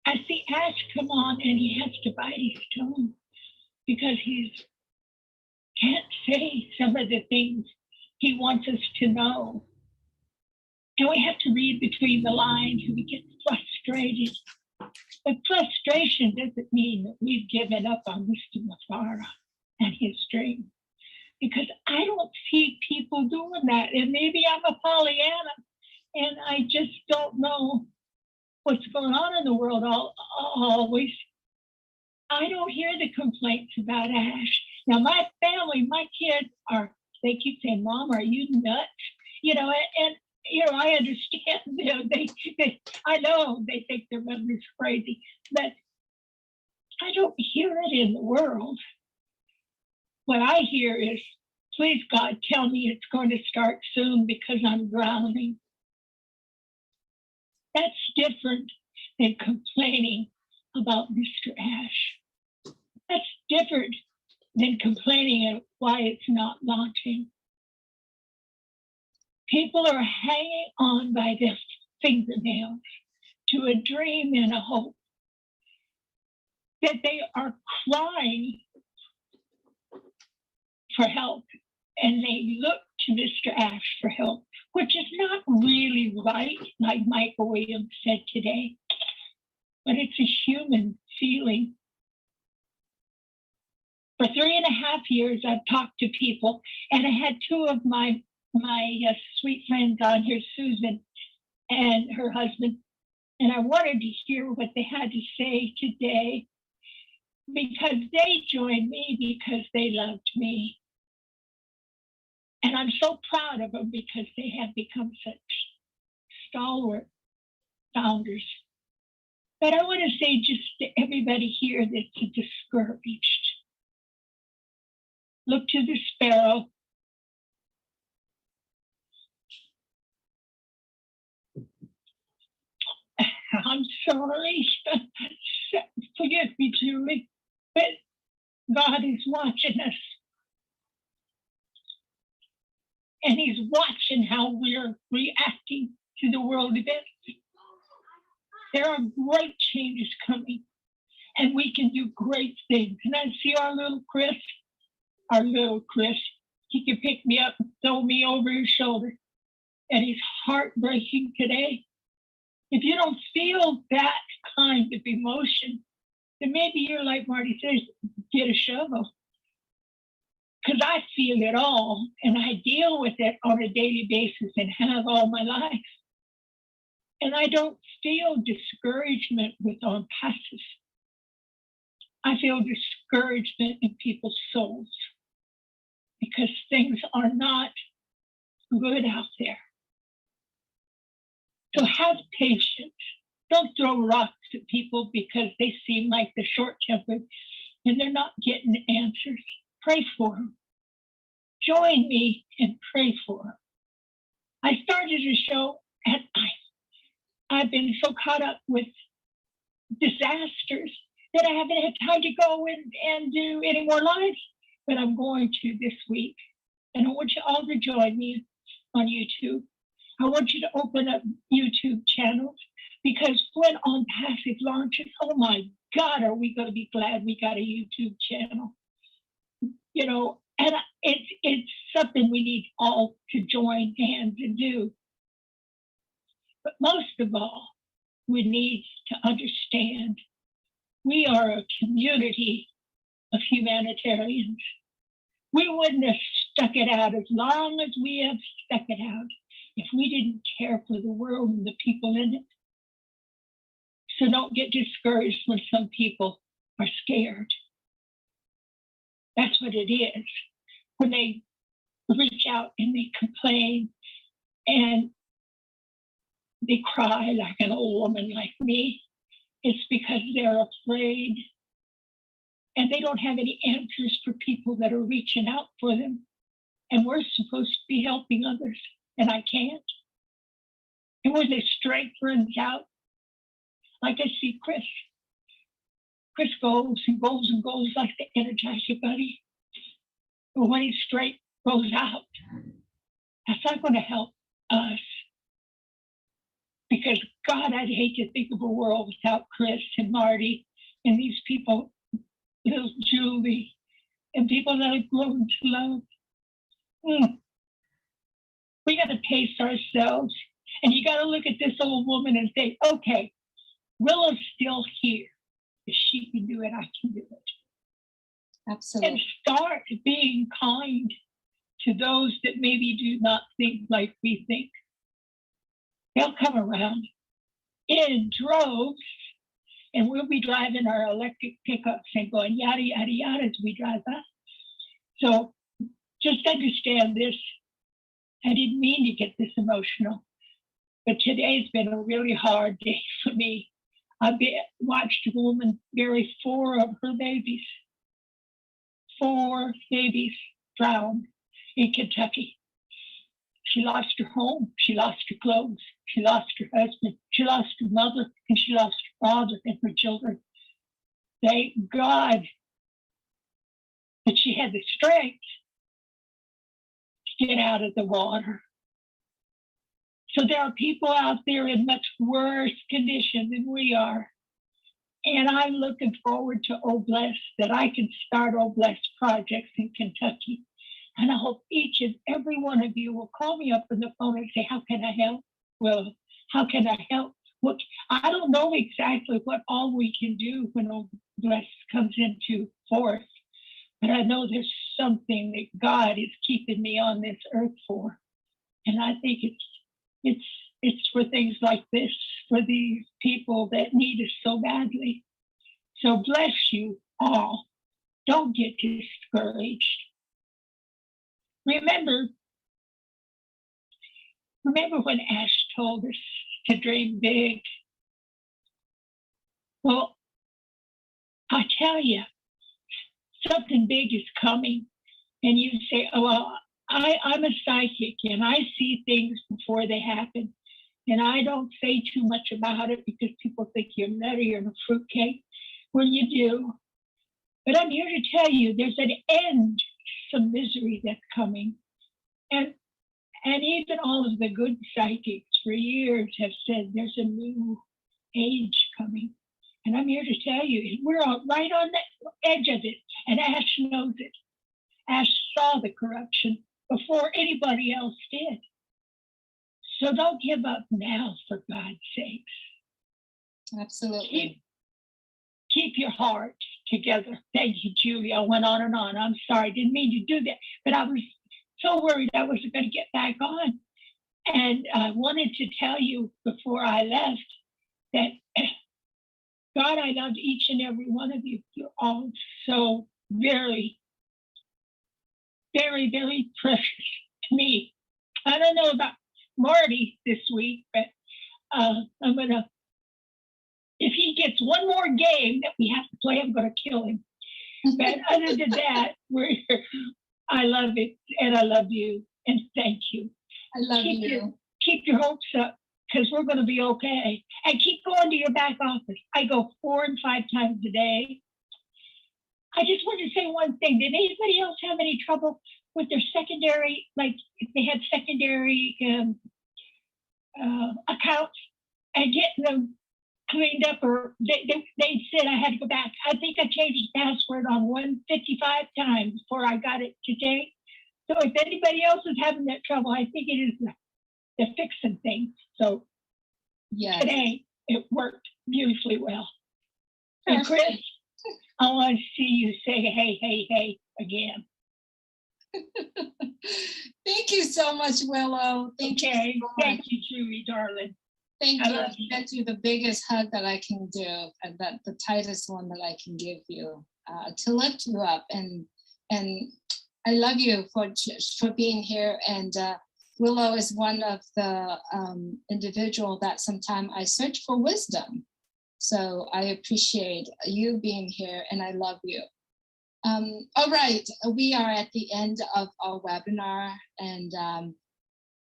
I see Ash come on and he has to bite his tongue because he can't say some of the things he wants us to know. And we have to read between the lines and we get frustrated. But frustration doesn't mean that we've given up on Mr. Mufareh and his dream, because I don't see people doing that. And maybe I'm a Pollyanna and I just don't know what's going on in the world always. I don't hear the complaints about Ash. Now, my family, my kids they keep saying, Mom, are you nuts? You know, and you know, I understand them. I know they think their mother's crazy, but I don't hear it in the world. What I hear is, please, God, tell me it's going to start soon because I'm drowning. That's different than complaining about Mr. Ash. That's different than complaining of why it's not launching. People are hanging on by their fingernails to a dream and a hope that they are crying for help, and they look to Mr. Ash for help, which is not really right, like Michael Williams said today, but it's a human feeling. For 3.5 years, I've talked to people, and I had two of my sweet friends on here, Susan and her husband, and I wanted to hear what they had to say today, because they joined me because they loved me. And I'm so proud of them because they have become such stalwart founders. But I want to say just to everybody here that's discouraged, look to the sparrow. I'm sorry. Forgive me, Julie, but God is watching us. And he's watching how we're reacting to the world events. There are great changes coming, and we can do great things. And I see our little Chris, he can pick me up and throw me over his shoulder. And he's heartbreaking today. If you don't feel that kind of emotion, then maybe you're like Marty says, get a shovel. Because I feel it all, and I deal with it on a daily basis and have all my life. And I don't feel discouragement with ONPASSIVE. I feel discouragement in people's souls because things are not good out there. So have patience. Don't throw rocks at people because they seem like they're short-tempered and they're not getting answers. Pray for them. Join me and pray for them. I started a show and I've been so caught up with disasters that I haven't had time to go and do any more lives, but I'm going to this week. And I want you all to join me on YouTube. I want you to open up YouTube channels, because when ONPASSIVE launches, oh my God, are we going to be glad we got a YouTube channel? You know, and it's something we need all to join hands and do. But most of all, we need to understand we are a community of humanitarians. We wouldn't have stuck it out as long as we have stuck it out if we didn't care for the world and the people in it. So don't get discouraged when some people are scared. That's what it is. When they reach out and they complain and they cry like an old woman like me, it's because they're afraid and they don't have any answers for people that are reaching out for them. And we're supposed to be helping others, and I can't. And when their strength runs out, like I see Chris. Chris goes and goes and goes like the Energizer Bunny. But when his strength goes out, that's not going to help us. Because God, I'd hate to think of a world without Chris and Marty and these people, little Julie, and people that I've grown to love. We got to pace ourselves. And you got to look at this old woman and say, okay, Willow's still here. If she can do it, I can do it. Absolutely. And start being kind to those that maybe do not think like we think. They'll come around in droves, and we'll be driving our electric pickups and going yada, yada, yada as we drive by. So just understand this. I didn't mean to get this emotional, but today's been a really hard day for me. I've watched a woman bury 4 of her babies. 4 babies drowned in Kentucky. She lost her home, she lost her clothes, she lost her husband, she lost her mother, and she lost her father and her children. Thank God that she had the strength to get out of the water. So there are people out there in much worse condition than we are. And I'm looking forward to OBLESS, that I can start OBLESS projects in Kentucky. And I hope each and every one of you will call me up on the phone and say, how can I help? Well, how can I help? Look, I don't know exactly what all we can do when OBLESS comes into force, but I know there's something that God is keeping me on this earth for. And I think it's for things like this, for these people that need us so badly. So bless you all. Don't get discouraged. Remember when Ash told us to dream big? Well, I tell you, something big is coming. And you say, oh, well, I'm a psychic and I see things before they happen. And I don't say too much about it because people think you're nutty or a fruitcake when you do. But I'm here to tell you there's an end to some misery that's coming. And even all of the good psychics for years have said there's a new age coming. And I'm here to tell you, we're right on the edge of it. And Ash knows it. Ash saw the corruption before anybody else did. So don't give up now, for God's sakes. Absolutely. Keep your heart together. Thank you, Julie. I went on and on. I'm sorry. I didn't mean to do that. But I was so worried I wasn't going to get back on. And I wanted to tell you before I left that, God, I love each and every one of you. You're all so very, very, very precious to me. I don't know about Marty this week, but I'm gonna, if he gets one more game that we have to play, I'm gonna kill him. But other than that, I love it and I love you and thank you. I love you. Keep your hopes up because we're gonna be okay. And keep going to your back office. I go 4 and 5 times a day. I just want to say one thing. Did anybody else have any trouble with their secondary, like if they had secondary accounts and getting them cleaned up, or they said I had to go back? I think I changed the password on 155 times before I got it today. So if anybody else is having that trouble, I think it is the fixing thing. So yes. Today it worked beautifully well. And Chris, I want to see you say hey, hey, hey again. Thank you so much, Willow. Thank you. Thank you, Julie, darling. Thank I you. love I sent you the biggest hug that I can do, and that the tightest one that I can give you, to lift you up. And I love you for being here. And Willow is one of the individual that sometimes I search for wisdom. So I appreciate you being here, and I love you. All right, we are at the end of our webinar, and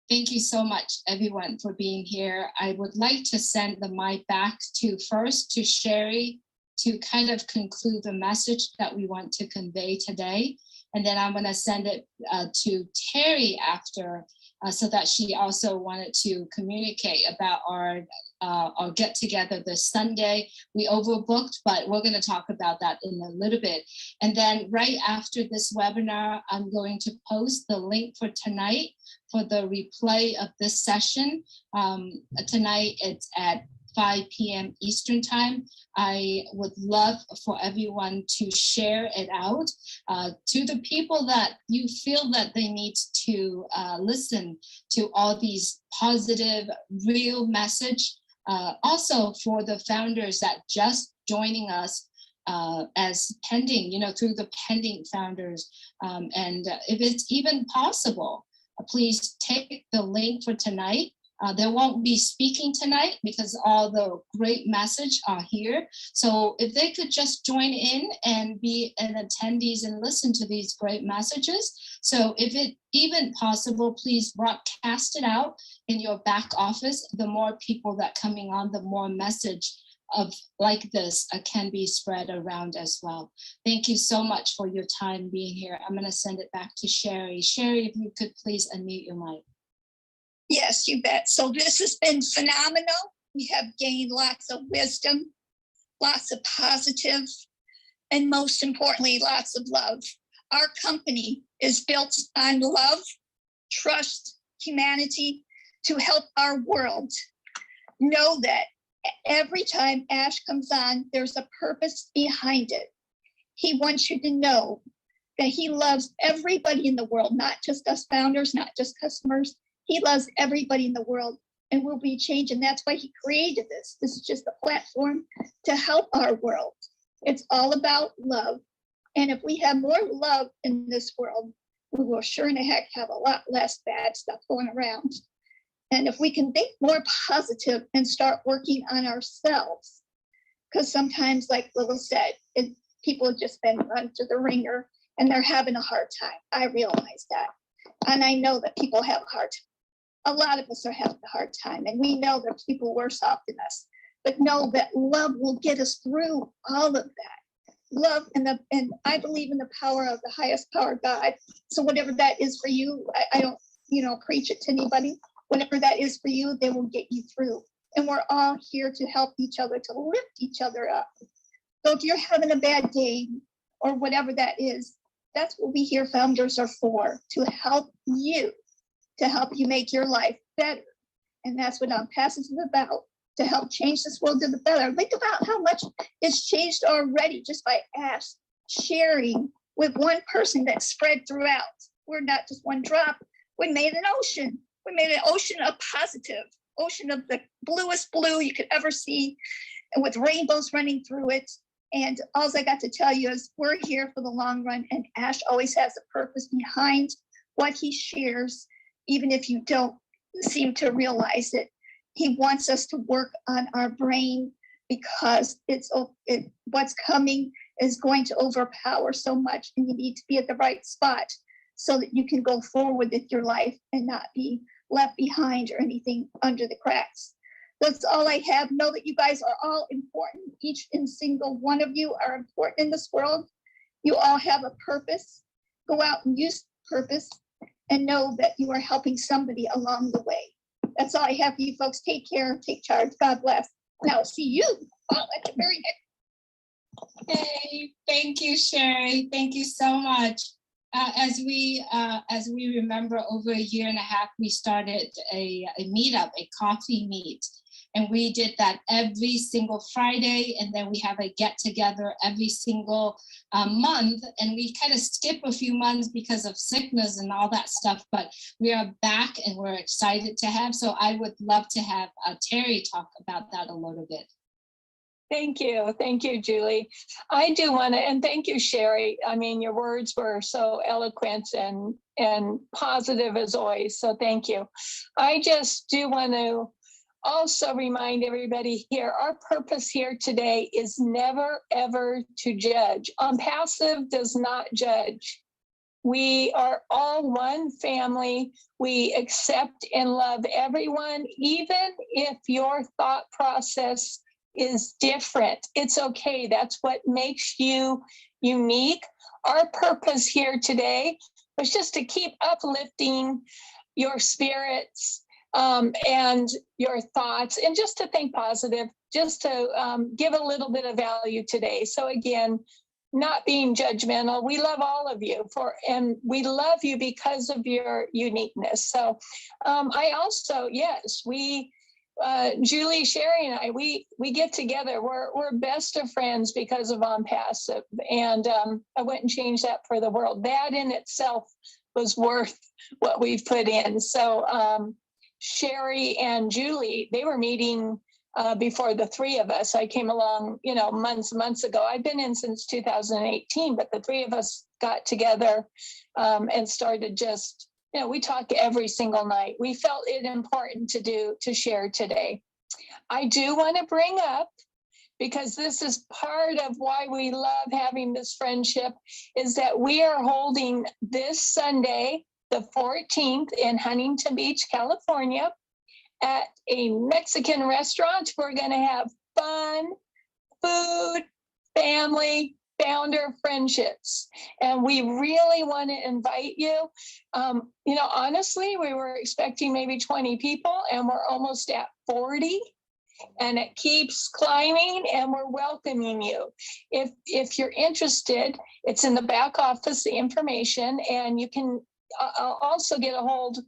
thank you so much, everyone, for being here. I would like to send the mic back first to Sherry to kind of conclude the message that we want to convey today. And then I'm going to send it to Terry after, so that she also wanted to communicate about our get together this Sunday. We overbooked, but we're going to talk about that in a little bit. And then right after this webinar, I'm going to post the link for tonight for the replay of this session. Tonight it's at 5 p.m. Eastern time. I would love for everyone to share it out to the people that you feel that they need to listen to all these positive, real message. Also for the founders that just joining us as pending, through the pending founders. And if it's even possible, please take the link for tonight. There won't be speaking tonight because all the great message are here. So if they could just join in and be an attendees and listen to these great messages. So if it even possible, please broadcast it out in your back office. The more people that coming on, the more message of like this can be spread around as well. Thank you so much for your time being here. I'm going to send it back to Sherry. Sherry, if you could please unmute your mic. Yes, you bet. So this has been phenomenal. We have gained lots of wisdom, lots of positive, and most importantly, lots of love. Our company is built on love, trust, humanity to help our world. Know that every time Ash comes on, there's a purpose behind it. He wants you to know that he loves everybody in the world, not just us founders, not just customers. He loves everybody in the world and will be changing. That's why he created this. This is just a platform to help our world. It's all about love. And if we have more love in this world, we will sure in the heck have a lot less bad stuff going around. And if we can think more positive and start working on ourselves, because sometimes, like Lila said, people have just been run to the ringer and they're having a hard time. I realize that. And I know that people have a hard time. A lot of us are having a hard time, and we know there's people worse off than us. But know that love will get us through all of that. Love and I believe in the power of the highest power, God. So whatever that is for you, I don't, preach it to anybody. Whatever that is for you, they will get you through. And we're all here to help each other, to lift each other up. So if you're having a bad day or whatever that is, that's what we here founders are for, to help you make your life better. And that's what ONPASSIVE is about, to help change this world to the better. Think about how much it's changed already just by Ash sharing with one person that spread throughout. We're not just one drop. We made an ocean. We made an ocean of positive, ocean of the bluest blue you could ever see, and with rainbows running through it. And all I got to tell you is we're here for the long run, and Ash always has a purpose behind what he shares, even if you don't seem to realize it. He wants us to work on our brain because what's coming is going to overpower so much, and you need to be at the right spot so that you can go forward with your life and not be left behind or anything under the cracks. That's all I have. Know that you guys are all important. Each and single one of you are important in this world. You all have a purpose. Go out and use purpose and know that you are helping somebody along the way. That's all I have for you folks. Take care, take charge. God bless. Now see you all at the very next. Hey, thank you, Sherry. Thank you so much. As we remember, over a year and a half, we started a meetup, a coffee meet. And we did that every single Friday. And then we have a get together every single month. And we kind of skip a few months because of sickness and all that stuff, but we are back and we're excited to have. So I would love to have Terry talk about that a little bit. Thank you, Julie. I do want to, and thank you, Sherry. I mean, your words were so eloquent and positive as always. So thank you. I just do want to also remind everybody here, our purpose here today is never, ever to judge. ONPASSIVE does not judge. We are all one family. We accept and love everyone, even if your thought process is different. It's okay. That's what makes you unique. Our purpose here today was just to keep uplifting your spirits and your thoughts, and just to think positive, just to give a little bit of value today. So again, not being judgmental. We love all of you and we love you because of your uniqueness. So I also, yes, Julie, Sherry, and I, we get together. We're best of friends because of ONPASSIVE, and I wouldn't change that for the world. That in itself was worth what we've put in. So Sherry and Julie, they were meeting before the three of us. I came along, months ago. I've been in since 2018, but the three of us got together and started just. We talk every single night. We felt it important to share today. I do want to bring up, because this is part of why we love having this friendship, is that we are holding this Sunday, the 14th, in Huntington Beach, California, at a Mexican restaurant. We're going to have fun, food, family, founder friendships, and we really want to invite you. Honestly, we were expecting maybe 20 people, and we're almost at 40, and it keeps climbing, and we're welcoming you. If you're interested, it's in the back office, the information, and you can also get a hold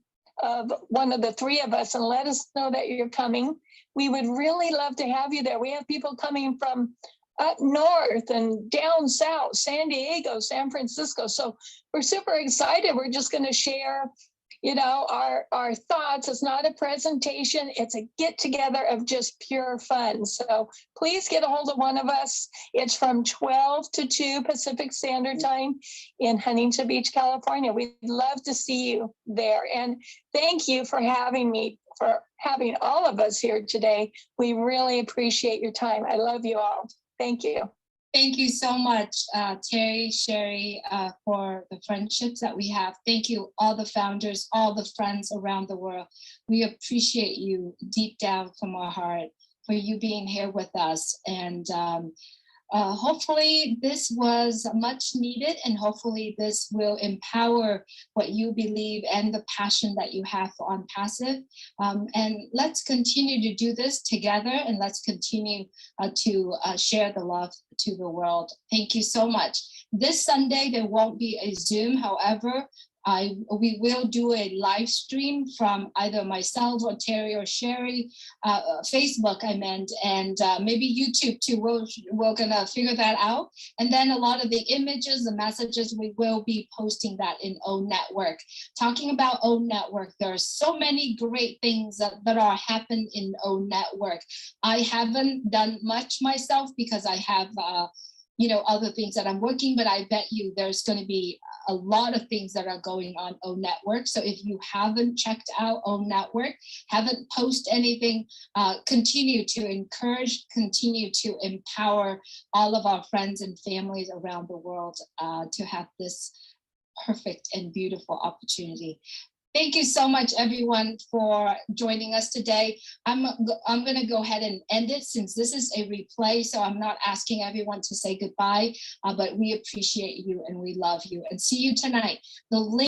of one of the three of us and let us know that you're coming. We would really love to have you there. We have people coming from up north and down south, San Diego, San Francisco. So we're super excited. We're just going to share, our thoughts. It's not a presentation. It's a get together of just pure fun. So please get a hold of one of us. It's from 12 to 2 Pacific Standard Time in Huntington Beach, California. We'd love to see you there. And thank you for having me, for having all of us here today. We really appreciate your time. I love you all. Thank you. Thank you so much, Terry, Sherry, for the friendships that we have. Thank you, all the founders, all the friends around the world. We appreciate you deep down from our heart for you being here with us. And hopefully this was much needed, and hopefully this will empower what you believe and the passion that you have for ONPASSIVE. And let's continue to do this together, and let's continue to share the love to the world. Thank you so much. This Sunday, there won't be a Zoom. However, we will do a live stream from either myself or Terry or Sherry, Facebook I meant, and maybe YouTube too. We're gonna figure that out. And then a lot of the images, the messages, we will be posting that in O Network. Talking about O Network, there are so many great things that are happening in O Network. I haven't done much myself because I have other things that I'm working, but I bet you there's going to be a lot of things that are going on O Network. So if you haven't checked out O Network, haven't posted anything, continue to encourage, continue to empower all of our friends and families around the world to have this perfect and beautiful opportunity. Thank you so much, everyone, for joining us today. I'm going to go ahead and end it since this is a replay, so I'm not asking everyone to say goodbye, but we appreciate you and we love you. And see you tonight. The link